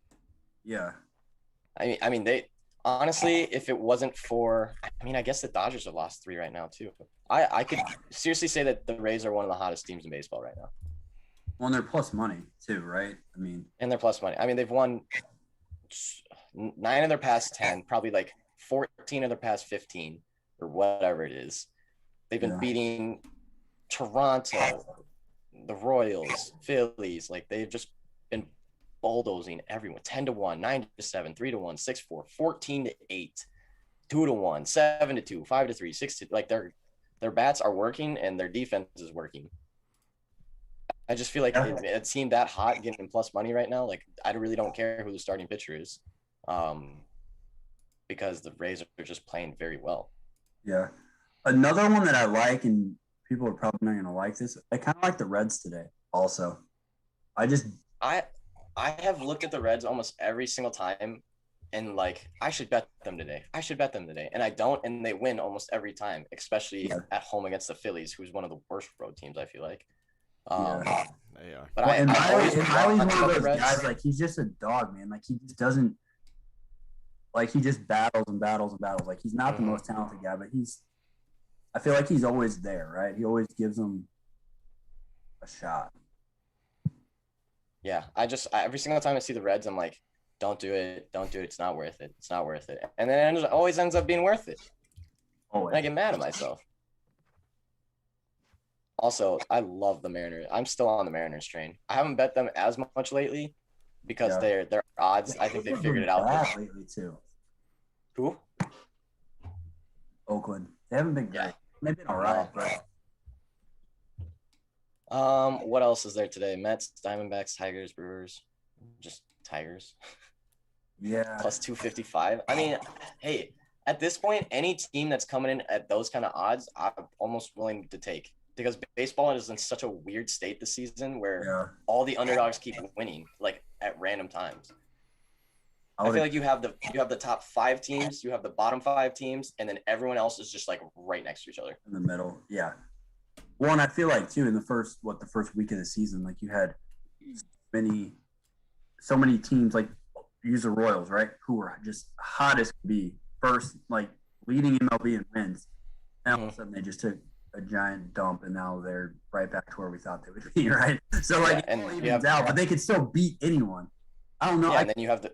[SPEAKER 3] Yeah.
[SPEAKER 2] I mean, they honestly, if it wasn't for, I guess the Dodgers have lost 3 right now too. I could seriously say that the Rays are one of the hottest teams in baseball right now.
[SPEAKER 3] Well, and they're plus money too, right?
[SPEAKER 2] And they're plus money. They've won 9 of their past 10, probably like 14 of their past 15. Or whatever it is. They've been beating Toronto, the Royals, Phillies. Like they've just been bulldozing everyone. 10-1, 9-7, 3-1, 6-4, 14-8, 2-1, 7-2, 5-3, 6-2. Like their bats are working and their defense is working. I just feel like a team that hot getting plus money right now. Like I really don't care who the starting pitcher is, because the Rays are just playing very well.
[SPEAKER 3] Yeah. Another one that I like, and people are probably not going to like this, I kind of like the Reds today also. I have looked at the Reds almost every single time and like, I should bet them today. And I don't, and they win almost every time, especially at home against the Phillies, who's one of the worst road teams, I feel like.
[SPEAKER 1] They are.
[SPEAKER 3] But Miley's one of those guys, like he's just a dog, man. Like he just doesn't, like he just battles and battles and battles. Like he's not the most talented guy, but I feel like he's always there, right? He always gives them a shot.
[SPEAKER 2] Yeah, every single time I see the Reds, I'm like, don't do it. It's not worth it. And then it always ends up being worth it.
[SPEAKER 3] Always.
[SPEAKER 2] And I get mad at myself. Also, I love the Mariners. I'm still on the Mariners train. I haven't bet them as much lately because they're odds. I think they
[SPEAKER 3] They've
[SPEAKER 2] figured
[SPEAKER 3] been
[SPEAKER 2] it out.
[SPEAKER 3] bad lately too.
[SPEAKER 2] Who?
[SPEAKER 3] Oakland. They haven't been great.
[SPEAKER 2] Yeah.
[SPEAKER 3] They've been all right, but
[SPEAKER 2] What else is there today? Mets, Diamondbacks, Tigers, Brewers. Just Tigers.
[SPEAKER 3] yeah.
[SPEAKER 2] Plus 255. I mean, hey, at this point, any team that's coming in at those kind of odds, I'm almost willing to take, because baseball is in such a weird state this season where all the underdogs keep winning like at random times. I feel like you have the top 5 teams, you have the bottom 5 teams, and then everyone else is just like right next to each other.
[SPEAKER 3] In the middle. Yeah. Well, and I feel like too in the first week of the season, like you had so many teams, like use the Royals, right? Who were just hot as could be, first, like leading MLB in wins. And all of a sudden they just took a giant dump, and now they're right back to where we thought they would be, right? So like
[SPEAKER 2] and
[SPEAKER 3] it evens out, but they could still beat anyone. I don't know.
[SPEAKER 2] Yeah, and then you have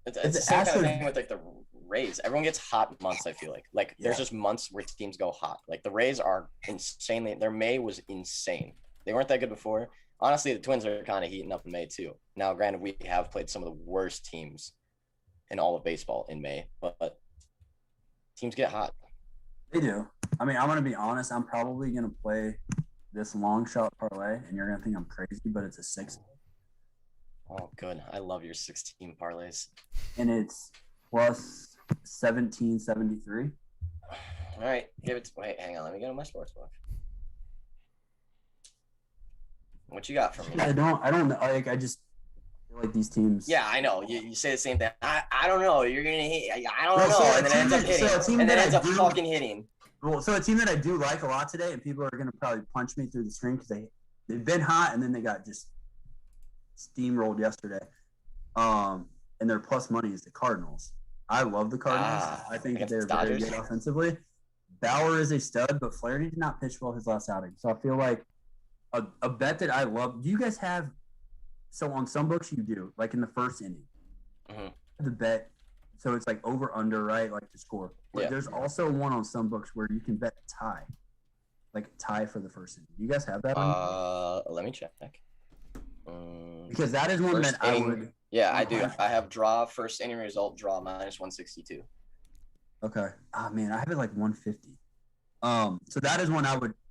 [SPEAKER 2] it's the same kind of thing with like the Rays. Everyone gets hot months, I feel like there's just months where teams go hot. Like the Rays are insanely, their May was insane. They weren't that good before. Honestly, the Twins are kind of heating up in May too. Now, granted, we have played some of the worst teams in all of baseball in May, but teams get hot.
[SPEAKER 3] They do. I mean, I'm going to be honest. I'm probably going to play this long shot parlay, and you're going to think I'm crazy, but it's a 6.
[SPEAKER 2] Oh, good. I love your 16 parlays.
[SPEAKER 3] And it's plus 1773.
[SPEAKER 2] All right. Wait, hang on. Let me get on my sports book. What you got for me?
[SPEAKER 3] I don't know. Like, I just feel like these teams.
[SPEAKER 2] Yeah, I know. You say the same thing. I don't know. You're going to hit. I don't know. And then it ends up hitting. And then it ends up fucking hitting.
[SPEAKER 3] Well, so a team that I do like a lot today, and people are going to probably punch me through the screen because they've been hot, and then they got just steamrolled yesterday. And their plus money is the Cardinals. I love the Cardinals. I think that they're very good offensively. Bauer is a stud, but Flaherty did not pitch well his last outing. So I feel like a bet that I love. Do you guys have? So on some books you do, like in the first inning, the bet. So it's like over under, right? Like the score. But there's also one on some books where you can bet tie, like tie for the first inning. Do you guys have that?
[SPEAKER 2] Let me check.
[SPEAKER 3] Because that is one that I would.
[SPEAKER 2] Yeah, I do. I have draw first inning result draw minus 162.
[SPEAKER 3] Okay. Oh man, I have it like 150. So that is one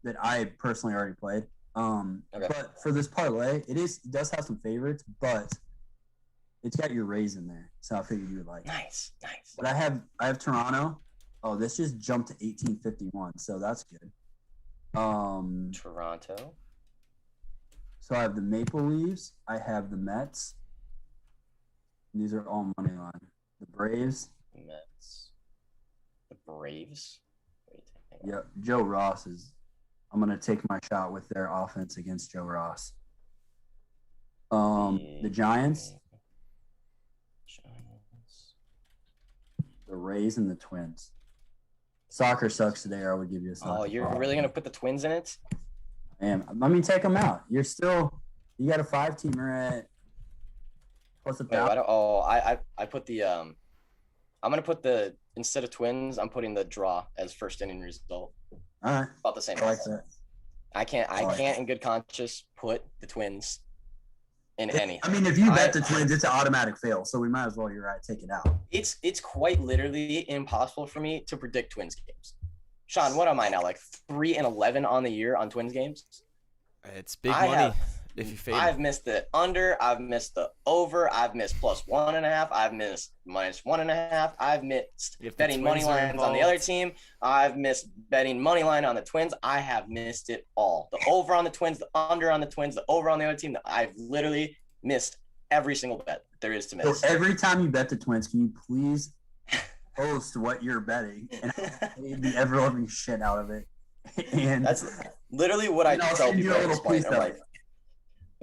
[SPEAKER 3] that I personally already played. But for this parlay, it does have some favorites, but it's got your Rays in there, so I figured you would like it.
[SPEAKER 2] Nice.
[SPEAKER 3] But I have Toronto. Oh, this just jumped to 1851, so that's good.
[SPEAKER 2] Toronto.
[SPEAKER 3] So I have the Maple Leafs. I have the Mets. And these are all money line. The Braves.
[SPEAKER 2] Mets. The Braves.
[SPEAKER 3] Yep. Joe Ross is. I'm gonna take my shot with their offense against Joe Ross. The Giants. The Rays and the Twins. Soccer sucks today, or I would give you a soccer.
[SPEAKER 2] Oh, you're really gonna put the Twins in it?
[SPEAKER 3] I am. Let me take them out. You got a 5-teamer at plus a thousand.
[SPEAKER 2] I put the I'm gonna put instead of Twins, I'm putting the draw as first inning result.
[SPEAKER 3] All right.
[SPEAKER 2] About the same.
[SPEAKER 3] I like that.
[SPEAKER 2] I can't in good conscience put the Twins in any.
[SPEAKER 3] I mean, if you bet the Twins, it's an automatic fail. So we might as well. You're right. Take it out.
[SPEAKER 2] It's quite literally impossible for me to predict Twins games. Sean, what am I now? Like 3-11 on the year on Twins games?
[SPEAKER 1] It's big money if you fade.
[SPEAKER 2] I've missed the under. I've missed the over. I've missed plus 1.5. I've missed minus 1.5. I've missed betting money lines on the other team. I've missed betting money line on the Twins. I have missed it all. The over on the Twins, the under on the Twins, the over on the other team. I've literally missed every single bet there is to miss.
[SPEAKER 3] So every time you bet the Twins, can you please post what you're betting and the ever-loving shit out of it? And
[SPEAKER 2] that's literally what I tell people at this point.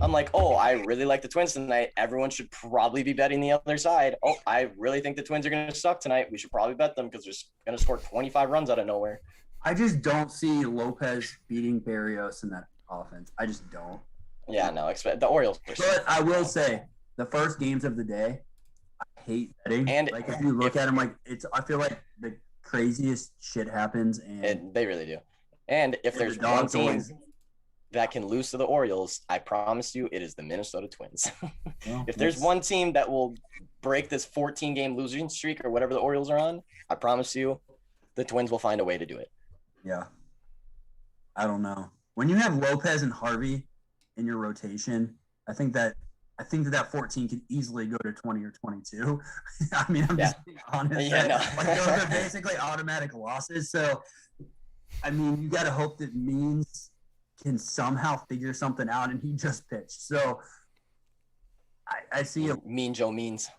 [SPEAKER 2] I'm like, oh, I really like the Twins tonight. Everyone should probably be betting the other side. Oh, I really think the Twins are going to suck tonight. We should probably bet them because they're going to score 25 runs out of nowhere.
[SPEAKER 3] I just don't see Lopez beating Barrios in that offense. I just don't.
[SPEAKER 2] Yeah, no, the Orioles.
[SPEAKER 3] But I will say, the first games of the day, I hate betting. And like if you look at them, like I feel like the craziest shit happens, and
[SPEAKER 2] they really do. And if there's one team that can lose to the Orioles, I promise you, it is the Minnesota Twins.
[SPEAKER 3] Well,
[SPEAKER 2] If there's one team that will break this 14-game losing streak or whatever the Orioles are on, I promise you, the Twins will find a way to do it.
[SPEAKER 3] Yeah. I don't know. When you have Lopez and Harvey in your rotation, I think that 14 could easily go to 20 or 22. I mean, I'm just being honest.
[SPEAKER 2] Yeah, no.
[SPEAKER 3] Like those are basically automatic losses. So, I mean, you got to hope that Means can somehow figure something out, and he just pitched. So, I see a
[SPEAKER 2] Mean Joe Means.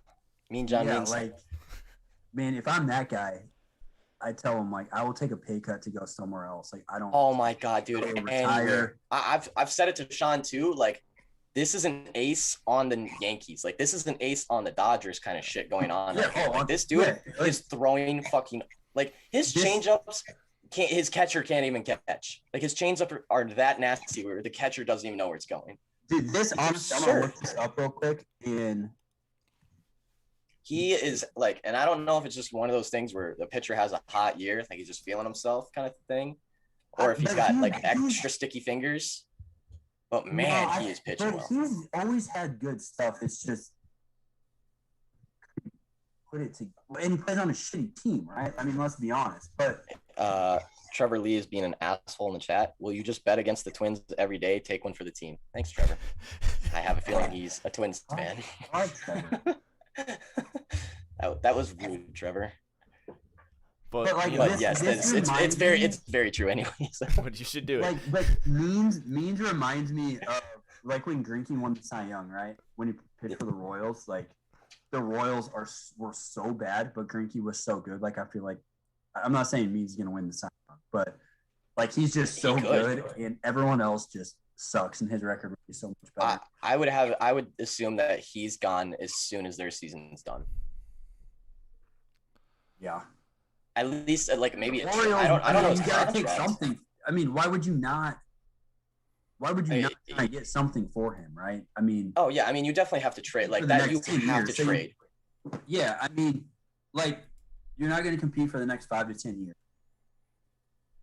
[SPEAKER 2] Mean John Means.
[SPEAKER 3] like, man, if I'm that guy, I tell him like I will take a pay cut to go somewhere else. Like I don't.
[SPEAKER 2] Oh my God, dude!
[SPEAKER 3] Go
[SPEAKER 2] And
[SPEAKER 3] retire.
[SPEAKER 2] I've said it to Sean too. Like, this is an ace on the Yankees. Like, this is an ace on the Dodgers kind of shit going on.
[SPEAKER 3] Yeah,
[SPEAKER 2] Like, this dude is throwing fucking like his changeups. His catcher can't even catch. Like, his changeups are that nasty where the catcher doesn't even know where it's going.
[SPEAKER 3] Dude, this honestly, I'm gonna look this up real quick. And
[SPEAKER 2] he is like, and I don't know if it's just one of those things where the pitcher has a hot year, like he's just feeling himself kind of thing, or if he's got like extra sticky fingers. But man, he is pitching well.
[SPEAKER 3] He's always had good stuff. It's just put it to, and he plays on a shitty team, right? I mean, let's be honest. But
[SPEAKER 2] Trevor Lee is being an asshole in the chat. Will you just bet against the Twins every day? Take one for the team. Thanks, Trevor. I have a feeling he's a Twins fan.
[SPEAKER 3] I like Trevor.
[SPEAKER 2] That was rude, Trevor.
[SPEAKER 1] But
[SPEAKER 3] like,
[SPEAKER 2] yes, it's very true. Anyways,
[SPEAKER 1] but you should do it.
[SPEAKER 3] Like, but Means reminds me of like when Greinke won the Cy Young, right? When he pitched for the Royals, like the Royals were so bad, but Greinke was so good. Like I feel like I'm not saying Means is gonna win the Cy Young, but like he's just so good, and everyone else just sucks, and his record would be so much better.
[SPEAKER 2] I would assume that he's gone as soon as their season's done.
[SPEAKER 3] Yeah.
[SPEAKER 2] At least like maybe I don't know.
[SPEAKER 3] You gotta take something. I mean, why would you not try to get something for him, right? I mean,
[SPEAKER 2] oh yeah, I mean you definitely have to trade like that. You have to trade.
[SPEAKER 3] Yeah, I mean, like you're not going to compete for the next 5 to 10 years.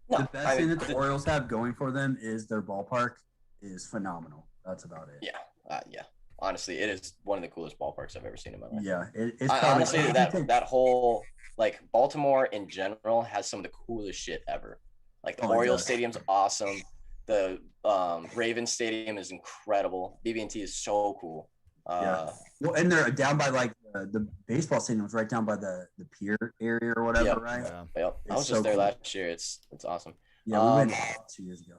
[SPEAKER 3] No, the best thing that the Orioles have going for them is their ballpark is phenomenal. That's about it.
[SPEAKER 2] Yeah, yeah. Honestly, it is one of the coolest ballparks I've ever seen in my life.
[SPEAKER 3] Yeah, it's
[SPEAKER 2] honestly that whole like Baltimore in general has some of the coolest shit ever. Like the Orioles Stadium's awesome. The Ravens Stadium is incredible. BB&T is so cool.
[SPEAKER 3] Yeah. Well, and they're down by like the baseball stadium was right down by the pier area or whatever, right?
[SPEAKER 2] Yep. I was just there last year. It's awesome.
[SPEAKER 3] Yeah, we went 2 years ago.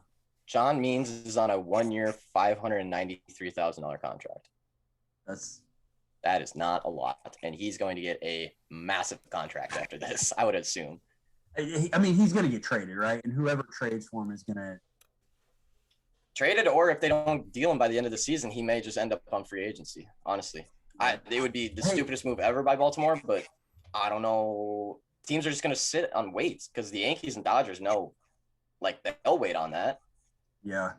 [SPEAKER 2] John Means is on a 1-year, $593,000 contract. That is not a lot, and he's going to get a massive contract after this, I would assume.
[SPEAKER 3] I mean, he's going to get traded, right? And whoever trades for him is going to
[SPEAKER 2] traded, or if they don't deal him by the end of the season, he may just end up on free agency. Honestly, it would be the stupidest move ever by Baltimore, but I don't know. Teams are just going to sit on waits because the Yankees and Dodgers know, like they'll wait on that.
[SPEAKER 3] Yeah.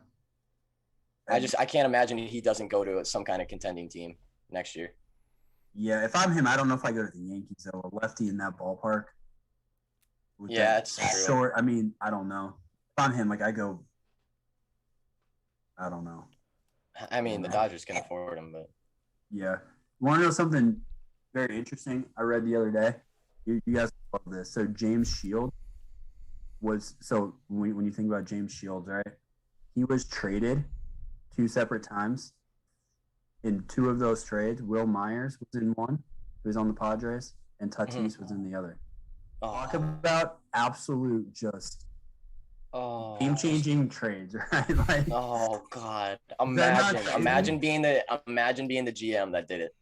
[SPEAKER 2] I can't imagine he doesn't go to some kind of contending team next year.
[SPEAKER 3] Yeah, if I'm him, I don't know if I go to the Yankees though. A lefty in that ballpark.
[SPEAKER 2] Yeah, it's true.
[SPEAKER 3] Short. I mean, I don't know. If I'm him, like I go. I don't know.
[SPEAKER 2] I mean, the Dodgers can afford him, but
[SPEAKER 3] yeah. You want to know something very interesting? I read the other day. You guys love this. So James Shields when you think about James Shields, right? He was traded 2 separate times. In 2 of those trades, Will Myers was in one, who was on the Padres, and Tatis was in the other. Talk about absolute just game-changing trades, right? Like,
[SPEAKER 2] oh God! Imagine being the GM that did it.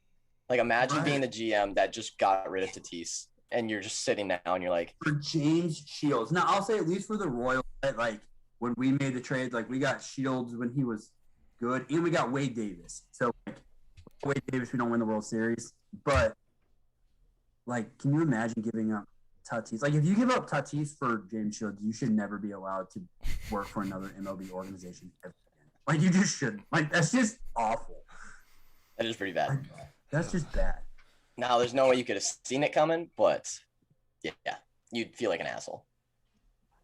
[SPEAKER 2] Like, imagine being the GM that just got rid of Tatis, and you're just sitting down, and you're like,
[SPEAKER 3] for James Shields. Now, I'll say at least for the Royals, like when we made the trade, like we got Shields when he was good, and we got Wade Davis. So like Wade Davis, we don't win the World Series, but like, can you imagine giving up Tatis? Like, if you give up Tatis for James Shields, you should never be allowed to work for another MLB organization ever again. Like, you just shouldn't. Like, that's just awful.
[SPEAKER 2] That is pretty bad.
[SPEAKER 3] Like, that's just bad.
[SPEAKER 2] Now, there's no way you could have seen it coming, but yeah, you'd feel like an asshole.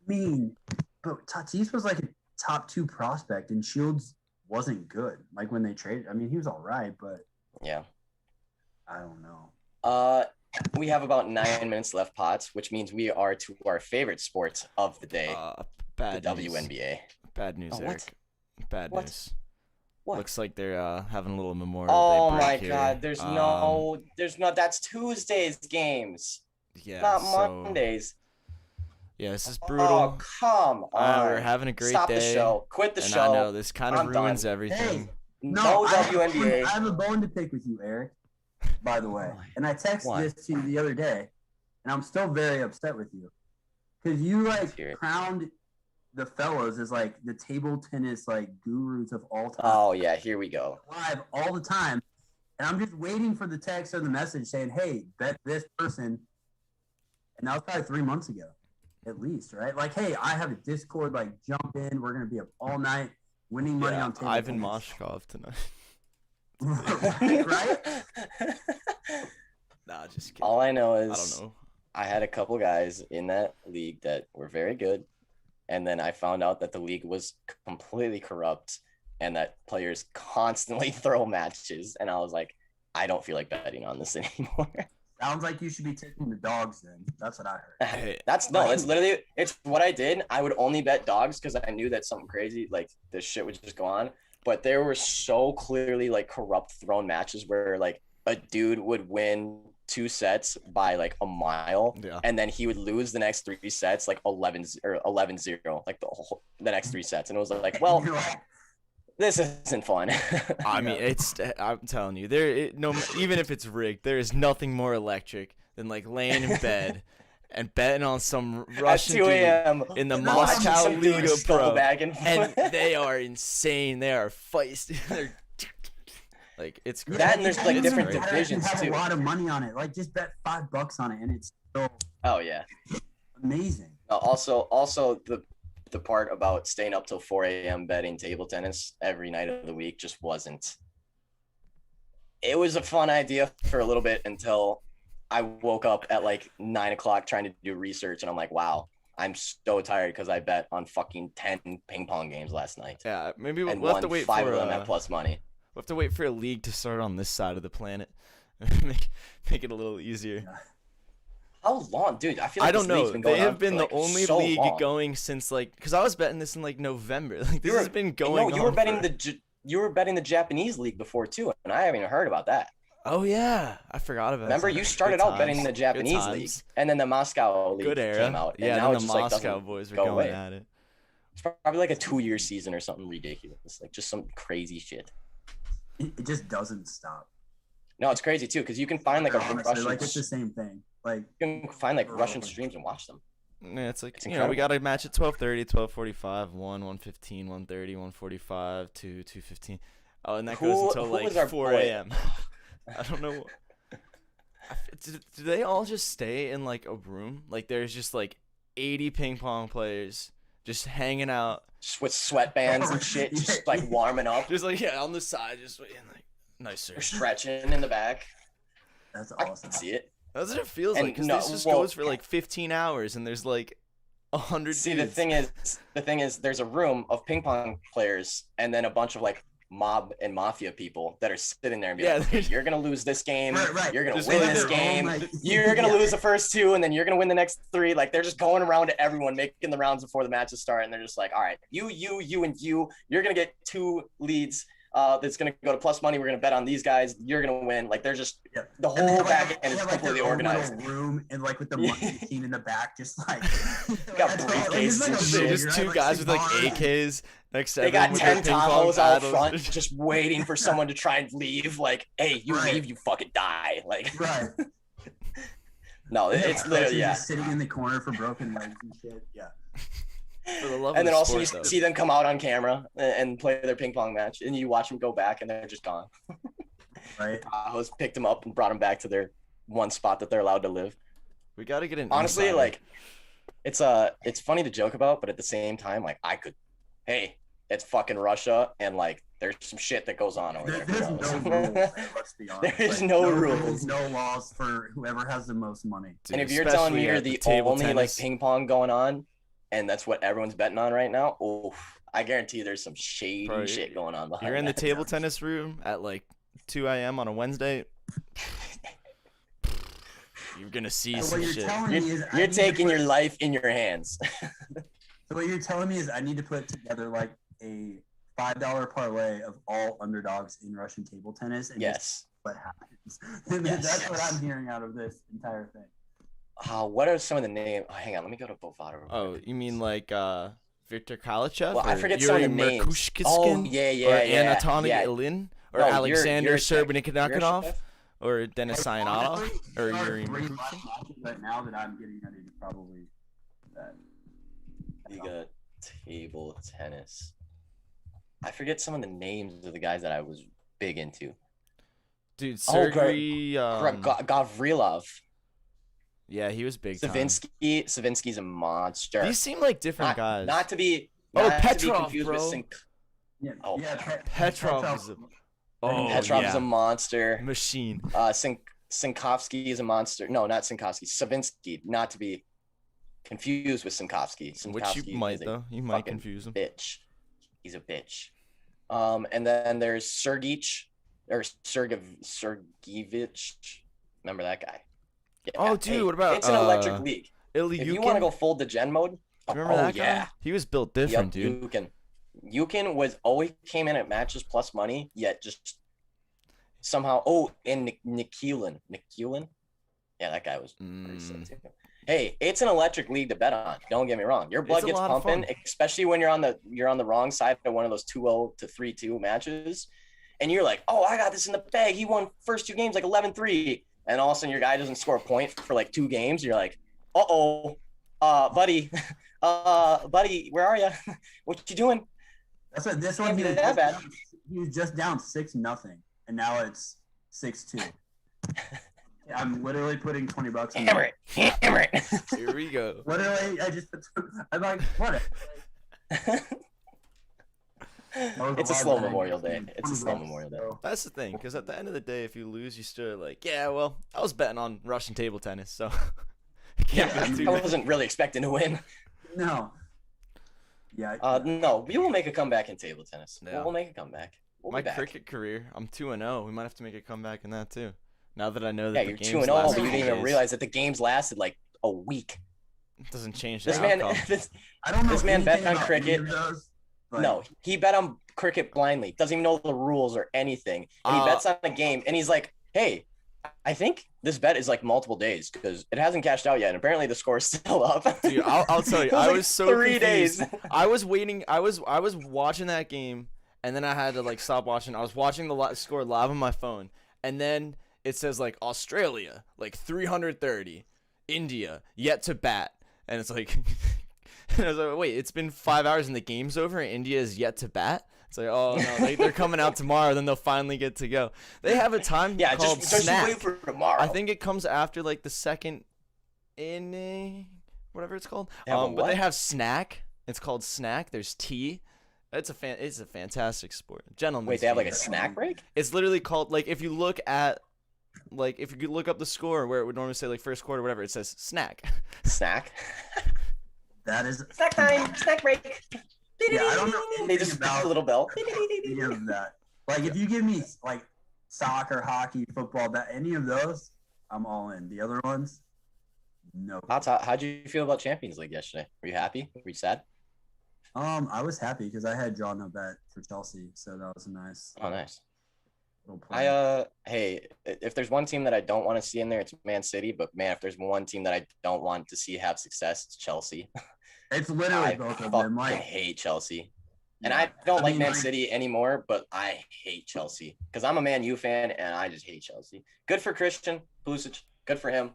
[SPEAKER 3] I mean, but Tatis was like a top 2 prospect, and Shields wasn't good. Like when they traded, I mean, he was all right, but
[SPEAKER 2] Yeah.
[SPEAKER 3] I don't know.
[SPEAKER 2] We have about 9 minutes left, Potts, which means we are to our favorite sport of the day,
[SPEAKER 1] Bad
[SPEAKER 2] the
[SPEAKER 1] news.
[SPEAKER 2] WNBA.
[SPEAKER 1] Bad news,
[SPEAKER 2] Oh,
[SPEAKER 1] Eric. Bad
[SPEAKER 2] What?
[SPEAKER 1] news.
[SPEAKER 2] What?
[SPEAKER 1] Looks like they're having a little Memorial
[SPEAKER 2] Oh
[SPEAKER 1] Day break
[SPEAKER 2] my
[SPEAKER 1] here.
[SPEAKER 2] God! There's no. That's Tuesday's games,
[SPEAKER 1] Yeah,
[SPEAKER 2] not
[SPEAKER 1] so
[SPEAKER 2] Mondays.
[SPEAKER 1] yeah, this is
[SPEAKER 2] Oh,
[SPEAKER 1] brutal.
[SPEAKER 2] come on!
[SPEAKER 1] We're having a great
[SPEAKER 2] Stop
[SPEAKER 1] day.
[SPEAKER 2] the show. Quit the
[SPEAKER 1] and
[SPEAKER 2] show.
[SPEAKER 1] I know this kind of
[SPEAKER 2] I'm
[SPEAKER 1] ruins
[SPEAKER 2] done.
[SPEAKER 1] everything.
[SPEAKER 3] Hey,
[SPEAKER 2] No
[SPEAKER 3] I
[SPEAKER 2] WNBA.
[SPEAKER 3] have a bone to pick with you, Eric. By the way, and I texted
[SPEAKER 2] Why?
[SPEAKER 3] this to you the other day, and I'm still very upset with you because you
[SPEAKER 2] Let's hear it.
[SPEAKER 3] crowned the fellows as like the table tennis gurus of all time.
[SPEAKER 2] Oh yeah, here we go.
[SPEAKER 3] Live all the time, and I'm just waiting for the text or the message saying, "Hey, bet this person." And that was probably 3 months ago, at least, right? Like, hey, I have a Discord. Like, jump in. We're gonna be up all night, winning money on table
[SPEAKER 1] Ivan
[SPEAKER 3] tennis.
[SPEAKER 1] Moshkov tonight.
[SPEAKER 3] right?
[SPEAKER 1] Nah, just kidding.
[SPEAKER 2] All I know is
[SPEAKER 1] I don't know.
[SPEAKER 2] I had a couple guys in that league that were very good, and then I found out that the league was completely corrupt and that players constantly throw matches, and I was like, I don't feel like betting on this anymore.
[SPEAKER 3] Sounds like you should be taking the dogs then. That's what I heard.
[SPEAKER 1] Hey,
[SPEAKER 2] It's literally it's what I did. I would only bet dogs because I knew that something crazy like this shit would just go on. But there were so clearly like corrupt thrown matches where like a dude would win 2 sets by like a mile,
[SPEAKER 1] yeah.
[SPEAKER 2] and then he would lose the next 3 sets like 11-0, like the next 3 sets, and it was like, well, this isn't fun.
[SPEAKER 1] I mean, I'm telling you, even if it's rigged, there is nothing more electric than like laying in bed and betting on some Russian
[SPEAKER 2] At 2 a.m.
[SPEAKER 1] dude in the
[SPEAKER 3] No,
[SPEAKER 1] Moscow
[SPEAKER 2] some dude
[SPEAKER 1] Liga
[SPEAKER 2] scuffle
[SPEAKER 1] Pro,
[SPEAKER 2] back
[SPEAKER 1] and they are insane. They are feisty. They're like it's crazy.
[SPEAKER 2] That and there's, like,
[SPEAKER 1] It's
[SPEAKER 2] different
[SPEAKER 1] crazy.
[SPEAKER 2] divisions,
[SPEAKER 3] have
[SPEAKER 2] too.
[SPEAKER 3] a lot of money on it. Like, just bet $5 on it, and it's still
[SPEAKER 2] Oh yeah.
[SPEAKER 3] amazing.
[SPEAKER 2] Also the part about staying up till 4 a.m. betting table tennis every night of the week just wasn't. It was a fun idea for a little bit until I woke up at like 9 o'clock trying to do research, and I'm like, wow, I'm so tired because I bet on fucking 10 ping pong games last night
[SPEAKER 1] Yeah, maybe we'll
[SPEAKER 2] and
[SPEAKER 1] have
[SPEAKER 2] won
[SPEAKER 1] to wait
[SPEAKER 2] 5
[SPEAKER 1] for
[SPEAKER 2] of them at plus money.
[SPEAKER 1] we'll have to wait for a league to start on this side of the planet. make it a little easier.
[SPEAKER 2] How long, dude? I feel like
[SPEAKER 1] I don't
[SPEAKER 2] this league's
[SPEAKER 1] know.
[SPEAKER 2] been
[SPEAKER 1] They
[SPEAKER 2] going on
[SPEAKER 1] have been
[SPEAKER 2] for,
[SPEAKER 1] the
[SPEAKER 2] like,
[SPEAKER 1] only
[SPEAKER 2] so
[SPEAKER 1] league
[SPEAKER 2] long.
[SPEAKER 1] going since like, because I was betting this in like November. Like this has been going.
[SPEAKER 2] No, you were
[SPEAKER 1] on
[SPEAKER 2] betting
[SPEAKER 1] for...
[SPEAKER 2] you were betting the Japanese league before too, and I haven't even heard about that.
[SPEAKER 1] Oh yeah, I forgot about.
[SPEAKER 2] Remember,
[SPEAKER 1] that.
[SPEAKER 2] you started
[SPEAKER 1] Good
[SPEAKER 2] out betting
[SPEAKER 1] times.
[SPEAKER 2] the
[SPEAKER 1] Good
[SPEAKER 2] Japanese league,
[SPEAKER 1] times.
[SPEAKER 2] and then the Moscow league
[SPEAKER 1] Good era.
[SPEAKER 2] came out, and
[SPEAKER 1] Yeah,
[SPEAKER 2] now
[SPEAKER 1] then
[SPEAKER 2] it's
[SPEAKER 1] the
[SPEAKER 2] just like
[SPEAKER 1] Moscow
[SPEAKER 2] doesn't
[SPEAKER 1] boys were
[SPEAKER 2] go
[SPEAKER 1] going
[SPEAKER 2] away.
[SPEAKER 1] at it.
[SPEAKER 2] It's probably like a 2-year season or something ridiculous, like just some crazy shit.
[SPEAKER 3] It just doesn't stop.
[SPEAKER 2] No, it's crazy too because you can find like a
[SPEAKER 3] Honestly,
[SPEAKER 2] Russian,
[SPEAKER 3] like it's the same thing. Like,
[SPEAKER 2] you can find like Russian streams and watch them.
[SPEAKER 1] Yeah, it's like
[SPEAKER 2] It's
[SPEAKER 1] we
[SPEAKER 2] incredible.
[SPEAKER 1] got a match at 12:30, 12:45, 1, 1:15, 1:30, 1:45, 2, 2:15. Oh, and that goes until
[SPEAKER 2] who
[SPEAKER 1] like
[SPEAKER 2] was our
[SPEAKER 1] 4
[SPEAKER 2] boy?
[SPEAKER 1] a.m. I don't know. Do they all just stay in like a room? Like there's just like 80 ping pong players just hanging out,
[SPEAKER 2] Just with sweatbands and shit, just like warming up.
[SPEAKER 1] just like on the side, just waiting. Like nice, sir.
[SPEAKER 2] They're stretching in the back.
[SPEAKER 3] that's
[SPEAKER 2] I
[SPEAKER 3] awesome.
[SPEAKER 2] can see it.
[SPEAKER 1] That's what it feels
[SPEAKER 2] And
[SPEAKER 1] like. Because
[SPEAKER 2] no,
[SPEAKER 1] this just
[SPEAKER 2] well-
[SPEAKER 1] goes for like 15 hours, and there's like 100
[SPEAKER 2] See,
[SPEAKER 1] dudes.
[SPEAKER 2] the thing is, there's a room of ping pong players, and then a bunch of like mob and mafia people that are sitting there and be
[SPEAKER 1] Yeah,
[SPEAKER 2] like, okay,
[SPEAKER 1] there's-
[SPEAKER 2] you're gonna lose this game,
[SPEAKER 3] Right.
[SPEAKER 2] you're gonna
[SPEAKER 1] Just
[SPEAKER 2] win
[SPEAKER 1] like
[SPEAKER 2] this
[SPEAKER 1] their
[SPEAKER 2] game,
[SPEAKER 3] own, like-
[SPEAKER 2] you're gonna
[SPEAKER 3] Yeah.
[SPEAKER 2] lose the first 2, and then you're gonna win the next 3. Like they're just going around to everyone, making the rounds before the matches start, and they're just like, all right, you, and you're gonna get 2 leads. That's gonna go to plus money. We're gonna bet on these guys. You're gonna win. Like they're just
[SPEAKER 3] Yeah.
[SPEAKER 2] the
[SPEAKER 3] And they
[SPEAKER 2] whole
[SPEAKER 3] have,
[SPEAKER 2] back
[SPEAKER 3] like,
[SPEAKER 2] end is
[SPEAKER 3] they have, like,
[SPEAKER 2] completely
[SPEAKER 3] their own
[SPEAKER 2] organized.
[SPEAKER 3] little room and like with the money team in the back, just like
[SPEAKER 2] Got
[SPEAKER 3] It's
[SPEAKER 2] briefcases
[SPEAKER 3] like a
[SPEAKER 2] and
[SPEAKER 1] So
[SPEAKER 2] shit.
[SPEAKER 3] village,
[SPEAKER 1] just
[SPEAKER 3] right?
[SPEAKER 1] 2
[SPEAKER 3] Like,
[SPEAKER 1] guys with like
[SPEAKER 3] cigars.
[SPEAKER 1] AKs next to
[SPEAKER 2] They got
[SPEAKER 1] everyone with their
[SPEAKER 2] 10
[SPEAKER 1] ping pong
[SPEAKER 2] Tahoes out
[SPEAKER 1] paddles.
[SPEAKER 2] front, just waiting for someone to try and leave. Like, hey, you
[SPEAKER 3] Right.
[SPEAKER 2] leave, you fucking die. Like,
[SPEAKER 3] Right.
[SPEAKER 2] no, it's literally, yeah.
[SPEAKER 3] Just sitting in the corner for broken legs and shit. Yeah.
[SPEAKER 1] For the love
[SPEAKER 2] And
[SPEAKER 1] of
[SPEAKER 2] then
[SPEAKER 1] the
[SPEAKER 2] also
[SPEAKER 1] sport,
[SPEAKER 2] you
[SPEAKER 1] though.
[SPEAKER 2] see them come out on camera and play their ping pong match, and you watch them go back, and they're just gone.
[SPEAKER 3] Right.
[SPEAKER 2] Tahoes picked them up and brought them back to their one spot that they're allowed to live.
[SPEAKER 1] We got to get an
[SPEAKER 2] Honestly,
[SPEAKER 1] insider.
[SPEAKER 2] like, it's funny to joke about, but at the same time, like, hey, it's fucking Russia, and like, there's some shit that goes on over there.
[SPEAKER 3] There's
[SPEAKER 2] who
[SPEAKER 3] no
[SPEAKER 2] knows?
[SPEAKER 3] rules. Man, let's be honest.
[SPEAKER 2] There's
[SPEAKER 3] Like,
[SPEAKER 2] no rules.
[SPEAKER 3] no laws for whoever has the most money.
[SPEAKER 1] Dude,
[SPEAKER 2] And if you're telling me
[SPEAKER 1] especially
[SPEAKER 2] you're
[SPEAKER 1] at
[SPEAKER 2] the
[SPEAKER 1] table
[SPEAKER 2] only like
[SPEAKER 1] tennis.
[SPEAKER 2] ping pong going on, and that's what everyone's betting on right now, oh, I guarantee there's some shady
[SPEAKER 1] Bro,
[SPEAKER 2] shit going on behind
[SPEAKER 1] You're in the
[SPEAKER 2] that.
[SPEAKER 1] table tennis room at like 2 a.m. on a Wednesday. You're gonna see
[SPEAKER 3] So
[SPEAKER 1] some
[SPEAKER 3] what you're
[SPEAKER 1] shit.
[SPEAKER 3] telling me is
[SPEAKER 2] You're taking your life in your hands.
[SPEAKER 3] So what you're telling me is I need to put together like a $5 parlay of all underdogs in Russian table tennis, and just
[SPEAKER 2] Yes.
[SPEAKER 3] what happens.
[SPEAKER 2] Yes.
[SPEAKER 3] That's what I'm hearing out of this entire thing.
[SPEAKER 2] What are some of the names? Oh, hang on, let me go to Bovada.
[SPEAKER 1] Oh, you mean like Victor Kalachov?
[SPEAKER 2] Well, I
[SPEAKER 1] or
[SPEAKER 2] forget some of
[SPEAKER 1] Yuri
[SPEAKER 2] the names.
[SPEAKER 1] Merkushkin?
[SPEAKER 2] Oh, yeah,
[SPEAKER 1] Or
[SPEAKER 2] yeah.
[SPEAKER 1] Anatoly
[SPEAKER 2] yeah.
[SPEAKER 1] Ilin? Or
[SPEAKER 2] No,
[SPEAKER 1] Alexander
[SPEAKER 2] you're a chef. You're a
[SPEAKER 1] Serbennikov?
[SPEAKER 2] chef?
[SPEAKER 1] Or Denis Sayanov?
[SPEAKER 3] Honestly,
[SPEAKER 1] Or
[SPEAKER 3] there are
[SPEAKER 1] Yuri
[SPEAKER 3] 3
[SPEAKER 1] Merkushkin?
[SPEAKER 3] live matches right now that I'm getting ready to probably bet.
[SPEAKER 2] You got table tennis. I forget some of the names of the guys that I was big into.
[SPEAKER 1] Dude,
[SPEAKER 2] Oh,
[SPEAKER 1] Sergey.
[SPEAKER 2] Gavrilov.
[SPEAKER 1] Yeah, he was big time.
[SPEAKER 2] Savinsky's a monster.
[SPEAKER 1] These seem like different guys.
[SPEAKER 2] Not to be
[SPEAKER 1] Petrov,
[SPEAKER 2] confused
[SPEAKER 1] bro.
[SPEAKER 2] with
[SPEAKER 3] Yeah,
[SPEAKER 2] Oh,
[SPEAKER 1] Petrov is a
[SPEAKER 2] Petrov is a monster.
[SPEAKER 1] machine.
[SPEAKER 2] Sinkovsky is a monster. No, not Sinkovsky. Savinsky, not to be confused with Sinkovsky.
[SPEAKER 1] Which you
[SPEAKER 2] Sinkovsky
[SPEAKER 1] might
[SPEAKER 2] is a
[SPEAKER 1] though. You might
[SPEAKER 2] fucking
[SPEAKER 1] confuse him.
[SPEAKER 2] bitch. He's a bitch. And then there's Sergeyevich. Remember that guy? Yeah.
[SPEAKER 1] Oh, dude,
[SPEAKER 2] Hey,
[SPEAKER 1] what about
[SPEAKER 2] it's an electric league. If you want to
[SPEAKER 1] Ilyukin?
[SPEAKER 2] go full degen mode,
[SPEAKER 1] Remember that guy?
[SPEAKER 2] yeah.
[SPEAKER 1] He was built different, dude.
[SPEAKER 2] Yukin was always came in at matches plus money, yet just somehow. Oh, and Nikulin. Yeah, that guy was pretty sick too. Hey, it's an electric league to bet on. Don't get me wrong. Your blood
[SPEAKER 1] It's a
[SPEAKER 2] gets
[SPEAKER 1] lot of
[SPEAKER 2] pumping,
[SPEAKER 1] fun.
[SPEAKER 2] especially when you're on the wrong side of one of those 2-0 to 3-2 matches, and you're like, oh, I got this in the bag. He won first 2 games like 11-3, and all of a sudden your guy doesn't score a point for like 2 games. You're like, buddy, buddy, where are you? What you doing?
[SPEAKER 3] That's what this one.
[SPEAKER 2] Can't
[SPEAKER 3] He
[SPEAKER 2] be
[SPEAKER 3] was,
[SPEAKER 2] that
[SPEAKER 3] just
[SPEAKER 2] bad.
[SPEAKER 3] down, he was just down 6-0, and now it's 6-2. I'm literally putting $20 in.
[SPEAKER 2] Hammer it.
[SPEAKER 1] Here we go.
[SPEAKER 3] Literally, I just I'm like, what?
[SPEAKER 2] It's a slow Memorial Day. It's a slow Memorial Day.
[SPEAKER 1] That's the thing, because at the end of the day, if you lose, you still like, yeah, well, I was betting on Russian table tennis, so can't
[SPEAKER 2] Yeah,
[SPEAKER 1] be too
[SPEAKER 2] I
[SPEAKER 1] bad.
[SPEAKER 2] wasn't really expecting to win.
[SPEAKER 3] No. Yeah.
[SPEAKER 2] No, we will make a comeback in table tennis.
[SPEAKER 1] Yeah.
[SPEAKER 2] We'll make a comeback. We'll
[SPEAKER 1] My
[SPEAKER 2] be back.
[SPEAKER 1] cricket career, I'm 2-0. We might have to make a comeback in that too. Now that I know
[SPEAKER 2] Yeah,
[SPEAKER 1] that the
[SPEAKER 2] you're
[SPEAKER 1] games
[SPEAKER 2] 2-0,
[SPEAKER 1] last
[SPEAKER 2] but you
[SPEAKER 1] a
[SPEAKER 2] didn't
[SPEAKER 1] few
[SPEAKER 2] even
[SPEAKER 1] days,
[SPEAKER 2] realize that the games lasted like a week.
[SPEAKER 1] it doesn't change the
[SPEAKER 2] This man,
[SPEAKER 1] outcome.
[SPEAKER 3] I don't know.
[SPEAKER 2] this man bet
[SPEAKER 3] anything
[SPEAKER 2] on
[SPEAKER 3] about any
[SPEAKER 2] cricket.
[SPEAKER 3] of those, but
[SPEAKER 2] No, he bet on cricket blindly. Doesn't even know the rules or anything. And he bets on a game, and he's like, "Hey, I think this bet is like multiple days because it hasn't cashed out yet, and apparently the score is still up."
[SPEAKER 1] Dude, I'll tell you,
[SPEAKER 2] It
[SPEAKER 1] I
[SPEAKER 2] like
[SPEAKER 1] was so
[SPEAKER 2] 3
[SPEAKER 1] confused.
[SPEAKER 2] days.
[SPEAKER 1] I was waiting. I was watching that game, and then I had to like stop watching. I was watching the score live on my phone, and then it says like Australia like 330, India yet to bat, and it's like, and I was like, wait, it's been 5 hours and the game's over, and India is yet to bat. It's like, oh no, they're coming out tomorrow, then they'll finally get to go. They have a time
[SPEAKER 2] Yeah,
[SPEAKER 1] called
[SPEAKER 2] just
[SPEAKER 1] snack.
[SPEAKER 2] wait for tomorrow.
[SPEAKER 1] I think it comes after like the second inning, whatever it's called.
[SPEAKER 2] They have a
[SPEAKER 1] But they
[SPEAKER 2] what?
[SPEAKER 1] have snack. It's called snack. There's tea. It's a fantastic sport, gentlemen.
[SPEAKER 2] Wait, they have like a snack break?
[SPEAKER 1] It's literally called like if you look up the score where it would normally say like first quarter, whatever, it says snack.
[SPEAKER 2] Snack?
[SPEAKER 3] that is
[SPEAKER 2] Snack time, snack break.
[SPEAKER 3] Yeah, I don't know
[SPEAKER 2] They
[SPEAKER 3] anything
[SPEAKER 2] just
[SPEAKER 3] about
[SPEAKER 2] a little bell.
[SPEAKER 3] any of that. Like if you give me like soccer, hockey, football, that any of those, I'm all in. The other ones, no.
[SPEAKER 2] How'd you feel about Champions League yesterday? Were you happy? Were you sad?
[SPEAKER 3] I was happy because I had drawn a bet for Chelsea, so that was a nice
[SPEAKER 2] Oh, nice.
[SPEAKER 3] little play.
[SPEAKER 2] Hey, if there's one team that I don't want to see in there, it's Man City. But man, if there's one team that I don't want to see have success, it's Chelsea.
[SPEAKER 3] It's literally
[SPEAKER 2] I
[SPEAKER 3] both of them.
[SPEAKER 2] fucking
[SPEAKER 3] Like,
[SPEAKER 2] hate Chelsea. And
[SPEAKER 3] yeah.
[SPEAKER 2] I don't like
[SPEAKER 3] mean,
[SPEAKER 2] Man City anymore, but I hate Chelsea because I'm a Man U fan and I just hate Chelsea. Good for Christian Pulisic. Good for him.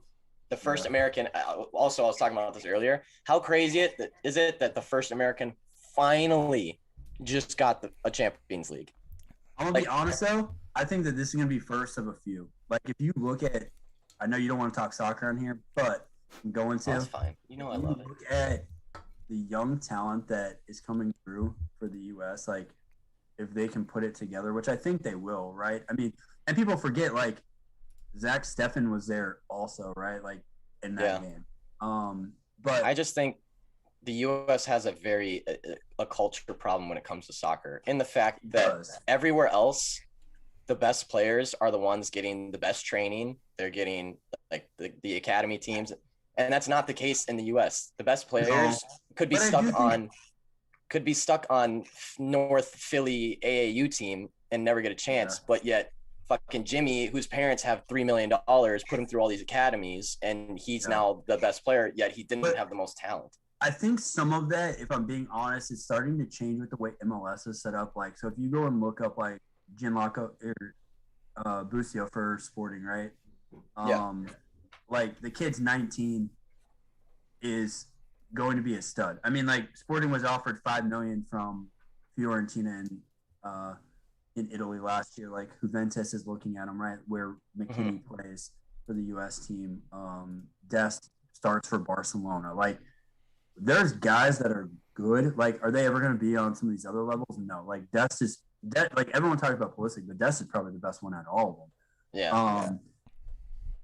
[SPEAKER 2] The first American. Also, I was talking about this earlier. How crazy is it that the first American finally just got a Champions League?
[SPEAKER 3] I'm gonna be honest though. I think that this is gonna be first of a few. Like if you look at, I know you don't want to talk soccer on here, but I'm going to.
[SPEAKER 2] That's fine. You know I
[SPEAKER 3] If you
[SPEAKER 2] love it.
[SPEAKER 3] look at the young talent that is coming through for the U.S., like if they can put it together, which I think they will, right? I mean, and people forget like Zach Steffen was there also, right? Like in that game. But
[SPEAKER 2] I just think the U.S. has a culture problem when it comes to soccer, in the fact that everywhere else, the best players are the ones getting the best training. They're getting like the academy teams, and that's not the case in the U.S. The best players could be stuck on North Philly AAU team and never get a chance, but yet fucking Jimmy, whose parents have $3 million, put him through all these academies, and he's now the best player, yet he didn't have the most talent.
[SPEAKER 3] I think some of that, if I'm being honest, is starting to change with the way MLS is set up. Like, so if you go and look up like Gianluca or Busio for Sporting, right? Like the kid's 19 is going to be a stud. I mean, like Sporting was offered $5 million from Fiorentina in Italy last year. Like Juventus is looking at him, right, where McKinney plays for the U.S. team. Dest starts for Barcelona. Like, there's guys that are good. Like, are they ever going to be on some of these other levels? No. Like, like everyone talks about Pulisic, but Dest is probably the best one out of all of them.
[SPEAKER 2] Yeah.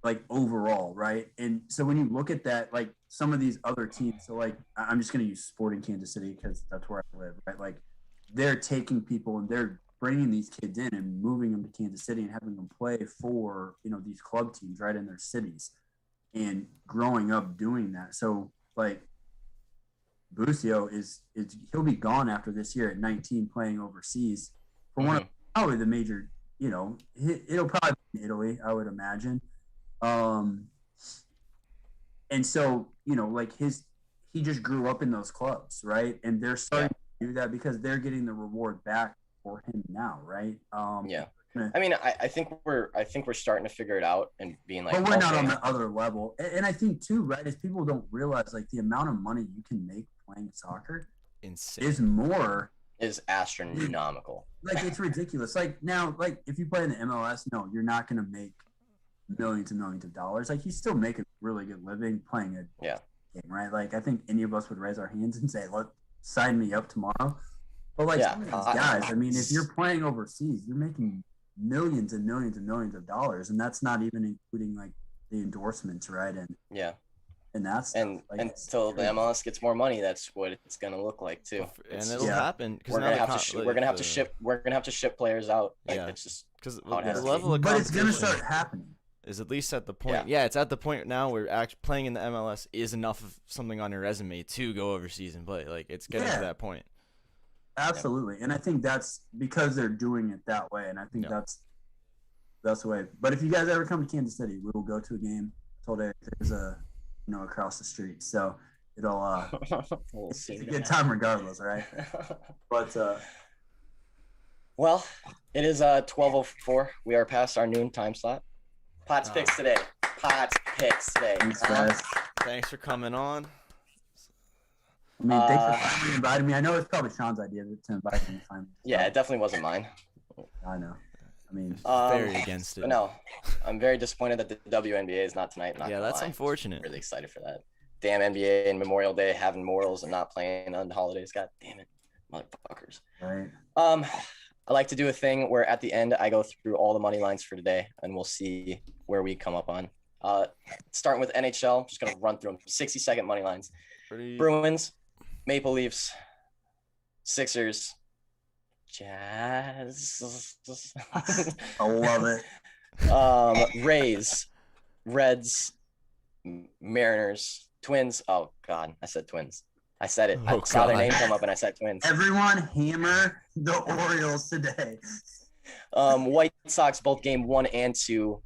[SPEAKER 3] Like overall, right? And so when you look at that, like some of these other teams, so like I'm just going to use Sporting Kansas City because that's where I live, right? Like they're taking people and they're bringing these kids in and moving them to Kansas City and having them play for, these club teams right in their cities and growing up doing that. So like Busio is he'll be gone after this year at 19 playing overseas for one of probably the major, it'll probably be in Italy, I would imagine. And so, like he just grew up in those clubs, right? And they're starting to do that because they're getting the reward back for him now, right?
[SPEAKER 2] I mean, I think we're starting to figure it out and being like,
[SPEAKER 3] but we're not on the other level. And I think too, right, is people don't realize like the amount of money you can make playing soccer
[SPEAKER 2] is astronomical.
[SPEAKER 3] Like it's ridiculous. Like now, like if you play in the MLS, no, you're not going to make millions and millions of dollars. Like you still make a really good living playing a game, right? Like I think any of us would raise our hands and say, "Look, sign me up tomorrow." But like some of these guys, I mean, if you're playing overseas, you're making millions and millions and millions of dollars, and that's not even including like the endorsements, right? And that's
[SPEAKER 2] until the MLS gets more money, that's what it's gonna look like too.
[SPEAKER 1] And it'll happen because
[SPEAKER 2] we're gonna have to ship players out. Like, it's just
[SPEAKER 1] because the level of competition,
[SPEAKER 3] but it's gonna start happening.
[SPEAKER 1] Is at least at the point. Yeah, it's at the point now where actually playing in the MLS is enough of something on your resume to go overseas and play. Like it's getting to that point.
[SPEAKER 3] Absolutely, and I think that's because they're doing it that way, and I think that's the way. But if you guys ever come to Kansas City, we will go to a game. I told Eric there's across the street, so it'll it's a good time regardless, right? But
[SPEAKER 2] well, it is 12:04. We are past our noon time slot. Potts picks today.
[SPEAKER 1] Thanks for coming on.
[SPEAKER 3] I mean, thanks for finally inviting me. I know it's probably Sean's idea to invite me finally.
[SPEAKER 2] Yeah, it definitely wasn't mine.
[SPEAKER 3] I know. I mean,
[SPEAKER 1] very against it.
[SPEAKER 2] But no, I'm very disappointed that the WNBA is not tonight.
[SPEAKER 1] That's unfortunate.
[SPEAKER 2] I'm really excited for that. Damn NBA and Memorial Day having morals and not playing on holidays. God damn it, motherfuckers.
[SPEAKER 3] Right.
[SPEAKER 2] I like to do a thing where at the end I go through all the money lines for today, and we'll see where we come up on. Starting with NHL, just gonna run through them. 60-second money lines. Bruins, Maple Leafs, Sixers, Jazz.
[SPEAKER 3] I love it.
[SPEAKER 2] Rays, Reds, Mariners, Twins. Oh God, I said Twins. I said it. I saw their name come up and I said Twins.
[SPEAKER 3] Everyone hammer the Orioles today.
[SPEAKER 2] White Sox, both game 1 and 2.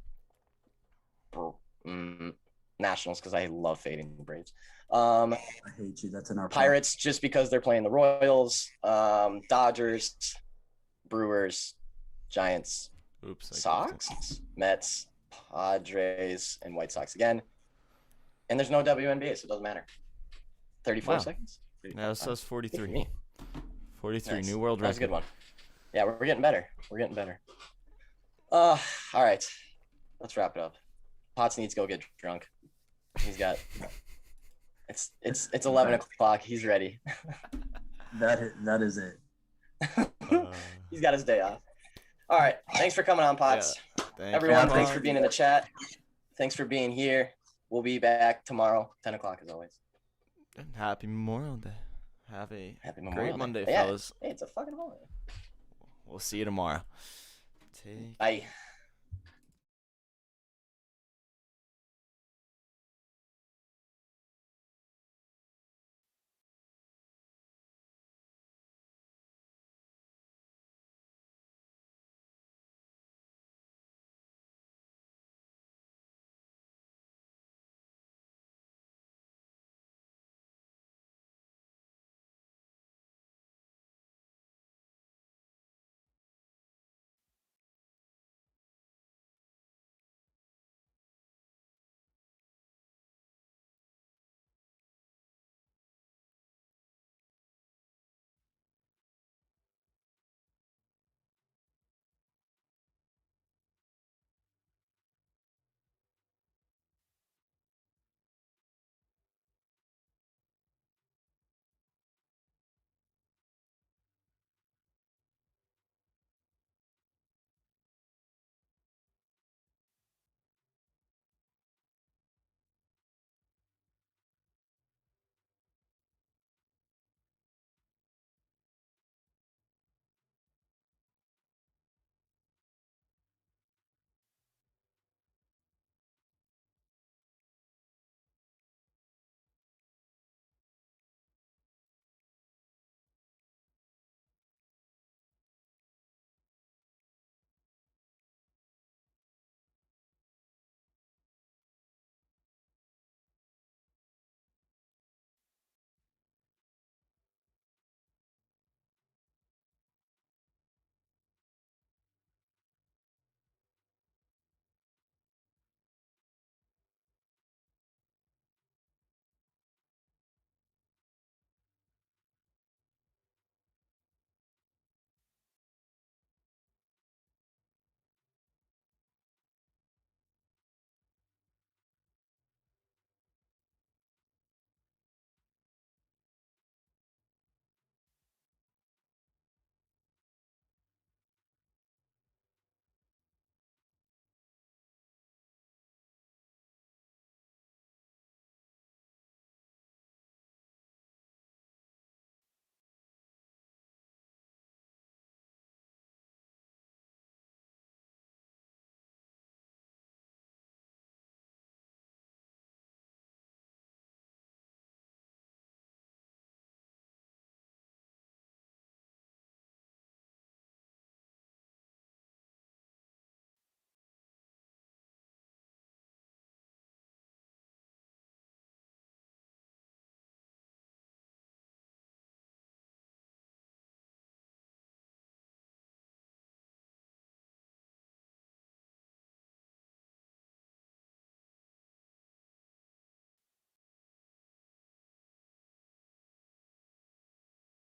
[SPEAKER 2] Nationals, because I love fading the Braves.
[SPEAKER 3] I hate you. That's in our
[SPEAKER 2] Pirates, just because they're playing the Royals. Dodgers, Brewers, Giants, Sox, Mets, Padres, and White Sox again. And there's no WNBA, so it doesn't matter. 34 seconds.
[SPEAKER 1] Yeah, it says 43. 43, nice. New world record.
[SPEAKER 2] That's a good one. Yeah, we're getting better. All right. Let's wrap it up. Potts needs to go get drunk. He's got it's 11 o'clock. He's ready.
[SPEAKER 3] That is it.
[SPEAKER 2] He's got his day off. All right. Thanks for coming on, Potts. Everyone, thanks for being in the chat. Thanks for being here. We'll be back tomorrow, 10 o'clock as always.
[SPEAKER 1] And happy Memorial Day. Have a
[SPEAKER 2] Happy Memorial
[SPEAKER 1] great
[SPEAKER 2] Day.
[SPEAKER 1] Monday,
[SPEAKER 2] Yeah,
[SPEAKER 1] fellas.
[SPEAKER 2] hey, it's a fucking holiday.
[SPEAKER 1] We'll see you tomorrow. Take
[SPEAKER 2] Bye.